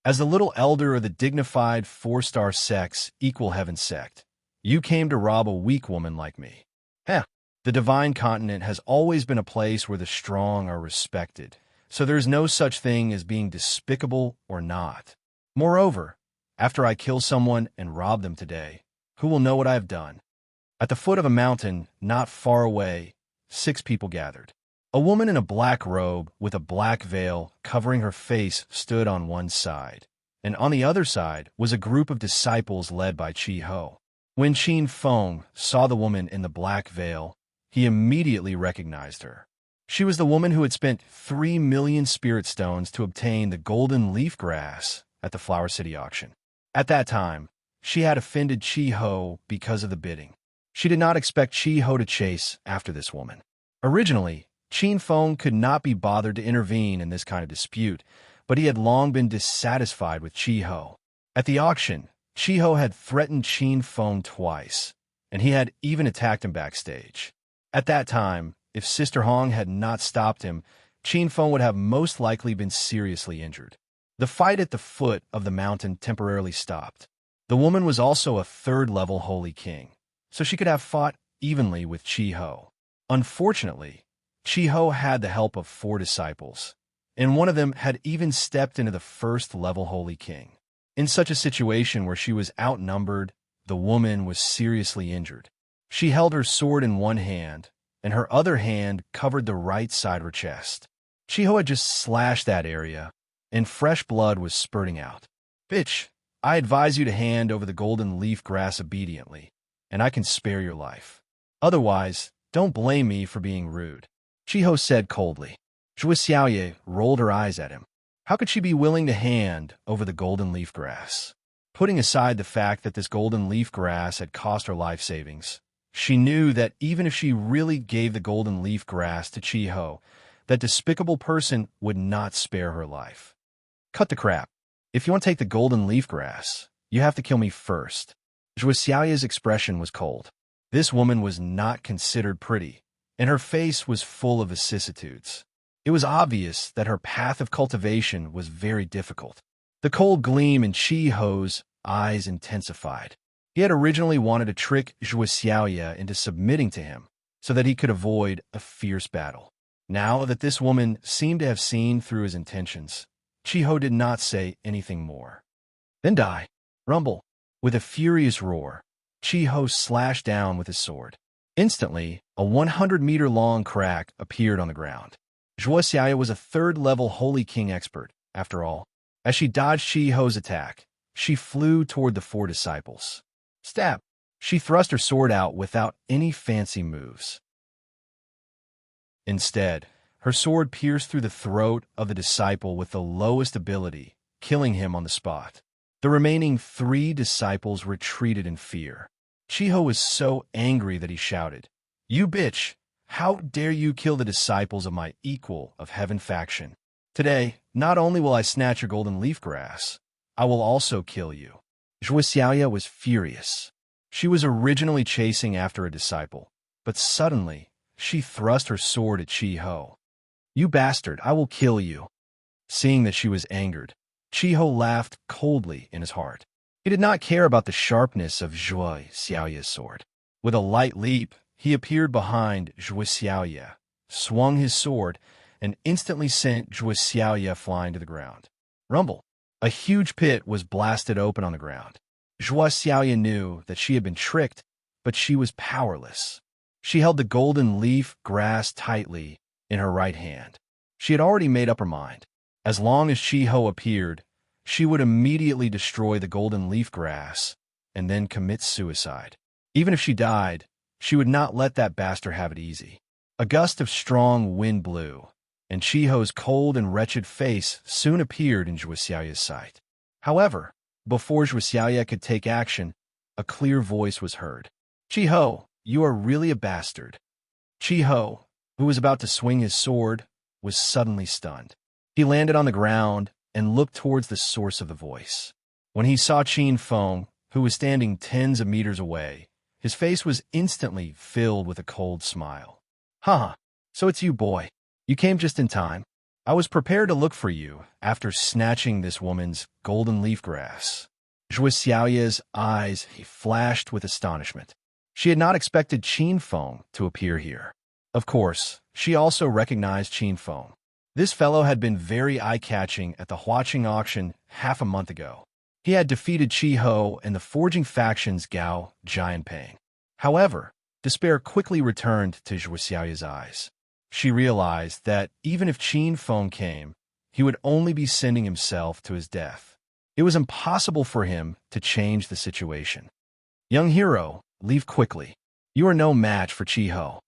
As the little elder of the dignified 4-star sects, Equal Heaven sect, you came to rob a weak woman like me. The divine continent has always been a place where the strong are respected, so there is no such thing as being despicable or not. Moreover, after I kill someone and rob them today, who will know what I have done? At the foot of a mountain, not far away, 6 people gathered. A woman in a black robe with a black veil covering her face stood on one side, and on the other side was a group of disciples led by Chi-Ho. When Qin Feng saw the woman in the black veil, he immediately recognized her. She was the woman who had spent 3 million spirit stones to obtain the golden leaf grass at the Flower City auction. At that time, she had offended Chi-Ho because of the bidding. She did not expect Chi-Ho to chase after this woman. Originally, Qin Feng could not be bothered to intervene in this kind of dispute, but he had long been dissatisfied with Chi-Ho. At the auction, Chi-Ho had threatened Qin Feng twice, and he had even attacked him backstage. At that time, if Sister Hong had not stopped him, Qin Feng would have most likely been seriously injured. The fight at the foot of the mountain temporarily stopped. The woman was also a 3rd-level Holy King, so she could have fought evenly with Chi-Ho. Unfortunately, Chi-Ho had the help of 4 disciples, and one of them had even stepped into the 1st-level Holy King. In such a situation where she was outnumbered, the woman was seriously injured. She held her sword in one hand, and her other hand covered the right side of her chest. Chi-Ho had just slashed that area, and fresh blood was spurting out. "Bitch, I advise you to hand over the golden leaf grass obediently, and I can spare your life. Otherwise, don't blame me for being rude," Chi-Ho said coldly. Zhuo Xiaoye rolled her eyes at him. How could she be willing to hand over the golden leaf grass? Putting aside the fact that this golden leaf grass had cost her life savings, she knew that even if she really gave the golden leaf grass to Chi-Ho, that despicable person would not spare her life. "Cut the crap. If you want to take the golden leaf grass, you have to kill me first." Zhuo Xiaoye's expression was cold. This woman was not considered pretty, and her face was full of vicissitudes. It was obvious that her path of cultivation was very difficult. The cold gleam in Chi-Ho's eyes intensified. He had originally wanted to trick Zhuo Xiaoye into submitting to him so that he could avoid a fierce battle. Now that this woman seemed to have seen through his intentions, Chi-Ho did not say anything more. Then die. Rumble. With a furious roar, Chi-Ho slashed down with his sword. Instantly, a 100-meter-long crack appeared on the ground. Zhuo Xiaoya was a third-level Holy King expert, after all. As she dodged Chi-Ho's attack, she flew toward the four disciples. Stab! She thrust her sword out without any fancy moves. Instead, her sword pierced through the throat of the disciple with the lowest ability, killing him on the spot. The remaining 3 disciples retreated in fear. Chi-Ho was so angry that he shouted, "You bitch! How dare you kill the disciples of my equal of heaven faction? Today, not only will I snatch your golden leaf grass, I will also kill you." Zhuo Xiaoya was furious. She was originally chasing after a disciple, but suddenly, she thrust her sword at Chi-Ho. "You bastard, I will kill you." Seeing that she was angered, Chi-Ho laughed coldly in his heart. He did not care about the sharpness of Zhuo Xiaoya's sword. With a light leap, he appeared behind Zhuo Xiaoya, swung his sword, and instantly sent Zhuo Xiaoya flying to the ground. Rumble! A huge pit was blasted open on the ground. Zhuo Xiaoya knew that she had been tricked, but she was powerless. She held the golden leaf grass tightly in her right hand. She had already made up her mind. As long as Chi-Ho appeared, she would immediately destroy the golden leaf grass and then commit suicide. Even if she died, she would not let that bastard have it easy. A gust of strong wind blew, and Chi-Ho's cold and wretched face soon appeared in Zhuo Xiaoya's sight. However, before Zhuo Xiaoya could take action, a clear voice was heard. "Chi-Ho, you are really a bastard." Chi-Ho, who was about to swing his sword, was suddenly stunned. He landed on the ground and looked towards the source of the voice. When he saw Qin Feng, who was standing tens of meters away, his face was instantly filled with a cold smile. "Haha, so it's you, boy. You came just in time. I was prepared to look for you after snatching this woman's golden leaf grass." Zhuo Xiaoya's eyes flashed with astonishment. She had not expected Qin Feng to appear here. Of course, she also recognized Qin Feng. This fellow had been very eye-catching at the Huaqing auction half a month ago. He had defeated Chi-Ho and the forging faction's Gao Jianping. However, despair quickly returned to Zhuo Xiaoya's eyes. She realized that even if Qin Feng came, he would only be sending himself to his death. It was impossible for him to change the situation. "Young hero, leave quickly. You are no match for Chi-Ho,"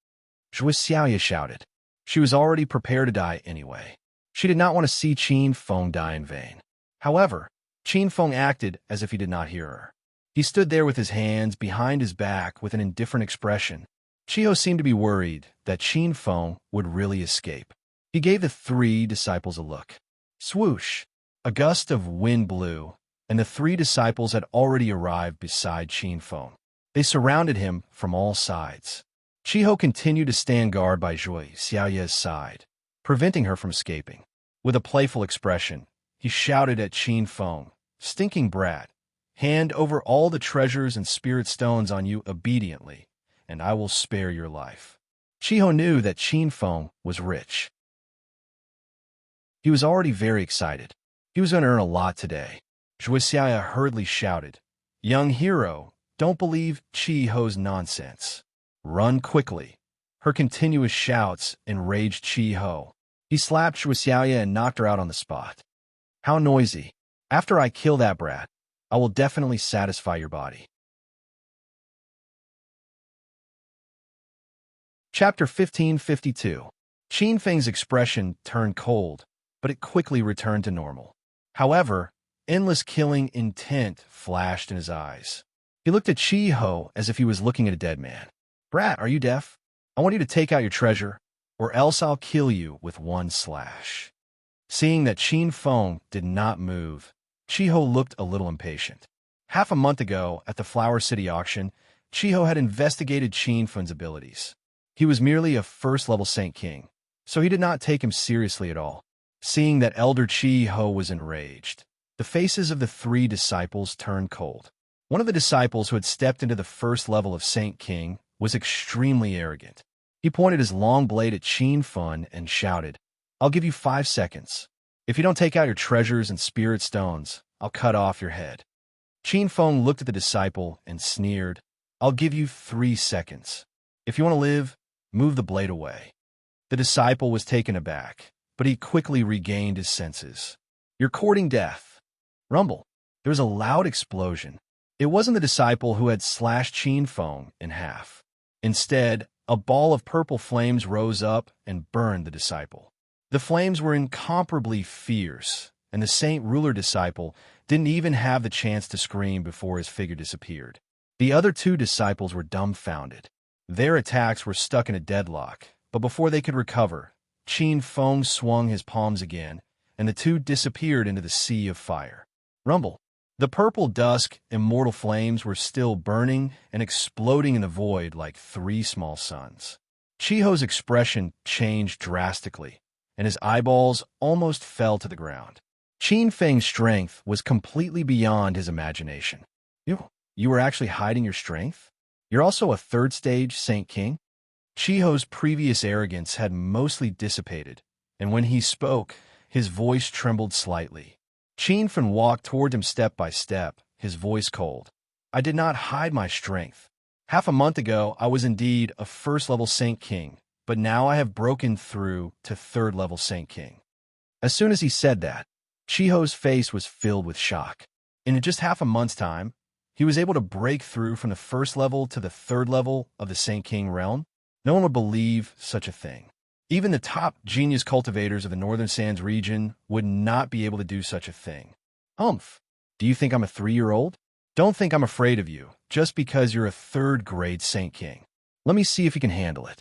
Zhuo Xiaoya shouted. She was already prepared to die anyway. She did not want to see Qin Feng die in vain. However, Qin Feng acted as if he did not hear her. He stood there with his hands behind his back with an indifferent expression. Chi-Ho seemed to be worried that Qin Feng would really escape. He gave the 3 disciples a look. Swoosh! A gust of wind blew, and the 3 disciples had already arrived beside Qin Feng. They surrounded him from all sides. Chi-Ho continued to stand guard by Zhuo Xiaoya's side, preventing her from escaping. With a playful expression, he shouted at Qin Feng, "Stinking brat, hand over all the treasures and spirit stones on you obediently, and I will spare your life." Chi-Ho knew that Qin Feng was rich. He was already very excited. He was going to earn a lot today. Zhuo Xiaoya hurriedly shouted, "Young hero, don't believe Chi-Ho's nonsense. Run quickly." Her continuous shouts enraged Chi-Ho. He slapped Zhuo Xiaoya and knocked her out on the spot. "How noisy. After I kill that brat, I will definitely satisfy your body." Chapter 1552. Qin Feng's expression turned cold, but it quickly returned to normal. However, endless killing intent flashed in his eyes. He looked at Chi-Ho as if he was looking at a dead man. "Brat, are you deaf? I want you to take out your treasure, or else I'll kill you with one slash." Seeing that Qin Feng did not move, Chi-Ho looked a little impatient. Half a month ago, at the Flower City auction, Chi-Ho had investigated Qin Feng's abilities. He was merely a first-level Saint King, so he did not take him seriously at all. Seeing that Elder Chi-Ho was enraged, the faces of the 3 disciples turned cold. One of the disciples who had stepped into the first level of Saint King was extremely arrogant. He pointed his long blade at Qin Feng and shouted, "I'll give you 5 seconds. If you don't take out your treasures and spirit stones, I'll cut off your head. Qin Feng looked at the disciple and sneered, I'll give you 3 seconds. If you want to live, move the blade away. The disciple was taken aback, but he quickly regained his senses. You're courting death. Rumble. There was a loud explosion. It wasn't the disciple who had slashed Qin Feng in half. Instead, a ball of purple flames rose up and burned the disciple. The flames were incomparably fierce, and the Saint Ruler disciple didn't even have the chance to scream before his figure disappeared. The other 2 disciples were dumbfounded. Their attacks were stuck in a deadlock, but before they could recover, Qin Feng swung his palms again, and the 2 disappeared into the sea of fire. Rumble. The purple dusk, immortal flames were still burning and exploding in the void like 3 small suns. Chiho's expression changed drastically, and his eyeballs almost fell to the ground. Qin Feng's strength was completely beyond his imagination. You were actually hiding your strength? You're also a 3rd stage Saint King? Chiho's previous arrogance had mostly dissipated, and when he spoke, his voice trembled slightly. Qin Feng walked toward him step by step, his voice cold. I did not hide my strength. Half a month ago, I was indeed a 1st-level Saint King, but now I have broken through to 3rd-level Saint King. As soon as he said that, Chiho's face was filled with shock. In just half a month's time, he was able to break through from the 1st level to the 3rd level of the Saint King realm. No one would believe such a thing. Even the top genius cultivators of the Northern Sands region would not be able to do such a thing. Humph. Do you think I'm a 3-year-old? Don't think I'm afraid of you, just because you're a 3rd-grade Saint King. Let me see if you can handle it.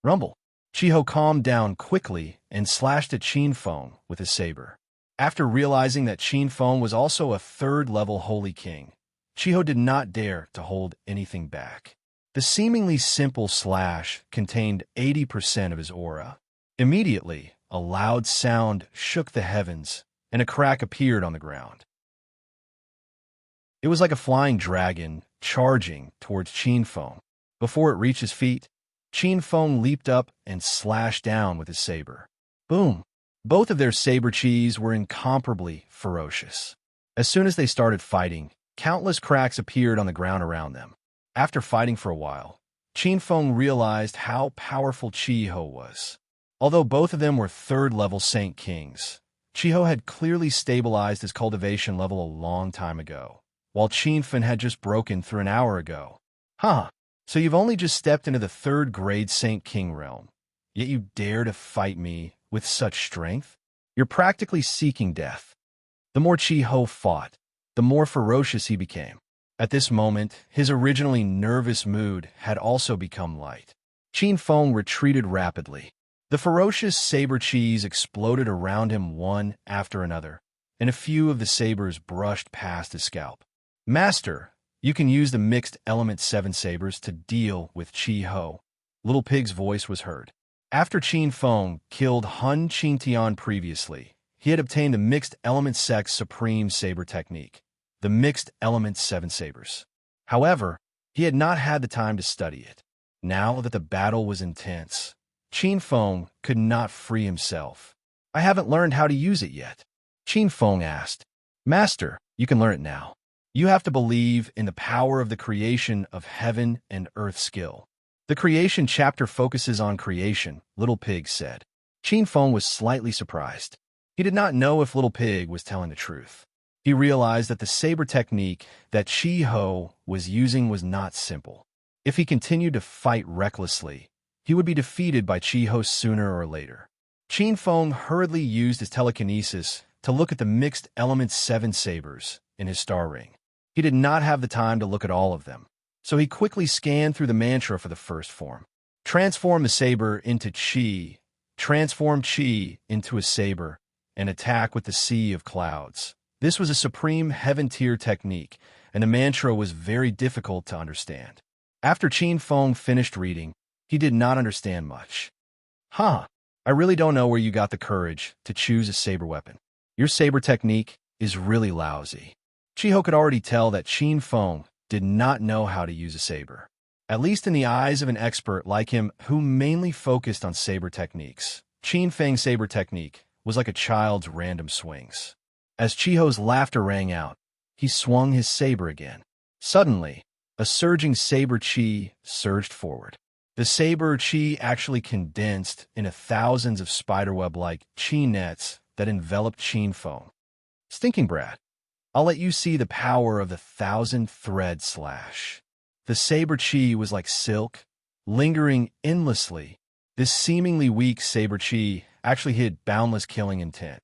Rumble. Chiho calmed down quickly and slashed at Qin Feng with his saber. After realizing that Qin Feng was also a 3rd-level Holy King, Chiho did not dare to hold anything back. The seemingly simple slash contained 80% of his aura. Immediately, a loud sound shook the heavens, and a crack appeared on the ground. It was like a flying dragon charging towards Qin Feng. Before it reached his feet, Qin Feng leaped up and slashed down with his saber. Boom! Both of their saber chis were incomparably ferocious. As soon as they started fighting, countless cracks appeared on the ground around them. After fighting for a while, Qin Feng realized how powerful Chiho was. Although both of them were 3rd-level Saint Kings, Chiho had clearly stabilized his cultivation level a long time ago, while Qin Feng had just broken through an hour ago. Huh, so you've only just stepped into the 3rd-grade Saint King realm, yet you dare to fight me with such strength? You're practically seeking death. The more Chiho fought, the more ferocious he became. At this moment, his originally nervous mood had also become light. Qin Feng retreated rapidly. The ferocious saber chis exploded around him one after another, and a few of the sabers brushed past his scalp. Master, you can use the mixed element 7 sabers to deal with Chiho. Little Pig's voice was heard. After Qin Feng killed Hun Qingtian previously, he had obtained the mixed element 6 supreme saber technique, the mixed element 7 sabers. However, he had not had the time to study it. Now that the battle was intense, Qin Feng could not free himself. I haven't learned how to use it yet. Qin Feng asked. Master, you can learn it now. You have to believe in the power of the creation of heaven and earth skill. The creation chapter focuses on creation, Little Pig said. Qin Feng was slightly surprised. He did not know if Little Pig was telling the truth. He realized that the saber technique that Chiho was using was not simple. If he continued to fight recklessly, he would be defeated by Chiho sooner or later. Qin Feng hurriedly used his telekinesis to look at the mixed element 7 sabers in his star ring. He did not have the time to look at all of them, so he quickly scanned through the mantra for the first form. Transform the saber into Qi, transform Qi into a saber, and attack with the sea of clouds. This was a supreme heaven-tier technique, and the mantra was very difficult to understand. After Qin Feng finished reading, he did not understand much. I really don't know where you got the courage to choose a saber weapon. Your saber technique is really lousy. Chiho could already tell that Qin Feng did not know how to use a saber. At least in the eyes of an expert like him who mainly focused on saber techniques, Qin Feng's saber technique was like a child's random swings. As Chiho's laughter rang out, he swung his saber again. Suddenly, a surging saber chi surged forward. The saber chi actually condensed into thousands of spiderweb-like chi nets that enveloped Qin Feng. Stinking brat, I'll let you see the power of the 1,000-thread slash. The saber chi was like silk, lingering endlessly. This seemingly weak saber chi actually hid boundless killing intent.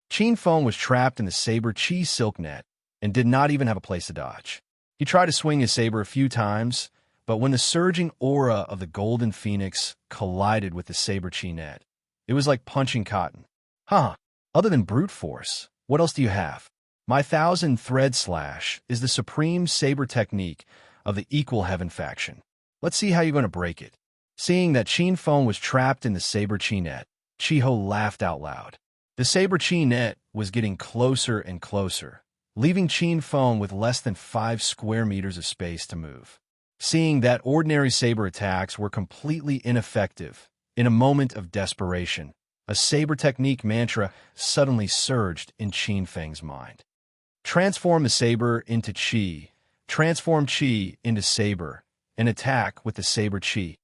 Qin Feng was trapped in the saber chi silk net and did not even have a place to dodge. He tried to swing his saber a few times, but when the surging aura of the golden phoenix collided with the saber chi net, it was like punching cotton. Huh, other than brute force, what else do you have? My 1,000-thread slash is the supreme saber technique of the Equal Heaven faction. Let's see how you're going to break it. Seeing that Qin Feng was trapped in the saber chi net, Chiho laughed out loud. The saber chi net was getting closer and closer, leaving Qin Feng with less than 5 square meters of space to move. Seeing that ordinary saber attacks were completely ineffective, in a moment of desperation, a saber technique mantra suddenly surged in Qin Feng's mind. Transform the saber into chi, transform chi into saber, and attack with the saber chi.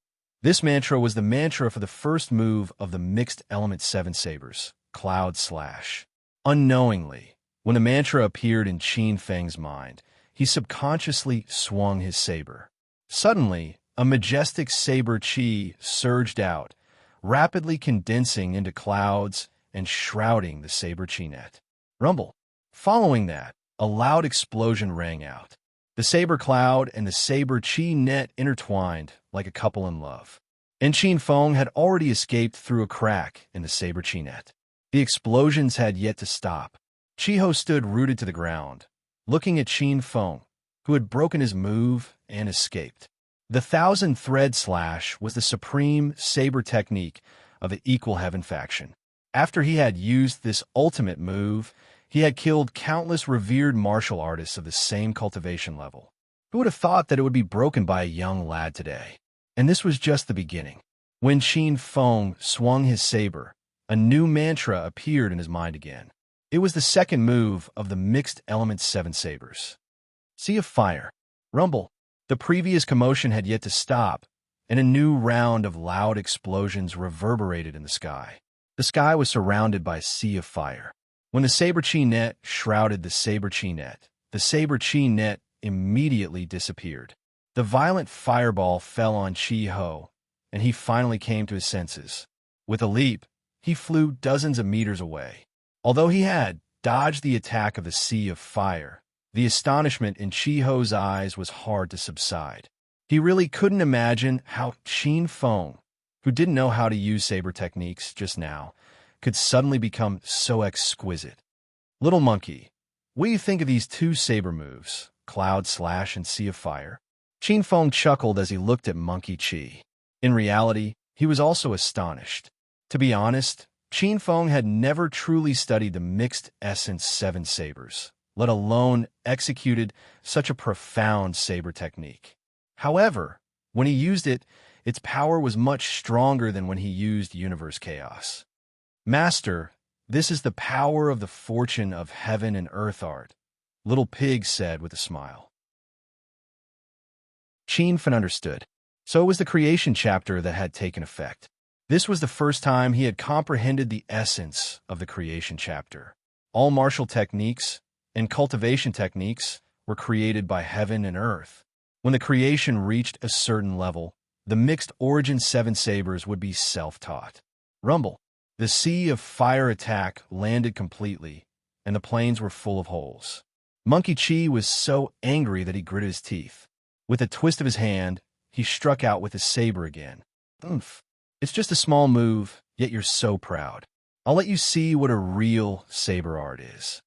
This mantra was the mantra for the first move of the mixed element 7 sabers, Cloud Slash. Unknowingly, when the mantra appeared in Qin Feng's mind, he subconsciously swung his saber. Suddenly, a majestic saber chi surged out, rapidly condensing into clouds and shrouding the saber chi net. Rumble. Following that, a loud explosion rang out. The saber cloud and the saber chi net intertwined like a couple in love. And Qin Feng had already escaped through a crack in the saber chi net. The explosions had yet to stop. Chiho stood rooted to the ground, looking at Qin Feng, who had broken his move and escaped. The 1,000-thread slash was the supreme saber technique of the Equal Heaven faction. After he had used this ultimate move, he had killed countless revered martial artists of the same cultivation level. Who would have thought that it would be broken by a young lad today? And this was just the beginning. When Qin Feng swung his saber, a new mantra appeared in his mind again. It was the second move of the mixed element 7 sabers. Sea of Fire. Rumble. The previous commotion had yet to stop, and a new round of loud explosions reverberated in the sky. The sky was surrounded by a sea of fire. When the saber chi net shrouded the saber chi net, the saber chi net immediately disappeared. The violent fireball fell on Chi-Ho, and he finally came to his senses. With a leap, he flew dozens of meters away. Although he had dodged the attack of the sea of fire, the astonishment in Chi-Ho's eyes was hard to subside. He really couldn't imagine how Qin Feng, who didn't know how to use saber techniques just now, could suddenly become so exquisite. Little monkey, what do you think of these 2 saber moves, Cloud Slash and Sea of Fire? Qin Feng chuckled as he looked at Monkey Chi. In reality, he was also astonished. To be honest, Qin Feng had never truly studied the mixed essence 7 sabers, let alone executed such a profound saber technique. However, when he used it, its power was much stronger than when he used Universe Chaos. Master, this is the power of the fortune of heaven and earth art, Little Pig said with a smile. Qin Feng understood. So it was the creation chapter that had taken effect. This was the first time he had comprehended the essence of the creation chapter. All martial techniques and cultivation techniques were created by heaven and earth. When the creation reached a certain level, the mixed origin 7 sabers would be self-taught. Rumble. The sea of fire attack landed completely, and the plains were full of holes. Monkey Chi was so angry that he gritted his teeth. With a twist of his hand, he struck out with his saber again. Oomph. It's just a small move, yet you're so proud. I'll let you see what a real saber art is.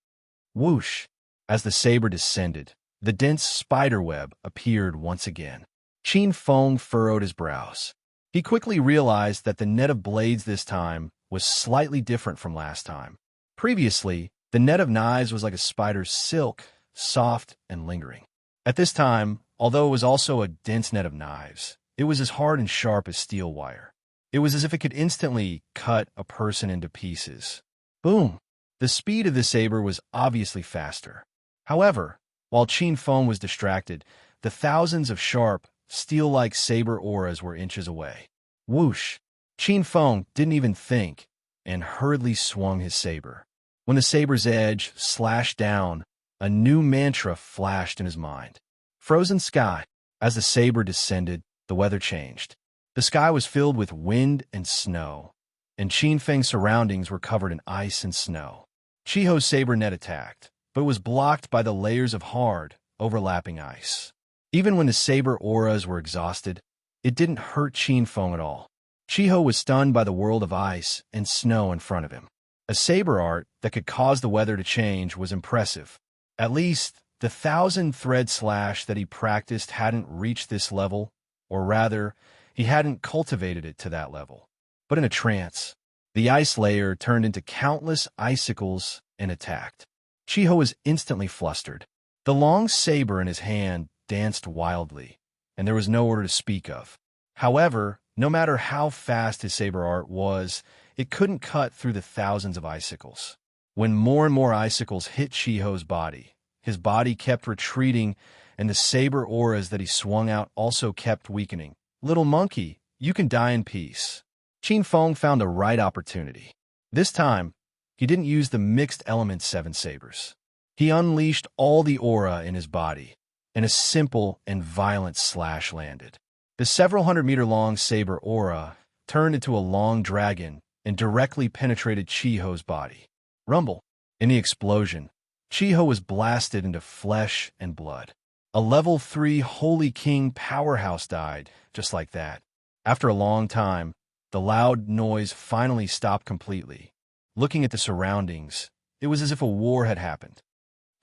Whoosh! As the saber descended, the dense spider web appeared once again. Qin Feng furrowed his brows. He quickly realized that the net of blades this time was slightly different from last time. Previously, the net of knives was like a spider's silk, soft and lingering. At this time, although it was also a dense net of knives, it was as hard and sharp as steel wire. It was as if it could instantly cut a person into pieces. Boom! The speed of the saber was obviously faster. However, while Qin Feng was distracted, the thousands of sharp, steel-like saber auras were inches away. Whoosh! Qin Feng didn't even think and hurriedly swung his saber. When the saber's edge slashed down, a new mantra flashed in his mind. Frozen sky. As the saber descended, the weather changed. The sky was filled with wind and snow, and Qin Feng's surroundings were covered in ice and snow. Chiho's saber net attacked, but it was blocked by the layers of hard, overlapping ice. Even when the saber auras were exhausted, it didn't hurt Qin Feng at all. Chiho was stunned by the world of ice and snow in front of him. A saber art that could cause the weather to change was impressive. At least, the 1,000-thread slash that he practiced hadn't reached this level, or rather, he hadn't cultivated it to that level. But in a trance, the ice layer turned into countless icicles and attacked. Chiho was instantly flustered. The long saber in his hand danced wildly, and there was no order to speak of. However, no matter how fast his saber art was, it couldn't cut through the thousands of icicles. When more and more icicles hit Chiho's body, his body kept retreating, and the saber auras that he swung out also kept weakening. Little monkey, you can die in peace. Qin Feng found a right opportunity. This time, he didn't use the mixed element 7 sabers. He unleashed all the aura in his body, and a simple and violent slash landed. The several hundred-meter-long saber aura turned into a long dragon and directly penetrated Chiho's body. Rumble! In the explosion, Chiho was blasted into flesh and blood. A level 3 Holy King powerhouse died, just like that. After a long time, the loud noise finally stopped completely. Looking at the surroundings, it was as if a war had happened.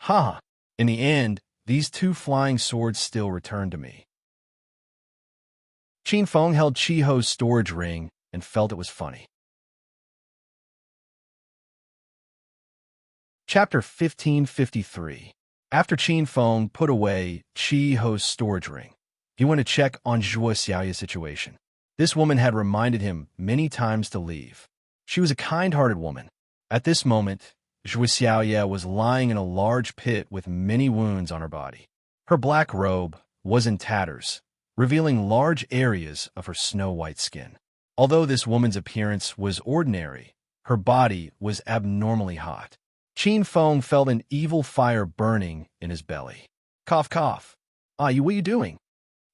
Ha! In the end, these 2 flying swords still returned to me. Qin Feng held Chiho's storage ring and felt it was funny. Chapter 1553. After Qin Feng put away Chiho's storage ring, he went to check on Zhuo Xiaoya's situation. This woman had reminded him many times to leave. She was a kind-hearted woman. At this moment, Zhuo Xiaoya was lying in a large pit with many wounds on her body. Her black robe was in tatters, revealing large areas of her snow-white skin. Although this woman's appearance was ordinary, her body was abnormally hot. Qin Feng felt an evil fire burning in his belly. Cough, cough. What are you doing?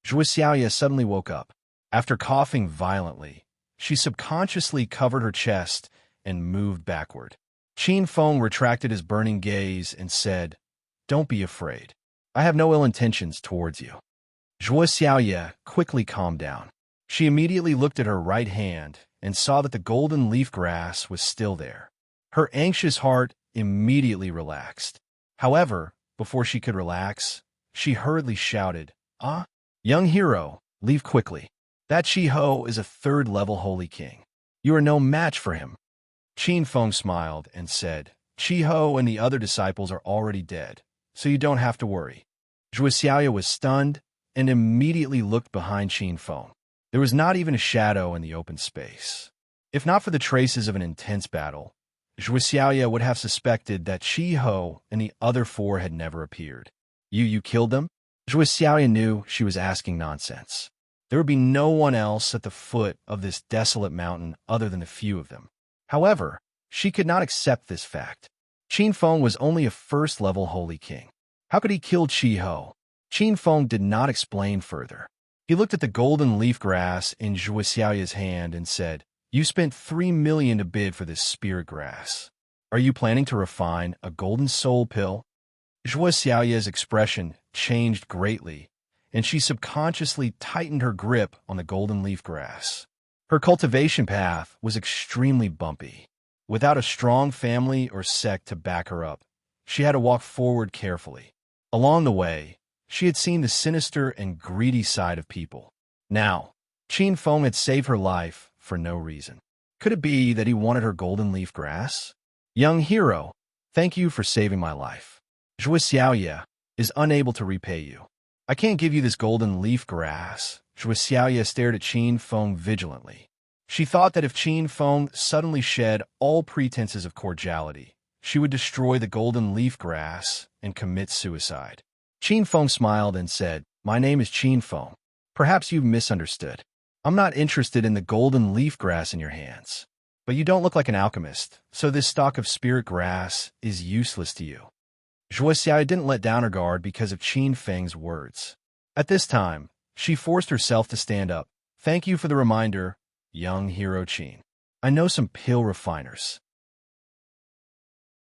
Zhuo Xiaoya suddenly woke up. After coughing violently, she subconsciously covered her chest and moved backward. Qin Feng retracted his burning gaze and said, "Don't be afraid. I have no ill intentions towards you." Zhuo Xiaoya quickly calmed down. She immediately looked at her right hand and saw that the golden leaf grass was still there. Her anxious heart immediately relaxed. However, before she could relax, she hurriedly shouted, "Ah, young hero, leave quickly. That Chiho is a 3rd-level Holy King. You are no match for him." Qin Feng smiled and said, "Chiho and the other disciples are already dead, so you don't have to worry." Zhuo Xiaoya was stunned and immediately looked behind Qin Feng. There was not even a shadow in the open space. If not for the traces of an intense battle, Zhuo Xiaoya would have suspected that Chiho and the other 4 had never appeared. You killed them? Zhuo Xiaoya knew she was asking nonsense. There would be no one else at the foot of this desolate mountain other than a few of them. However, she could not accept this fact. Qin Feng was only a 1st-level Holy King. How could he kill Chiho? Qin Feng did not explain further. He looked at the golden leaf grass in Zhuo Xiaoya's hand and said, "You spent 3 million to bid for this spirit grass. Are you planning to refine a golden soul pill?" Zhuo Xiaoya's expression changed greatly, and she subconsciously tightened her grip on the golden leaf grass. Her cultivation path was extremely bumpy. Without a strong family or sect to back her up, she had to walk forward carefully. Along the way, she had seen the sinister and greedy side of people. Now, Qin Feng had saved her life for no reason. Could it be that he wanted her golden leaf grass? "Young hero, thank you for saving my life. Zhuo Xiaoya is unable to repay you. I can't give you this golden leaf grass." Zhuo Xiaoya stared at Qin Feng vigilantly. She thought that if Qin Feng suddenly shed all pretenses of cordiality, she would destroy the golden leaf grass and commit suicide. Qin Feng smiled and said, "My name is Qin Feng. Perhaps you've misunderstood. I'm not interested in the golden leaf grass in your hands. But you don't look like an alchemist, so this stalk of spirit grass is useless to you." Zhuo Xiaoya didn't let down her guard because of Qin Feng's words. At this time, she forced herself to stand up. "Thank you for the reminder, young hero Qin. I know some pill refiners."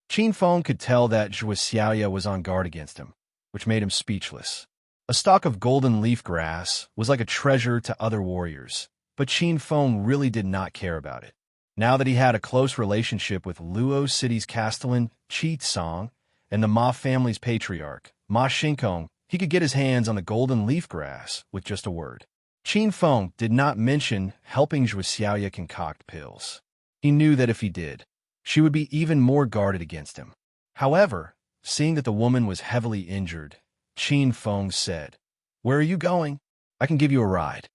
Qin Feng could tell that Zhuo Xiaoya was on guard against him, which made him speechless. A stalk of golden leaf grass was like a treasure to other warriors, but Qin Feng really did not care about it. Now that he had a close relationship with Luo City's castellan, Qi Song, and the Ma family's patriarch, Ma Xinkong, he could get his hands on the golden leaf grass with just a word. Qin Feng did not mention helping Zhuo Xiaoya concoct pills. He knew that if he did, she would be even more guarded against him. However, seeing that the woman was heavily injured, Qin Feng said, "Where are you going? I can give you a ride."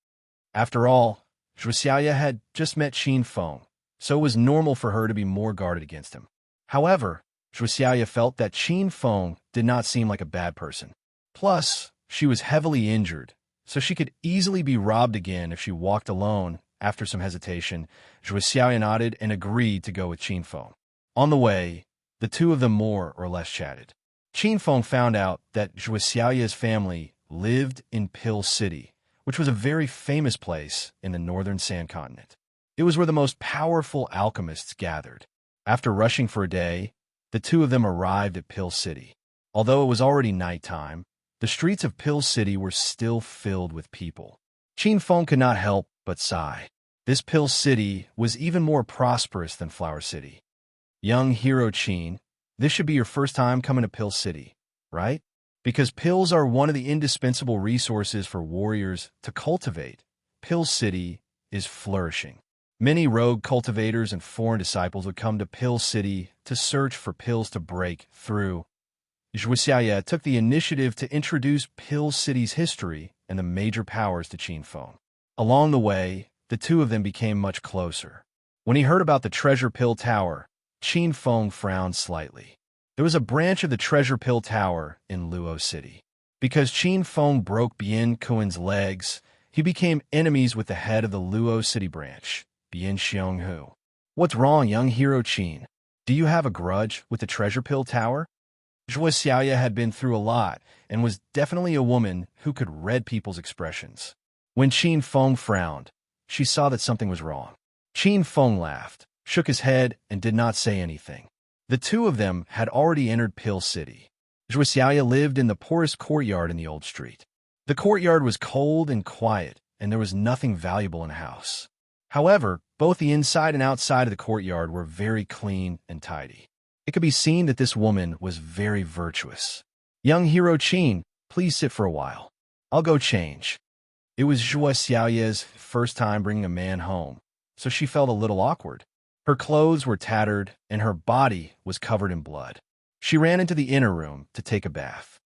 After all, Zhuo Xiaoya had just met Qin Feng, so it was normal for her to be more guarded against him. However, Zhuo Xiaoya felt that Qin Feng did not seem like a bad person. Plus, she was heavily injured, so she could easily be robbed again if she walked alone. After some hesitation, Zhuo Xiaoya nodded and agreed to go with Qin Feng. On the way, the two of them more or less chatted. Qin Feng found out that Zhuo Xiaoya's family lived in Pill City, which was a very famous place in the northern Sand Continent. It was where the most powerful alchemists gathered. After rushing for a day, the two of them arrived at Pill City. Although it was already nighttime, the streets of Pill City were still filled with people. Qin Feng could not help but sigh. This Pill City was even more prosperous than Flower City. Young hero Qin, this should be your first time coming to Pill City, right? Because pills are one of the indispensable resources for warriors to cultivate. Pill City is flourishing. Many rogue cultivators and foreign disciples would come to Pill City to search for pills to break through. Zhuo Xiaoya took the initiative to introduce Pill City's history and the major powers to Qin Feng. Along the way, the two of them became much closer. When he heard about the Treasure Pill Tower, Qin Feng frowned slightly. There was a branch of the Treasure Pill Tower in Luo City. Because Qin Feng broke Bian Kuan's legs, he became enemies with the head of the Luo City branch, Bian Xionghu. "What's wrong, young hero Qin? Do you have a grudge with the Treasure Pill Tower?" Zhuo Xiaoya had been through a lot and was definitely a woman who could read people's expressions. When Qin Feng frowned, she saw that something was wrong. Qin Feng laughed, shook his head, and did not say anything. The two of them had already entered Pill City. Zhuo Xiaoya lived in the poorest courtyard in the old street. The courtyard was cold and quiet, and there was nothing valuable in the house. However, both the inside and outside of the courtyard were very clean and tidy. It could be seen that this woman was very virtuous. "Young hero Qin, please sit for a while. I'll go change." It was Zhuo Xiaoya's first time bringing a man home, so she felt a little awkward. Her clothes were tattered, and her body was covered in blood. She ran into the inner room to take a bath.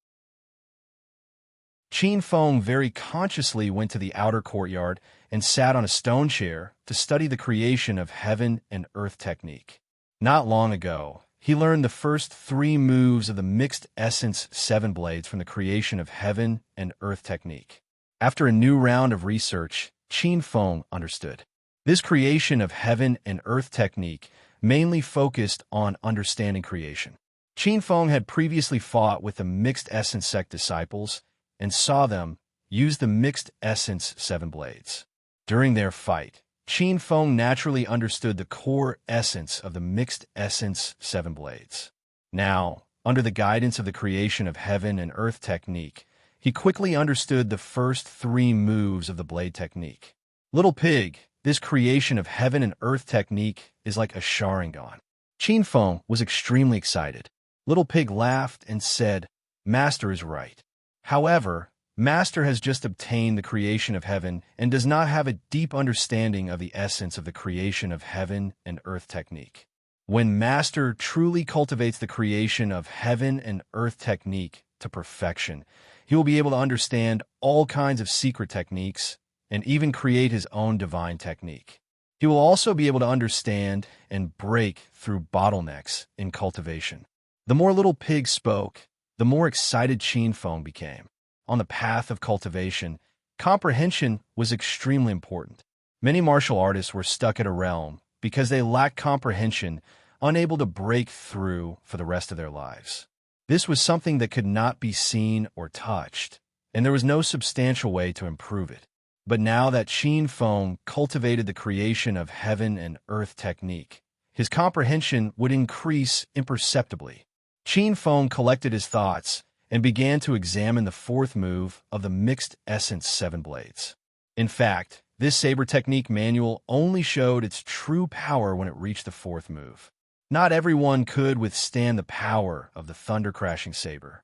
Qin Feng very consciously went to the outer courtyard and sat on a stone chair to study the creation of heaven and earth technique. Not long ago, he learned the first 3 moves of the mixed essence 7 blades from the creation of heaven and earth technique. After a new round of research, Qin Feng understood. This creation of heaven and earth technique mainly focused on understanding creation. Qin Feng had previously fought with the mixed essence sect disciples and saw them use the mixed essence 7 blades. During their fight, Qin Feng naturally understood the core essence of the mixed essence 7 blades. Now, under the guidance of the creation of heaven and earth technique, he quickly understood the first 3 moves of the blade technique. "Little pig, this creation of heaven and earth technique is like a Sharingan." Qin Feng was extremely excited. Little Pig laughed and said, "Master is right. However, Master has just obtained the creation of heaven and does not have a deep understanding of the essence of the creation of heaven and earth technique. When Master truly cultivates the creation of heaven and earth technique to perfection, he will be able to understand all kinds of secret techniques and even create his own divine technique." He will also be able to understand and break through bottlenecks in cultivation. The more Little Pig spoke, the more excited Qin Feng became. On the path of cultivation, comprehension was extremely important. Many martial artists were stuck at a realm because they lacked comprehension, unable to break through for the rest of their lives. This was something that could not be seen or touched, and there was no substantial way to improve it. But now that Qin Feng cultivated the creation of heaven and earth technique, his comprehension would increase imperceptibly. Qin Feng collected his thoughts and began to examine the fourth move of the Mixed Essence 7 Blades. In fact, this saber technique manual only showed its true power when it reached the fourth move. Not everyone could withstand the power of the thunder-crashing saber.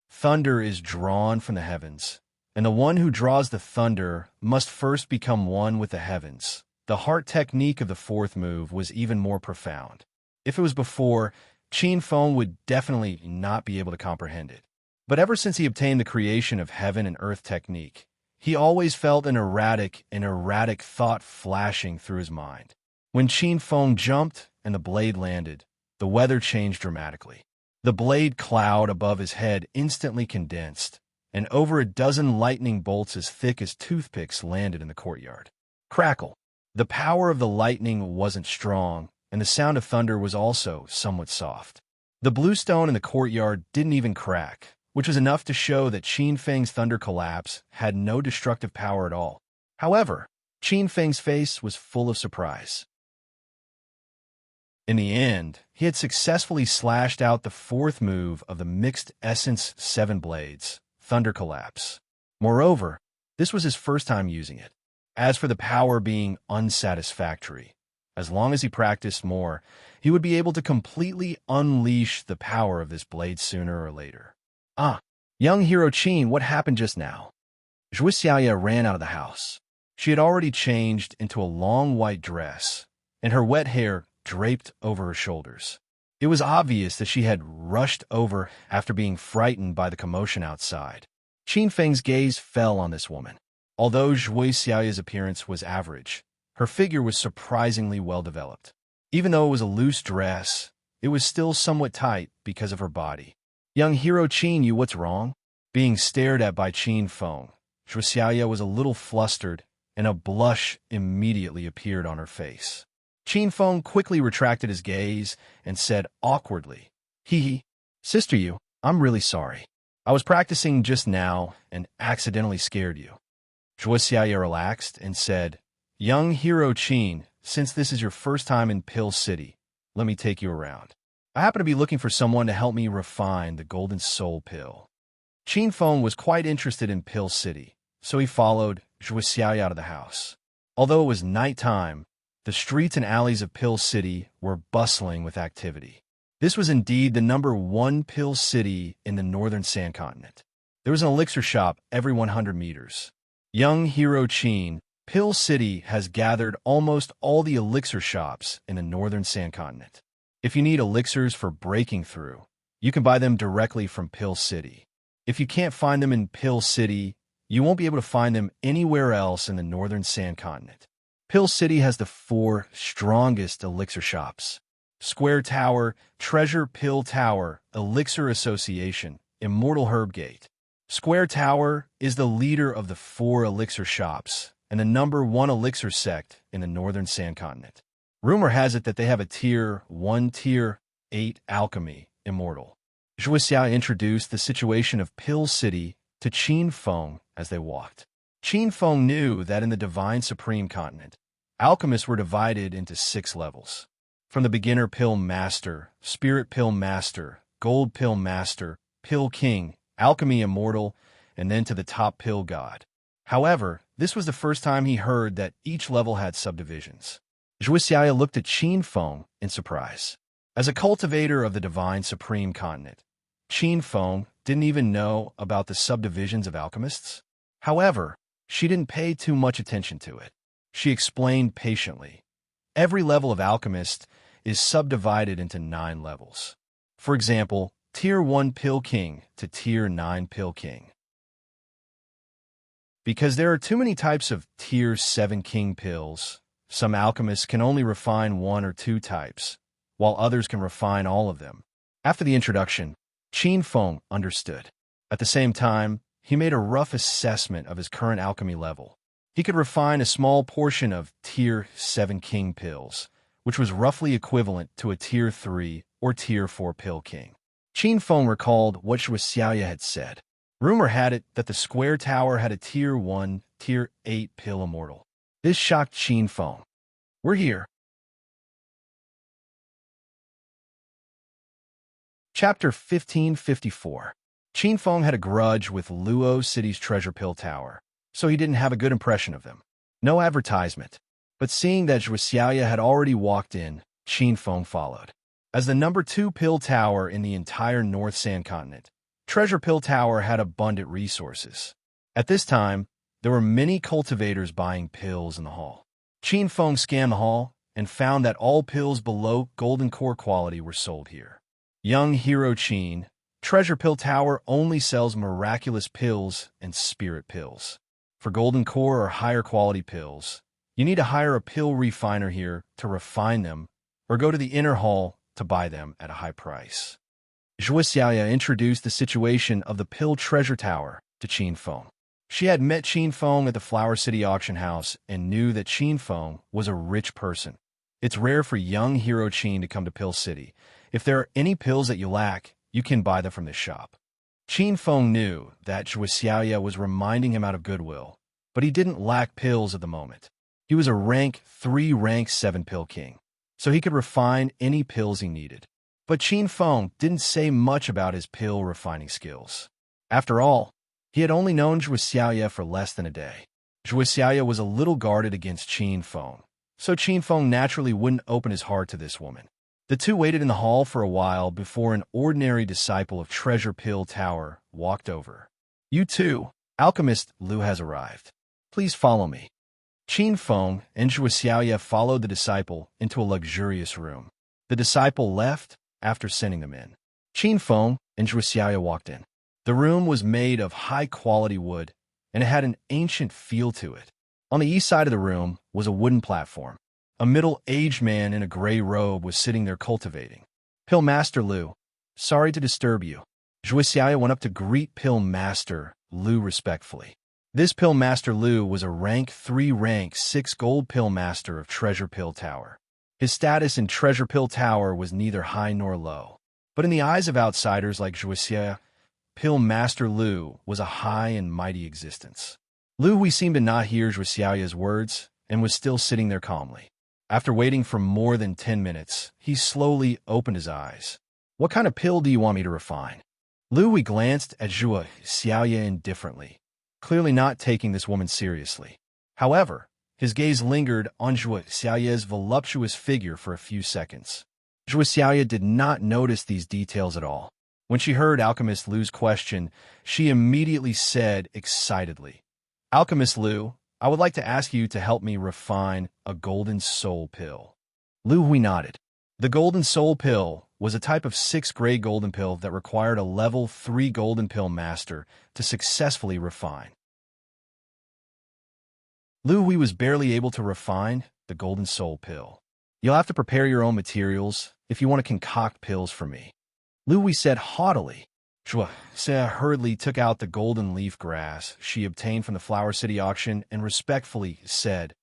Thunder is drawn from the heavens, and the one who draws the thunder must first become one with the heavens. The heart technique of the fourth move was even more profound. If it was before, Qin Feng would definitely not be able to comprehend it. But ever since he obtained the creation of heaven and earth technique, he always felt an erratic thought flashing through his mind. When Qin Feng jumped and the blade landed, the weather changed dramatically. The blade cloud above his head instantly condensed, and over a dozen lightning bolts as thick as toothpicks landed in the courtyard. Crackle! The power of the lightning wasn't strong, and the sound of thunder was also somewhat soft. The blue stone in the courtyard didn't even crack, which was enough to show that Qin Feng's thunder collapse had no destructive power at all. However, Qin Feng's face was full of surprise. In the end, he had successfully slashed out the fourth move of the Mixed Essence 7 Blades, Thunder Collapse. Moreover, this was his first time using it. As for the power being unsatisfactory, as long as he practiced more, he would be able to completely unleash the power of this blade sooner or later. Ah, young hero Qin, what happened just now? Zhui Xiaoya ran out of the house. She had already changed into a long white dress, and her wet hair draped over her shoulders. It was obvious that she had rushed over after being frightened by the commotion outside. Qin Feng's gaze fell on this woman. Although Zhui Xiaoya's appearance was average, her figure was surprisingly well developed. Even though it was a loose dress, it was still somewhat tight because of her body. Young hero Qin, what's wrong? Being stared at by Qin Feng, Zhui Xiaoya was a little flustered, and a blush immediately appeared on her face. Qin Feng quickly retracted his gaze and said awkwardly, Sister, I'm really sorry. I was practicing just now and accidentally scared you. Zhui Xiaoya relaxed and said, Young hero Qin, since this is your first time in Pill City, let me take you around. I happen to be looking for someone to help me refine the Golden Soul Pill. Qin Feng was quite interested in Pill City, so he followed Zhui Xiaoya out of the house. Although it was nighttime, the streets and alleys of Pill City were bustling with activity. This was indeed the #1 Pill City in the northern Sand Continent. There was an elixir shop every 100 meters. Young hero Qin, Pill City has gathered almost all the elixir shops in the northern Sand Continent. If you need elixirs for breaking through, you can buy them directly from Pill City. If you can't find them in Pill City, you won't be able to find them anywhere else in the northern Sand Continent. Pill City has the 4 strongest elixir shops: Square Tower, Treasure Pill Tower, Elixir Association, Immortal Herb Gate. Square Tower is the leader of the 4 elixir shops and the #1 elixir sect in the northern Sand Continent. Rumor has it that they have a Tier 1, Tier 8 alchemy, immortal. Zhui Xiao introduced the situation of Pill City to Qin Feng as they walked. Qin Feng knew that in the Divine Supreme Continent, alchemists were divided into 6 levels. From the Beginner Pill Master, Spirit Pill Master, Gold Pill Master, Pill King, Alchemy Immortal, and then to the top Pill God. However, this was the first time he heard that each level had subdivisions. Zhui Xiaoya looked at Qin Feng in surprise. As a cultivator of the Divine Supreme Continent, Qin Feng didn't even know about the subdivisions of alchemists. However, she didn't pay too much attention to it. She explained patiently. Every level of alchemist is subdivided into 9 levels. For example, Tier 1 Pill King to Tier 9 Pill King. Because there are too many types of Tier 7 King pills, Some alchemists can only refine one or two types, while others can refine all of them. After the introduction, Qin Feng understood. At the same time, he made a rough assessment of his current alchemy level. He could refine a small portion of Tier 7 King pills, which was roughly equivalent to a Tier 3 or Tier 4 pill king. Qin Feng recalled what Zhuo Xiaoya had said. Rumor had it that the Square Tower had a Tier 1, Tier 8 pill immortal. This shocked Qin Feng. "We're here." Chapter 1554. Qin Feng had a grudge with Luo City's Treasure Pill Tower, so he didn't have a good impression of them. No advertisement. But seeing that Zhuo Xiaoya had already walked in, Qin Feng followed. As the number 2 pill tower in the entire North Sand Continent, Treasure Pill Tower had abundant resources. At this time, there were many cultivators buying pills in the hall. Qin Feng scanned the hall and found that all pills below golden core quality were sold here. Young hero Qin, Treasure Pill Tower only sells miraculous pills and spirit pills. For golden core or higher quality pills, you need to hire a pill refiner here to refine them or go to the inner hall to buy them at a high price. Zhuo Xiaoya introduced the situation of the Pill Treasure Tower to Qin Feng. She had met Qin Feng at the Flower City auction house and knew that Qin Feng was a rich person. It's rare for young hero Qin to come to Pill City. If there are any pills that you lack, you can buy them from this shop. Qin Feng knew that Zhuo Xiaoya was reminding him out of goodwill, but he didn't lack pills at the moment. He was a rank 3, rank 7 pill king, so he could refine any pills he needed. But Qin Feng didn't say much about his pill refining skills. After all, he had only known Zhuo Xiaoya for less than a day. Zhuo Xiaoya was a little guarded against Qin Feng, so Qin Feng naturally wouldn't open his heart to this woman. The two waited in the hall for a while before an ordinary disciple of Treasure Pill Tower walked over. "You too, Alchemist Lu has arrived. Please follow me." Qin Feng and Zhuo Xiaoya followed the disciple into a luxurious room. The disciple left after sending them in. Qin Feng and Zhuo Xiaoya walked in. The room was made of high-quality wood, and it had an ancient feel to it. On the east side of the room was a wooden platform. A middle-aged man in a gray robe was sitting there cultivating. "Pill Master Lu, sorry to disturb you." Zhuo Xiaoya went up to greet Pill Master Lu respectfully. This Pill Master Lu was a rank 3, rank 6 gold pill master of Treasure Pill Tower. His status in Treasure Pill Tower was neither high nor low. But in the eyes of outsiders like Zhuo Xiaoya, Pill Master Lu was a high and mighty existence. Lu Hui seemed to not hear Zhuo Xiaoya's words and was still sitting there calmly. After waiting for more than 10 minutes, he slowly opened his eyes. "What kind of pill do you want me to refine?" Lu Hui glanced at Zhuo Xiaoya indifferently, clearly not taking this woman seriously. However, his gaze lingered on Zhuo Xiaoya's voluptuous figure for a few seconds. Zhuo Xiaoya did not notice these details at all. When she heard Alchemist Lu's question, she immediately said excitedly, "Alchemist Lu, I would like to ask you to help me refine a Golden Soul Pill." Lu Hui nodded. The Golden Soul Pill was a type of 6-grade golden pill that required a level 3 golden pill master to successfully refine. Lu Hui was barely able to refine the Golden Soul Pill. "You'll have to prepare your own materials if you want to concoct pills for me," Lu Hui said haughtily. Zhuo Xiaoya hurriedly took out the golden leaf grass she obtained from the Flower City auction and respectfully said,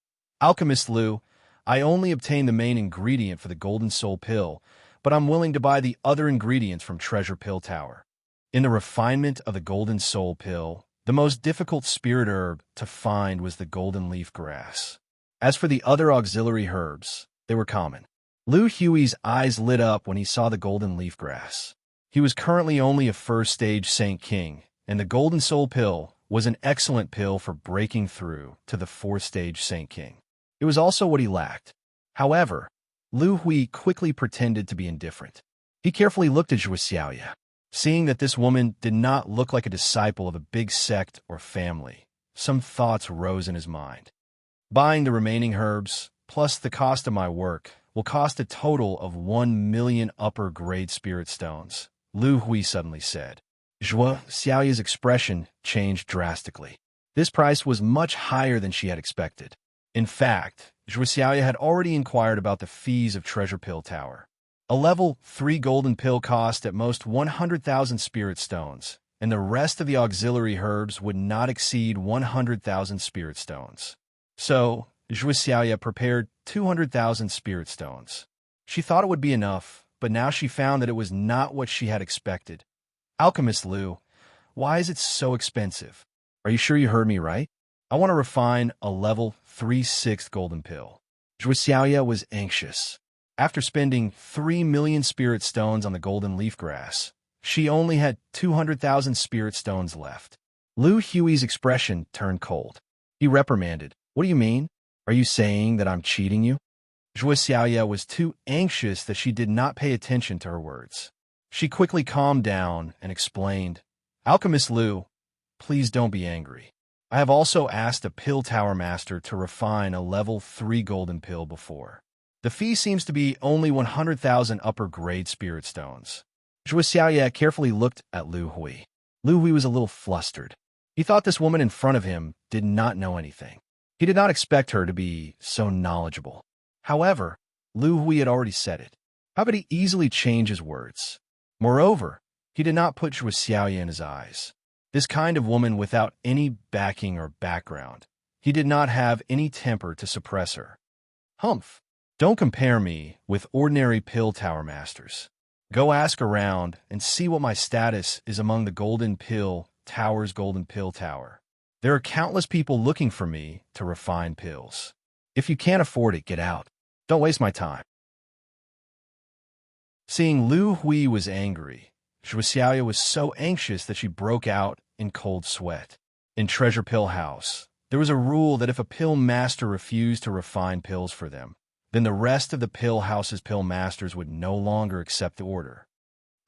"Alchemist Lu, I only obtained the main ingredient for the Golden Soul Pill, but I'm willing to buy the other ingredients from Treasure Pill Tower." In the refinement of the Golden Soul Pill, the most difficult spirit herb to find was the golden leaf grass. As for the other auxiliary herbs, they were common. Lu Hui's eyes lit up when he saw the golden leaf grass. He was currently only a first-stage Saint King, and the Golden Soul Pill was an excellent pill for breaking through to the 4th-stage Saint King. It was also what he lacked. However, Lu Hui quickly pretended to be indifferent. He carefully looked at Zhuo Xiaoya. Seeing that this woman did not look like a disciple of a big sect or family, some thoughts rose in his mind. "Buying the remaining herbs, plus the cost of my work, will cost a total of 1 million upper-grade spirit stones," Lu Hui suddenly said. Zhuo Xiaoya's expression changed drastically. This price was much higher than she had expected. In fact, Zhuxiaoya had already inquired about the fees of Treasure Pill Tower. A level 3 golden pill cost at most 100,000 spirit stones, and the rest of the auxiliary herbs would not exceed 100,000 spirit stones. So, Zhuxiaoya prepared 200,000 spirit stones. She thought it would be enough, but now she found that it was not what she had expected. Alchemist Liu, why is it so expensive? Are you sure you heard me right? I want to refine a level 3/6 golden pill. Zhuxiaoya was anxious. After spending 3 million spirit stones on the golden leaf grass, she only had 200,000 spirit stones left. Lu Hui's expression turned cold. He reprimanded, "What do you mean? Are you saying that I'm cheating you?" Zhuxiaoya was too anxious that she did not pay attention to her words. She quickly calmed down and explained, "Alchemist Liu, please don't be angry. I have also asked a pill tower master to refine a level 3 golden pill before. The fee seems to be only 100,000 upper-grade spirit stones." Zhuxiaoya carefully looked at Lu Hui. Lu Hui was a little flustered. He thought this woman in front of him did not know anything. He did not expect her to be so knowledgeable. However, Lu Hui had already said it. How could he easily change his words? Moreover, he did not put Zhuxiaoya in his eyes. This kind of woman without any backing or background. He did not have any temper to suppress her. Humph! Don't compare me with ordinary pill tower masters. Go ask around and see what my status is among the golden pill tower's golden pill tower. There are countless people looking for me to refine pills. If you can't afford it, get out. Don't waste my time. Seeing Lu Hui was angry, Zhuxiaoya was so anxious that she broke out in cold sweat. In Treasure Pill House, there was a rule that if a pill master refused to refine pills for them, then the rest of the pill house's pill masters would no longer accept the order.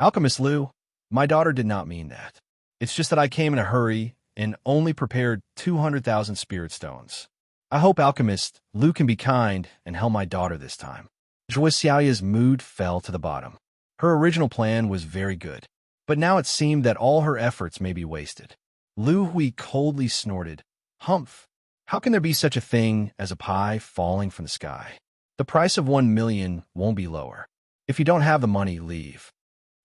Alchemist Liu, my daughter did not mean that. It's just that I came in a hurry and only prepared 200,000 spirit stones. I hope Alchemist Liu can be kind and help my daughter this time. Zhuxiaoya's mood fell to the bottom. Her original plan was very good, but now it seemed that all her efforts may be wasted. Lu Hui coldly snorted, "Humph! How can there be such a thing as a pie falling from the sky? The price of 1 million won't be lower. If you don't have the money, leave."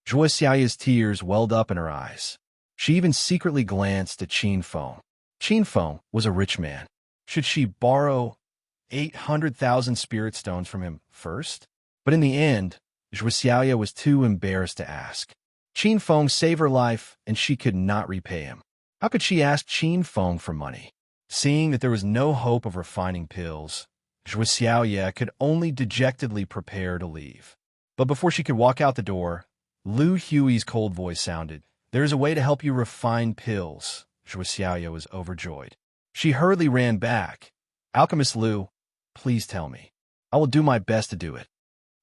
Zhuxiaoya's tears welled up in her eyes. She even secretly glanced at Qin Feng. Qin Feng was a rich man. Should she borrow 800,000 spirit stones from him first? But in the end, Zhuxiaoya was too embarrassed to ask. Qin Feng saved her life, and she could not repay him. How could she ask Qin Feng for money? Seeing that there was no hope of refining pills, Zhuxiaoya could only dejectedly prepare to leave. But before she could walk out the door, Lu Hui's cold voice sounded, "There is a way to help you refine pills." Zhuxiaoya was overjoyed. She hurriedly ran back. "Alchemist Liu, please tell me. I will do my best to do it."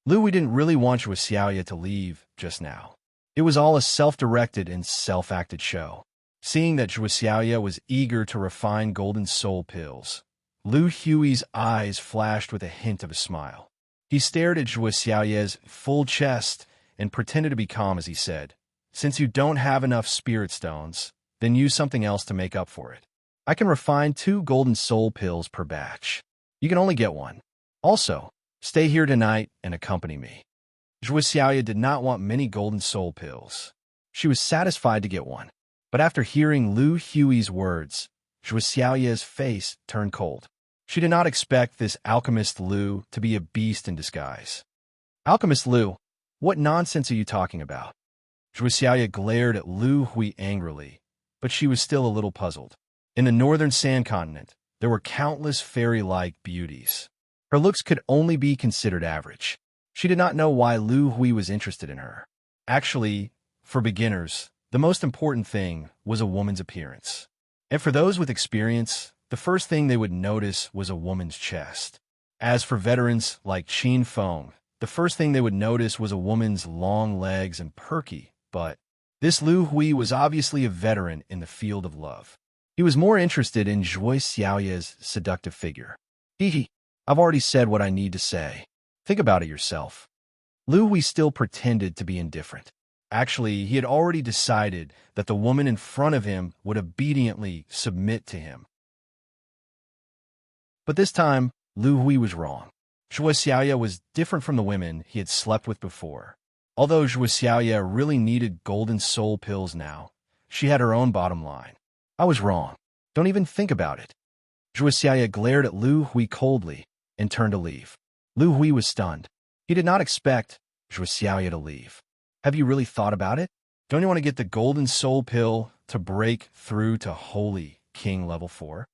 Lu Hui didn't really want Zhuxiaoya to leave just now. It was all a self-directed and self-acted show. Seeing that Zhuxiaoya was eager to refine golden soul pills, Lu Hui's eyes flashed with a hint of a smile. He stared at Zhuxiaoya's full chest and pretended to be calm as he said, "Since you don't have enough spirit stones, then use something else to make up for it. I can refine 2 golden soul pills per batch. You can only get 1. Also, stay here tonight and accompany me." Zhuxiaoya did not want many golden soul pills. She was satisfied to get 1. But after hearing Lu Hui's words, Zhuxiaoya's face turned cold. She did not expect this Alchemist Liu to be a beast in disguise. "Alchemist Liu, what nonsense are you talking about?" Zhuxiaoya glared at Lu Hui angrily, but she was still a little puzzled. In the northern sand continent, there were countless fairy-like beauties. Her looks could only be considered average. She did not know why Lu Hui was interested in her. Actually, for beginners, the most important thing was a woman's appearance. And for those with experience, the first thing they would notice was a woman's chest. As for veterans like Qin Feng, the first thing they would notice was a woman's long legs and perky, but this Lu Hui was obviously a veteran in the field of love. He was more interested in Zhuxiaoya's seductive figure. "Hee, I've already said what I need to say. Think about it yourself." Lu Hui still pretended to be indifferent. Actually, he had already decided that the woman in front of him would obediently submit to him. But this time, Lu Hui was wrong. Zhuo Xiaoya was different from the women he had slept with before. Although Zhuo Xiaoya really needed golden soul pills now, she had her own bottom line. I was wrong. Don't even think about it. Zhuo Xiaoya glared at Lu Hui coldly and turned to leave. Lu Hui was stunned. He did not expect Zhuo Xiaoya to leave. Have you really thought about it? Don't you want to get the golden soul pill to break through to Holy King level 4?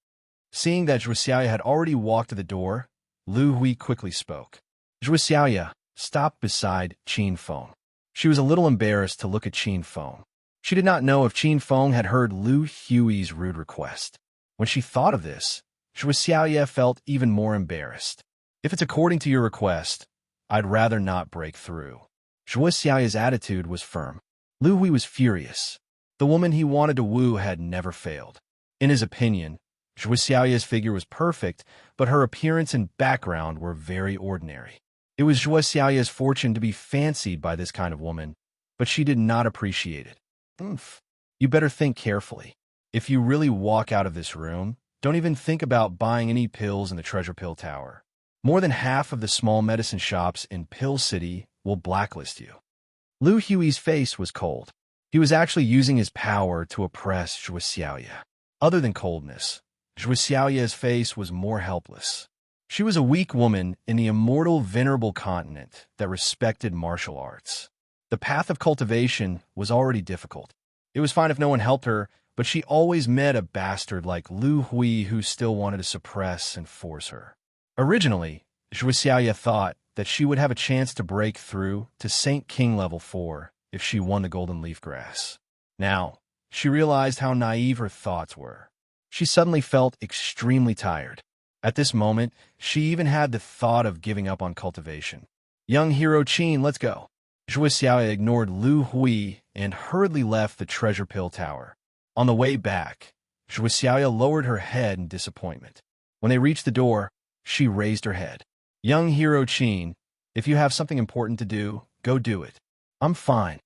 Seeing that Zhuo Xiaoya had already walked to the door, Lu Hui quickly spoke. Zhuo Xiaoya stopped beside Qin Feng. She was a little embarrassed to look at Qin Feng. She did not know if Qin Feng had heard Lu Hui's rude request. When she thought of this, Zhuo Xiaoya felt even more embarrassed. If it's according to your request, I'd rather not break through. Zhuo Xiaoya's attitude was firm. Lu Hui was furious. The woman he wanted to woo had never failed. In his opinion, Zhuo Xiaoya's figure was perfect, but her appearance and background were very ordinary. It was Zhuo Xiaoya's fortune to be fancied by this kind of woman, but she did not appreciate it. You better think carefully. If you really walk out of this room, don't even think about buying any pills in the Treasure Pill Tower. More than half of the small medicine shops in Pill City will blacklist you. Lu Hui's face was cold. He was actually using his power to oppress Zhuo Xiaoya. Other than coldness, Zhuo Xiaoya's face was more helpless. She was a weak woman in the immortal, venerable continent that respected martial arts. The path of cultivation was already difficult. It was fine if no one helped her, but she always met a bastard like Lu Hui who still wanted to suppress and force her. Originally, Zhuo Xiaoya thought that she would have a chance to break through to Saint King level 4 if she won the Golden Leaf Grass. Now, she realized how naive her thoughts were. She suddenly felt extremely tired. At this moment, she even had the thought of giving up on cultivation. Young hero Qin, let's go. Zhuo Xiaoya ignored Lu Hui and hurriedly left the Treasure Pill Tower. On the way back, Zhuo Xiaoya lowered her head in disappointment. When they reached the door, she raised her head. Young hero Qin, if you have something important to do, go do it. I'm fine.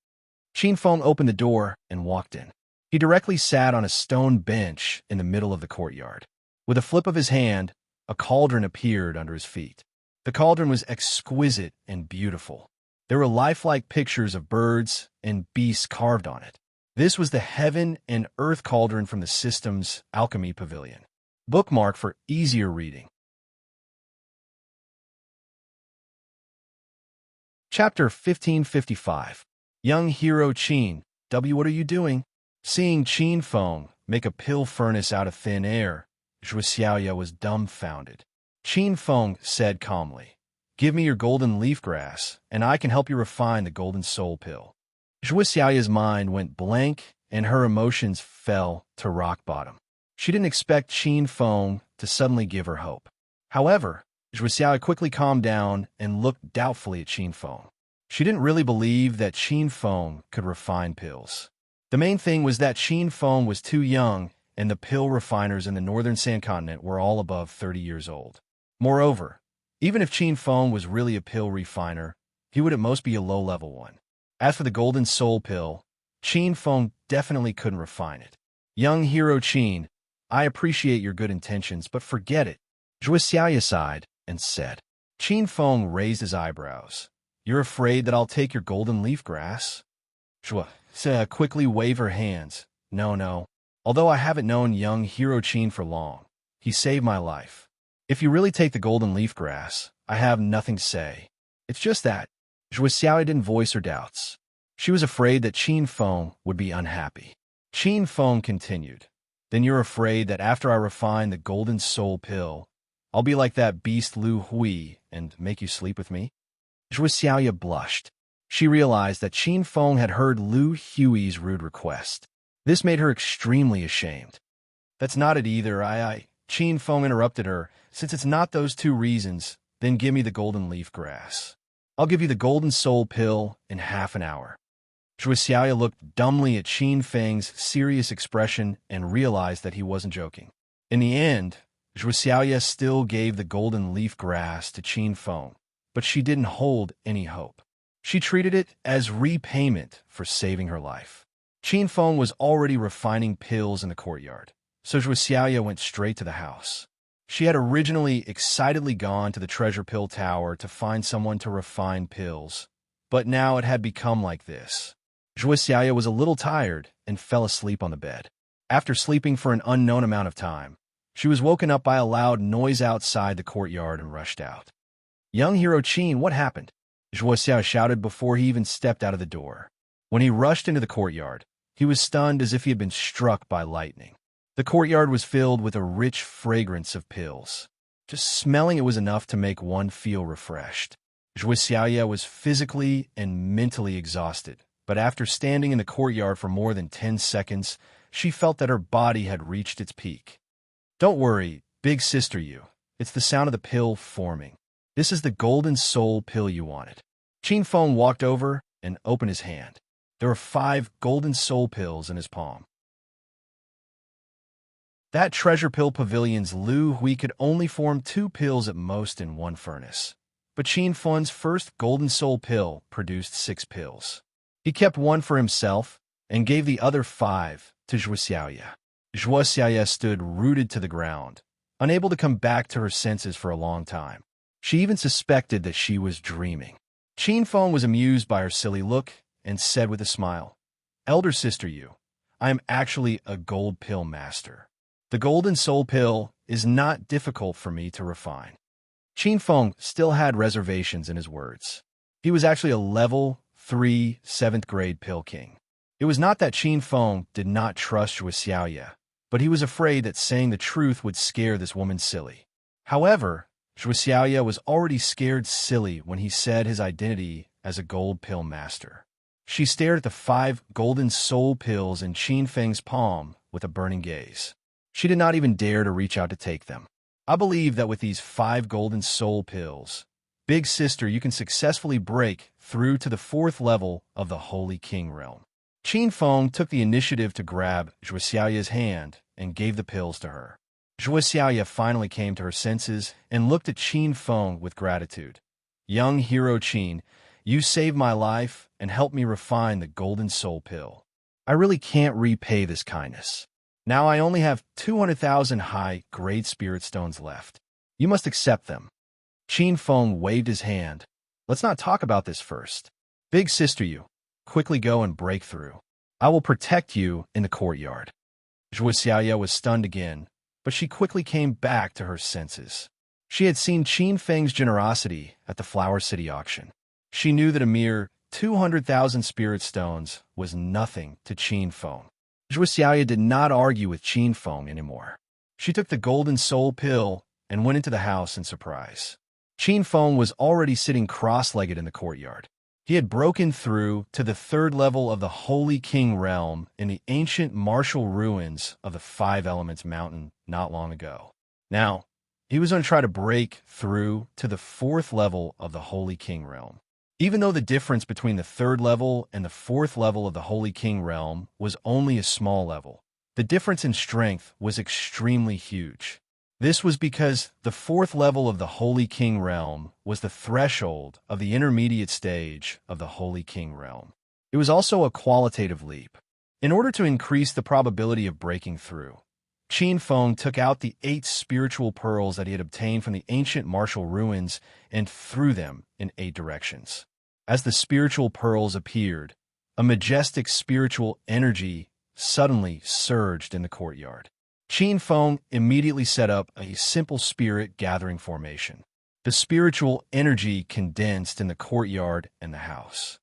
Qin Feng opened the door and walked in. He directly sat on a stone bench in the middle of the courtyard. With a flip of his hand, a cauldron appeared under his feet. The cauldron was exquisite and beautiful. There were lifelike pictures of birds and beasts carved on it. This was the Heaven and Earth Cauldron from the System's Alchemy Pavilion. Bookmark for easier reading. Chapter 1555. Young hero Qin, what are you doing? Seeing Qin Feng make a pill furnace out of thin air, Zhuo Xiaoya was dumbfounded. Qin Feng said calmly, give me your golden leaf grass, and I can help you refine the golden soul pill. Zhuo Xiaoya's mind went blank, and her emotions fell to rock bottom. She didn't expect Qin Feng to suddenly give her hope. However, Zhuo Xiaoya quickly calmed down and looked doubtfully at Qin Feng. She didn't really believe that Qin Feng could refine pills. The main thing was that Qin Feng was too young, and the pill refiners in the northern Sand Continent were all above 30 years old. Moreover, even if Qin Feng was really a pill refiner, he would at most be a low-level one. As for the golden soul pill, Qin Feng definitely couldn't refine it. Young hero Qin, I appreciate your good intentions, but forget it. Zhuo Xiaoya sighed and said. Qin Feng raised his eyebrows. You're afraid that I'll take your golden leaf grass? Zhuo Xiaoya quickly waved her hands. No. Although I haven't known young hero Qin for long, he saved my life. If you really take the golden leaf grass, I have nothing to say. It's just that. Zhuo Xiaoya didn't voice her doubts. She was afraid that Qin Feng would be unhappy. Qin Feng continued. Then you're afraid that after I refine the golden soul pill, I'll be like that beast Lu Hui and make you sleep with me? Zhuo Xiaoya blushed. She realized that Qin Feng had heard Lu Hui's rude request. This made her extremely ashamed. That's not it either, Qin Feng interrupted her. Since it's not those two reasons, then give me the golden leaf grass. I'll give you the golden soul pill in half an hour. Zhuo Xiaoya looked dumbly at Qin Feng's serious expression and realized that he wasn't joking. In the end, Zhuo Xiaoya still gave the golden leaf grass to Qin Feng, but she didn't hold any hope. She treated it as repayment for saving her life. Qin Feng was already refining pills in the courtyard, so Zhuo Xiaoya went straight to the house. She had originally excitedly gone to the treasure pill tower to find someone to refine pills, but now it had become like this. Zhuoxiaya was a little tired and fell asleep on the bed. After sleeping for an unknown amount of time, she was woken up by a loud noise outside the courtyard and rushed out. "Young hero Qin, what happened?" Zhuoxiao shouted before he even stepped out of the door. When he rushed into the courtyard, he was stunned as if he had been struck by lightning. The courtyard was filled with a rich fragrance of pills. Just smelling it was enough to make one feel refreshed. Zhuoxiao was physically and mentally exhausted, but after standing in the courtyard for more than 10 seconds, she felt that her body had reached its peak. "Don't worry, big sister you. It's the sound of the pill forming. This is the golden soul pill you wanted." Qin Feng walked over and opened his hand. There were 5 golden soul pills in his palm. That treasure pill pavilion's Lu Hui could only form 2 pills at most in one furnace. But Qin Feng's first golden soul pill produced 6 pills. He kept 1 for himself and gave the other 5 to Zhuoxiaya. Zhuoxiaya stood rooted to the ground, unable to come back to her senses for a long time. She even suspected that she was dreaming. Qin Feng was amused by her silly look and said with a smile, "Elder sister you, I am actually a gold pill master. The golden soul pill is not difficult for me to refine." Qin Feng still had reservations in his words. He was actually a level 3 7th grade pill king. It was not that Qin Feng did not trust Zhuoxiaya, but he was afraid that saying the truth would scare this woman silly. However, Zhuoxiaya was already scared silly when he said his identity as a gold pill master. She stared at the 5 golden soul pills in Qin Feng's palm with a burning gaze. She did not even dare to reach out to take them. "I believe that with these 5 golden soul pills, big sister, you can successfully break through to the 4th level of the Holy King realm." Qin Feng took the initiative to grab Zhuoxiaya's hand and gave the pills to her. Zhuoxiaya finally came to her senses and looked at Qin Feng with gratitude. "Young hero Qin, you saved my life and helped me refine the golden soul pill. I really can't repay this kindness. Now I only have 200,000 high-grade spirit stones left. You must accept them." Qin Feng waved his hand. "Let's not talk about this first. Big sister you, quickly go and break through. I will protect you in the courtyard." Zhuoxiaya was stunned again, but she quickly came back to her senses. She had seen Qin Feng's generosity at the Flower City auction. She knew that a mere 200,000 spirit stones was nothing to Qin Feng. Zhuoxiaya did not argue with Qin Feng anymore. She took the golden soul pill and went into the house in surprise. Qin Feng was already sitting cross-legged in the courtyard. He had broken through to the 3rd level of the Holy King realm in the ancient martial ruins of the 5 Elements Mountain not long ago. Now, he was going to try to break through to the 4th level of the Holy King realm. Even though the difference between the 3rd level and the 4th level of the Holy King realm was only a small level, the difference in strength was extremely huge. This was because the 4th level of the Holy King realm was the threshold of the intermediate stage of the Holy King realm. It was also a qualitative leap. In order to increase the probability of breaking through, Qin Feng took out the 8 spiritual pearls that he had obtained from the ancient martial ruins and threw them in 8 directions. As the spiritual pearls appeared, a majestic spiritual energy suddenly surged in the courtyard. Qin Feng immediately set up a simple spirit gathering formation. The spiritual energy condensed in the courtyard and the house.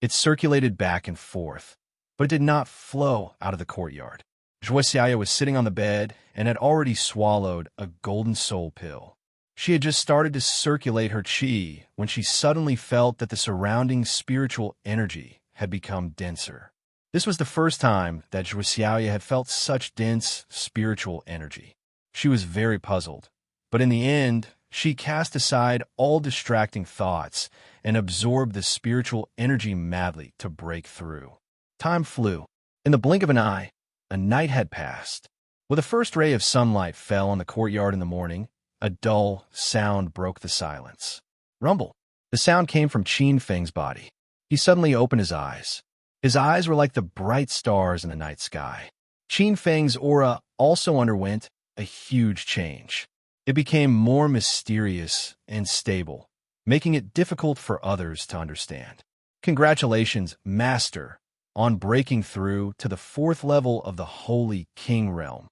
It circulated back and forth, but it did not flow out of the courtyard. Zhuoxiaya was sitting on the bed and had already swallowed a golden soul pill. She had just started to circulate her qi when she suddenly felt that the surrounding spiritual energy had become denser. This was the first time that Zhuoxiaya had felt such dense spiritual energy. She was very puzzled, but in the end, she cast aside all distracting thoughts and absorbed the spiritual energy madly to break through. Time flew. In the blink of an eye, a night had passed. When the first ray of sunlight fell on the courtyard in the morning, a dull sound broke the silence. Rumble. The sound came from Qin Feng's body. He suddenly opened his eyes. His eyes were like the bright stars in the night sky. Qin Feng's aura also underwent a huge change. It became more mysterious and stable, making it difficult for others to understand. Congratulations, Master, on breaking through to the 4th level of the Holy King realm.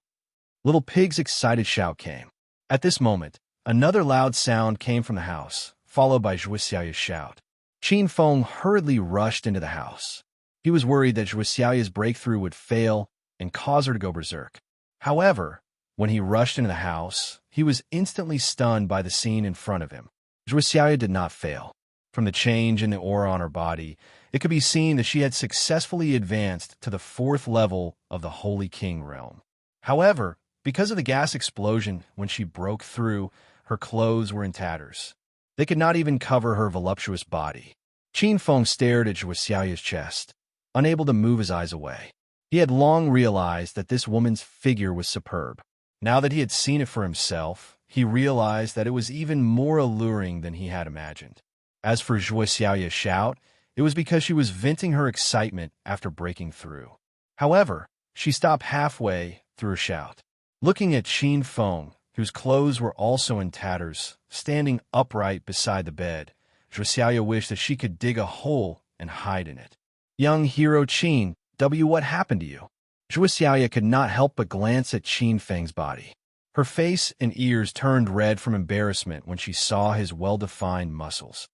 Little Pig's excited shout came. At this moment, another loud sound came from the house, followed by Zhuxiao's shout. Qin Feng hurriedly rushed into the house. He was worried that Zhuxiao's breakthrough would fail and cause her to go berserk. However, when he rushed into the house, he was instantly stunned by the scene in front of him. Zhuxiao did not fail. From the change in the aura on her body, it could be seen that she had successfully advanced to the 4th level of the Holy King realm. However, because of the gas explosion when she broke through, her clothes were in tatters. They could not even cover her voluptuous body. Qin Feng stared at Zhuxiao's chest, unable to move his eyes away. He had long realized that this woman's figure was superb. Now that he had seen it for himself, he realized that it was even more alluring than he had imagined. As for Zhuxiao's shout, it was because she was venting her excitement after breaking through. However, she stopped halfway through her shout. Looking at Qin Feng, whose clothes were also in tatters, standing upright beside the bed, Zhuxiao wished that she could dig a hole and hide in it. Young hero Qin, what happened to you? Zhuxiao could not help but glance at Qin Feng's body. Her face and ears turned red from embarrassment when she saw his well-defined muscles.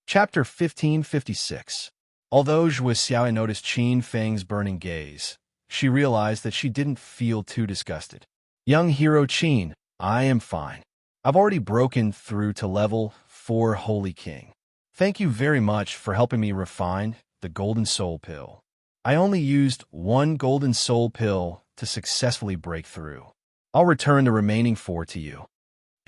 Chapter 1556. Although Zhuxiao noticed Qin Feng's burning gaze, she realized that she didn't feel too disgusted. Young hero Qin, I am fine. I've already broken through to level 4 Holy King. Thank you very much for helping me refine the Golden Soul Pill. I only used 1 Golden Soul Pill to successfully break through. I'll return the remaining 4 to you.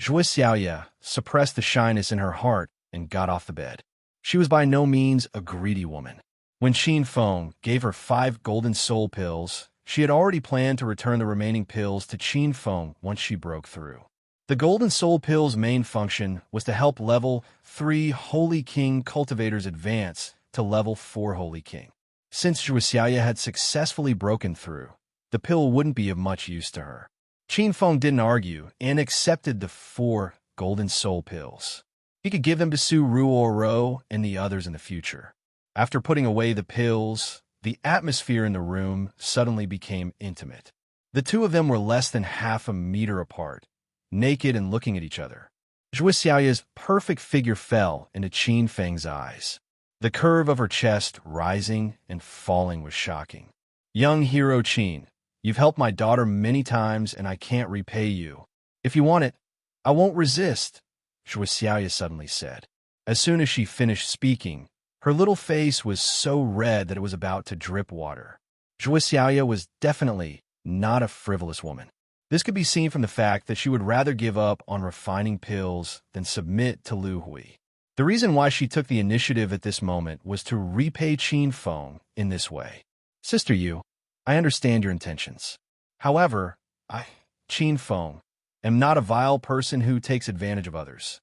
Zhuxiao suppressed the shyness in her heart and got off the bed. She was by no means a greedy woman. When Qin Feng gave her 5 Golden Soul Pills, she had already planned to return the remaining pills to Qin Feng once she broke through. The Golden Soul Pill's main function was to help level 3 Holy King cultivators advance to level 4 Holy King. Since Zhuxiao had successfully broken through, the pill wouldn't be of much use to her. Qin Feng didn't argue and accepted the 4 Golden Soul Pills. He could give them to Su Ruoro and the others in the future. After putting away the pills, the atmosphere in the room suddenly became intimate. The two of them were less than half a meter apart, naked and looking at each other. Zhuxiao's perfect figure fell into Qin Feng's eyes. The curve of her chest rising and falling was shocking. Young hero Qin, you've helped my daughter many times and I can't repay you. If you want it, I won't resist, Zhuxiao suddenly said. As soon as she finished speaking, her little face was so red that it was about to drip water. Zhuxiao was definitely not a frivolous woman. This could be seen from the fact that she would rather give up on refining pills than submit to Lu Hui. The reason why she took the initiative at this moment was to repay Qin Feng in this way. Sister Yu, I understand your intentions. However, Qin Feng, am not a vile person who takes advantage of others.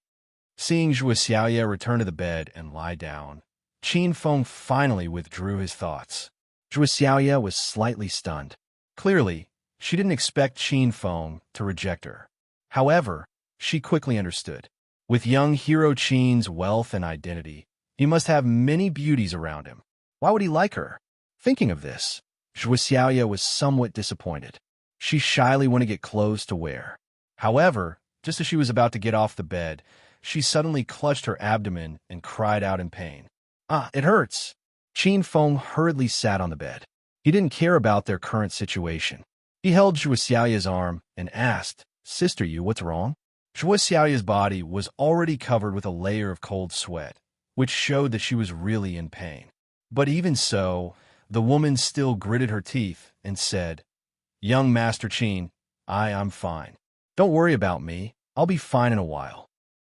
Seeing Zhuxiao return to the bed and lie down, Qin Feng finally withdrew his thoughts. Zhuxiao was slightly stunned. Clearly, she didn't expect Qin Feng to reject her. However, she quickly understood. With young hero Qin's wealth and identity, he must have many beauties around him. Why would he like her? Thinking of this, Zhuxiao was somewhat disappointed. She shyly went to get clothes to wear. However, just as she was about to get off the bed, she suddenly clutched her abdomen and cried out in pain. It hurts. Qin Feng hurriedly sat on the bed. He didn't care about their current situation. He held Zhuxiao's arm and asked, Sister Yu, what's wrong? Zhuxiao's body was already covered with a layer of cold sweat, which showed that she was really in pain. But even so, the woman still gritted her teeth and said, Young Master Qin, I'm fine. Don't worry about me. I'll be fine in a while.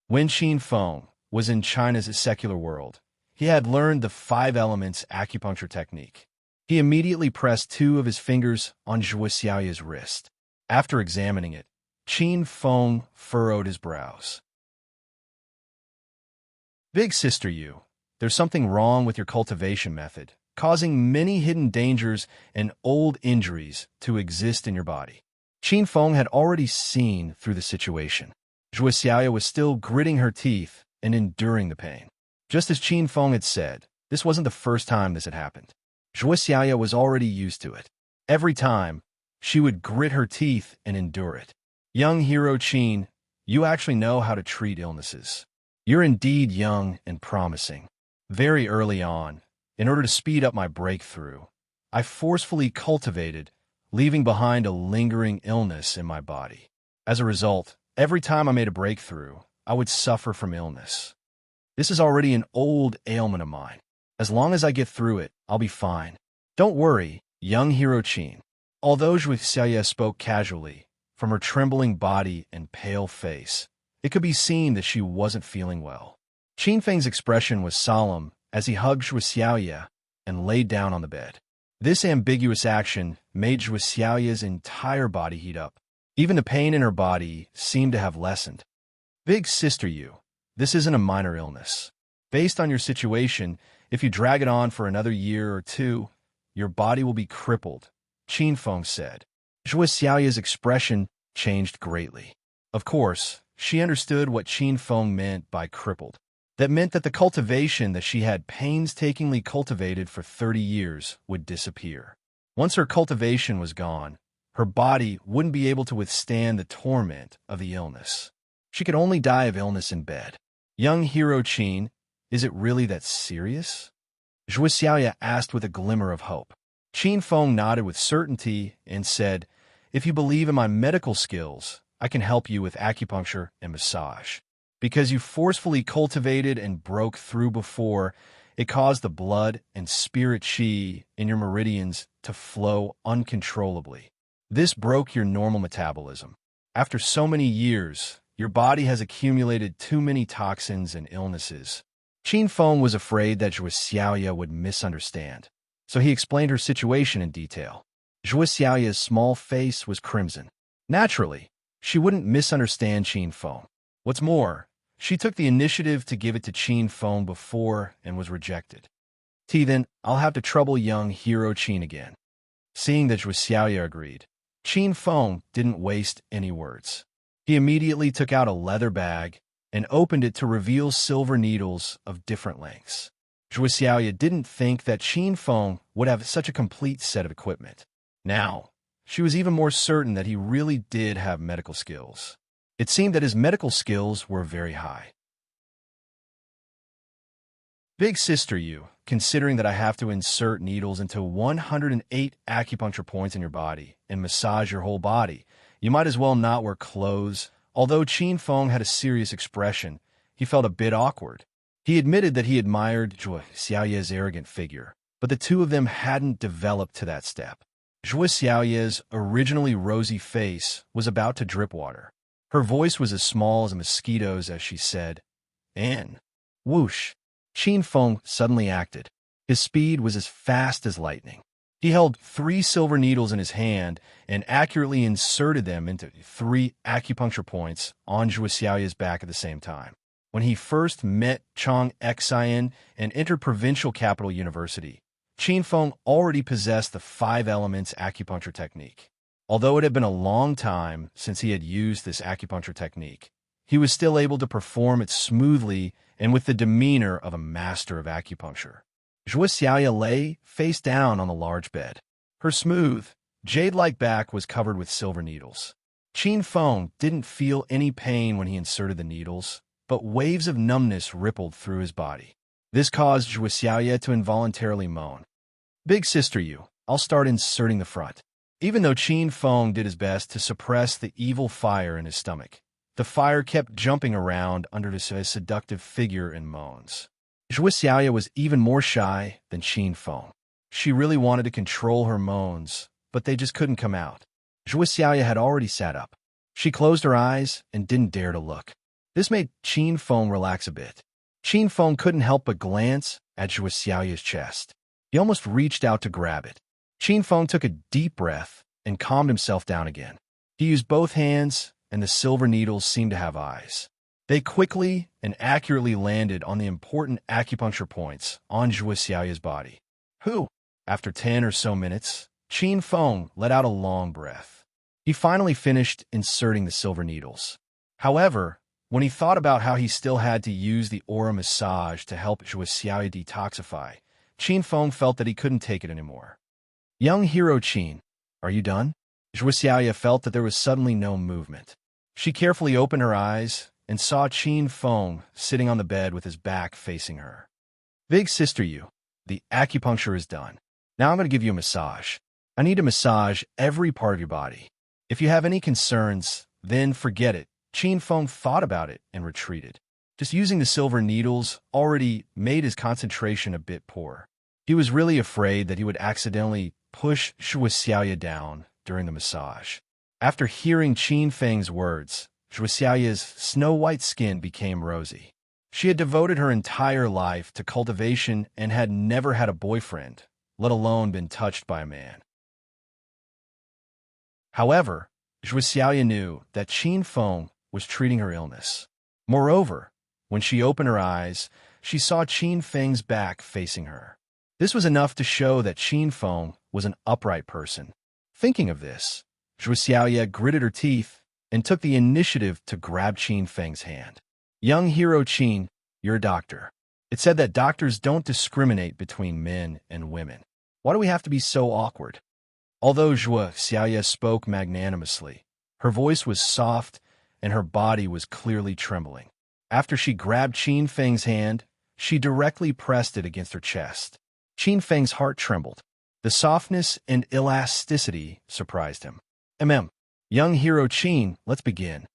When Qin Feng was in China's secular world, he had learned the 5 elements acupuncture technique. He immediately pressed 2 of his fingers on Zhuxiao's wrist. After examining it, Qin Feng furrowed his brows. Big Sister Yu, there's something wrong with your cultivation method, causing many hidden dangers and old injuries to exist in your body. Qin Feng had already seen through the situation. Zhuo Xiaoya was still gritting her teeth and enduring the pain. Just as Qin Feng had said, this wasn't the first time this had happened. Zhuo Xiaoya was already used to it. Every time, she would grit her teeth and endure it. Young hero Qin, you actually know how to treat illnesses. You're indeed young and promising. Very early on, in order to speed up my breakthrough, I forcefully cultivated, leaving behind a lingering illness in my body. As a result, every time I made a breakthrough, I would suffer from illness. This is already an old ailment of mine. As long as I get through it, I'll be fine. Don't worry, young hero Qin. Although Zhuo Xiaoya spoke casually, from her trembling body and pale face, it could be seen that she wasn't feeling well. Qin Feng's expression was solemn as he hugged Zhuo Xiaoya and laid down on the bed. This ambiguous action made Zhuo Xiaoya's entire body heat up. Even the pain in her body seemed to have lessened. Big sister you, this isn't a minor illness. Based on your situation, if you drag it on for another year or two, your body will be crippled, Qin Feng said. Zhuo Xiaoya's expression changed greatly. Of course, she understood what Qin Feng meant by crippled. That meant that the cultivation that she had painstakingly cultivated for 30 years would disappear. Once her cultivation was gone, her body wouldn't be able to withstand the torment of the illness. She could only die of illness in bed. Young hero Qin, is it really that serious? Zhuo Xiaoya asked with a glimmer of hope. Qin Feng nodded with certainty and said, if you believe in my medical skills, I can help you with acupuncture and massage. Because you forcefully cultivated and broke through before, it caused the blood and spirit qi in your meridians to flow uncontrollably. This broke your normal metabolism. After so many years, your body has accumulated too many toxins and illnesses. Qin Feng was afraid that Zhuo Xiaoya would misunderstand, so he explained her situation in detail. Zhuo Xiaoya's small face was crimson. Naturally, she wouldn't misunderstand Qin Feng. What's more, she took the initiative to give it to Qin Feng before and was rejected. Then, I'll have to trouble young hero Qin again. Seeing that Zhuo Xiaoya agreed, Qin Feng didn't waste any words. He immediately took out a leather bag and opened it to reveal silver needles of different lengths. Zhuo Xiaoya didn't think that Qin Feng would have such a complete set of equipment. Now, she was even more certain that he really did have medical skills. It seemed that his medical skills were very high. Big sister you, considering that I have to insert needles into 108 acupuncture points in your body and massage your whole body, you might as well not wear clothes. Although Qin Feng had a serious expression, he felt a bit awkward. He admitted that he admired Zhuo Xiaoya's arrogant figure, but the two of them hadn't developed to that step. Zhuo Xiaoya's originally rosy face was about to drip water. Her voice was as small as a mosquito's as she said, "Anne." Whoosh! Qin Feng suddenly acted. His speed was as fast as lightning. He held 3 silver needles in his hand and accurately inserted them into 3 acupuncture points on Zhuo Xiaoya's back at the same time. When he first met Chang Xian and entered provincial capital university, Qin Feng already possessed the 5 elements acupuncture technique. Although it had been a long time since he had used this acupuncture technique, he was still able to perform it smoothly and with the demeanor of a master of acupuncture. Zhuo Xiaoya lay face down on the large bed. Her smooth, jade-like back was covered with silver needles. Qin Feng didn't feel any pain when he inserted the needles, but waves of numbness rippled through his body. This caused Zhuo Xiaoya to involuntarily moan. Big sister you, I'll start inserting the front. Even though Qin Feng did his best to suppress the evil fire in his stomach, the fire kept jumping around under his seductive figure and moans. Zhuo Xiaoya was even more shy than Qin Feng. She really wanted to control her moans, but they just couldn't come out. Zhuo Xiaoya had already sat up. She closed her eyes and didn't dare to look. This made Qin Feng relax a bit. Qin Feng couldn't help but glance at Zhuo Xiaoya's chest. He almost reached out to grab it. Qin Feng took a deep breath and calmed himself down again. He used both hands, and the silver needles seemed to have eyes. They quickly and accurately landed on the important acupuncture points on Zhuo Xiaoya's body. Who? After 10 or so minutes, Qin Feng let out a long breath. He finally finished inserting the silver needles. However, when he thought about how he still had to use the aura massage to help Zhuo Xiaoya detoxify, Qin Feng felt that he couldn't take it anymore. Young hero Qin, are you done? Zhuo Xiaoya felt that there was suddenly no movement. She carefully opened her eyes and saw Qin Feng sitting on the bed with his back facing her. Big sister Yu, the acupuncture is done. Now I'm going to give you a massage. I need to massage every part of your body. If you have any concerns, then forget it. Qin Feng thought about it and retreated. Just using the silver needles already made his concentration a bit poor. He was really afraid that he would accidentally push Zhuo Xiaoya down during the massage. After hearing Qin Feng's words, Zhuo Xiaoya's snow-white skin became rosy. She had devoted her entire life to cultivation and had never had a boyfriend, let alone been touched by a man. However, Zhuo Xiaoya knew that Qin Feng was treating her illness. Moreover, when she opened her eyes, she saw Qin Feng's back facing her. This was enough to show that Qin Feng was an upright person. Thinking of this, Zhuo Xiaoya gritted her teeth and took the initiative to grab Qin Feng's hand. Young hero Qin, you're a doctor. It said that doctors don't discriminate between men and women. Why do we have to be so awkward? Although Zhuo Xiaoya spoke magnanimously, her voice was soft and her body was clearly trembling. After she grabbed Qin Feng's hand, she directly pressed it against her chest. Qin Feng's heart trembled. The softness and elasticity surprised him. Young hero Qin, let's begin.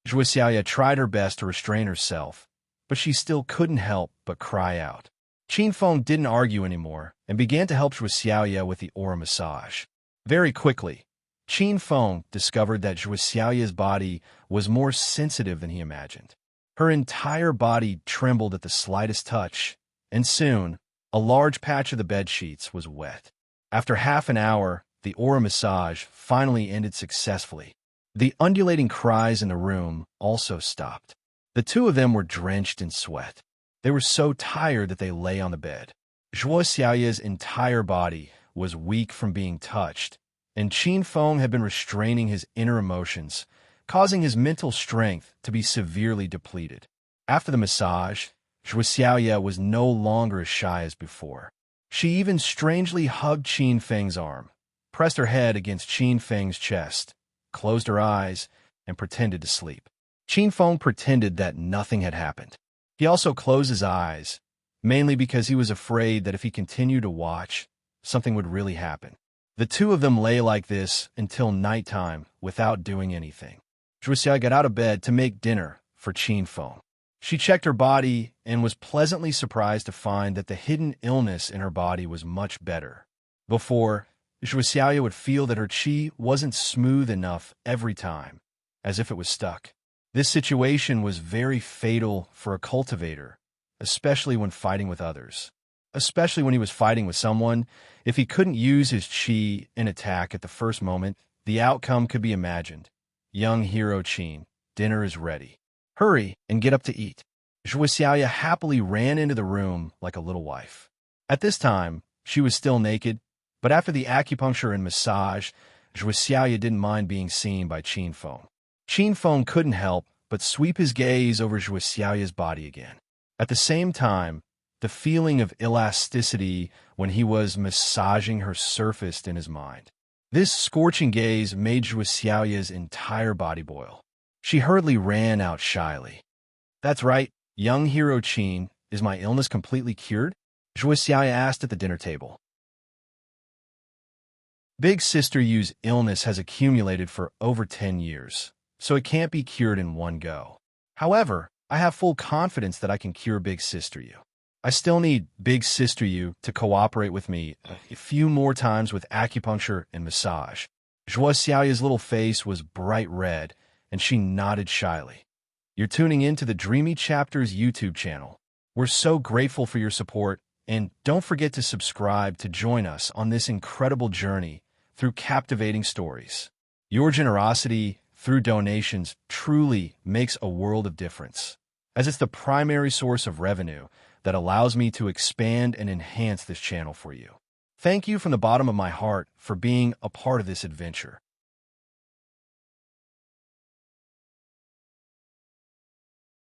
Zhuo Xiaoya tried her best to restrain herself, but she still couldn't help but cry out. Qin Feng didn't argue anymore and began to help Zhuo Xiaoya with the aura massage. Very quickly, Qin Feng discovered that Zhuo Xiaoya's body was more sensitive than he imagined. Her entire body trembled at the slightest touch, and soon, a large patch of the bed sheets was wet. After half an hour, the aura massage finally ended successfully. The undulating cries in the room also stopped. The two of them were drenched in sweat. They were so tired that they lay on the bed. Zhuo Xiaoya's entire body was weak from being touched, and Qin Feng had been restraining his inner emotions, causing his mental strength to be severely depleted. After the massage, Zhuo Xiaoya was no longer as shy as before. She even strangely hugged Qin Feng's arm, pressed her head against Qin Feng's chest, closed her eyes, and pretended to sleep. Qin Feng pretended that nothing had happened. He also closed his eyes, mainly because he was afraid that if he continued to watch, something would really happen. The two of them lay like this until nighttime without doing anything. Zhuo Xiaoya got out of bed to make dinner for Qin Feng. She checked her body and was pleasantly surprised to find that the hidden illness in her body was much better. Before, Zhuo Xiaoya would feel that her qi wasn't smooth enough every time, as if it was stuck. This situation was very fatal for a cultivator, especially when fighting with others. Especially when he was fighting with someone, if he couldn't use his qi in attack at the first moment, the outcome could be imagined. Young hero Qin, dinner is ready. Hurry and get up to eat. Zhuo Xiaoya happily ran into the room like a little wife. At this time, she was still naked, but after the acupuncture and massage, Zhuo Xiaoya didn't mind being seen by Qin Feng. Qin Feng couldn't help but sweep his gaze over Zhuo Xiaoya's body again. At the same time, the feeling of elasticity when he was massaging her surfaced in his mind. This scorching gaze made Zhuo Xiaoya's entire body boil. She hurriedly ran out shyly. That's right, young hero Qin, is my illness completely cured? Zhuo Xiaoya asked at the dinner table. Big sister Yu's illness has accumulated for over 10 years, so it can't be cured in one go. However, I have full confidence that I can cure Big sister Yu. I still need Big sister Yu to cooperate with me a few more times with acupuncture and massage. Zhuo Xiaoya's little face was bright red, and she nodded shyly. You're tuning in to the Dreamy Chapters YouTube channel. We're so grateful for your support, and don't forget to subscribe to join us on this incredible journey through captivating stories. Your generosity through donations truly makes a world of difference, as it's the primary source of revenue that allows me to expand and enhance this channel for you. Thank you from the bottom of my heart for being a part of this adventure.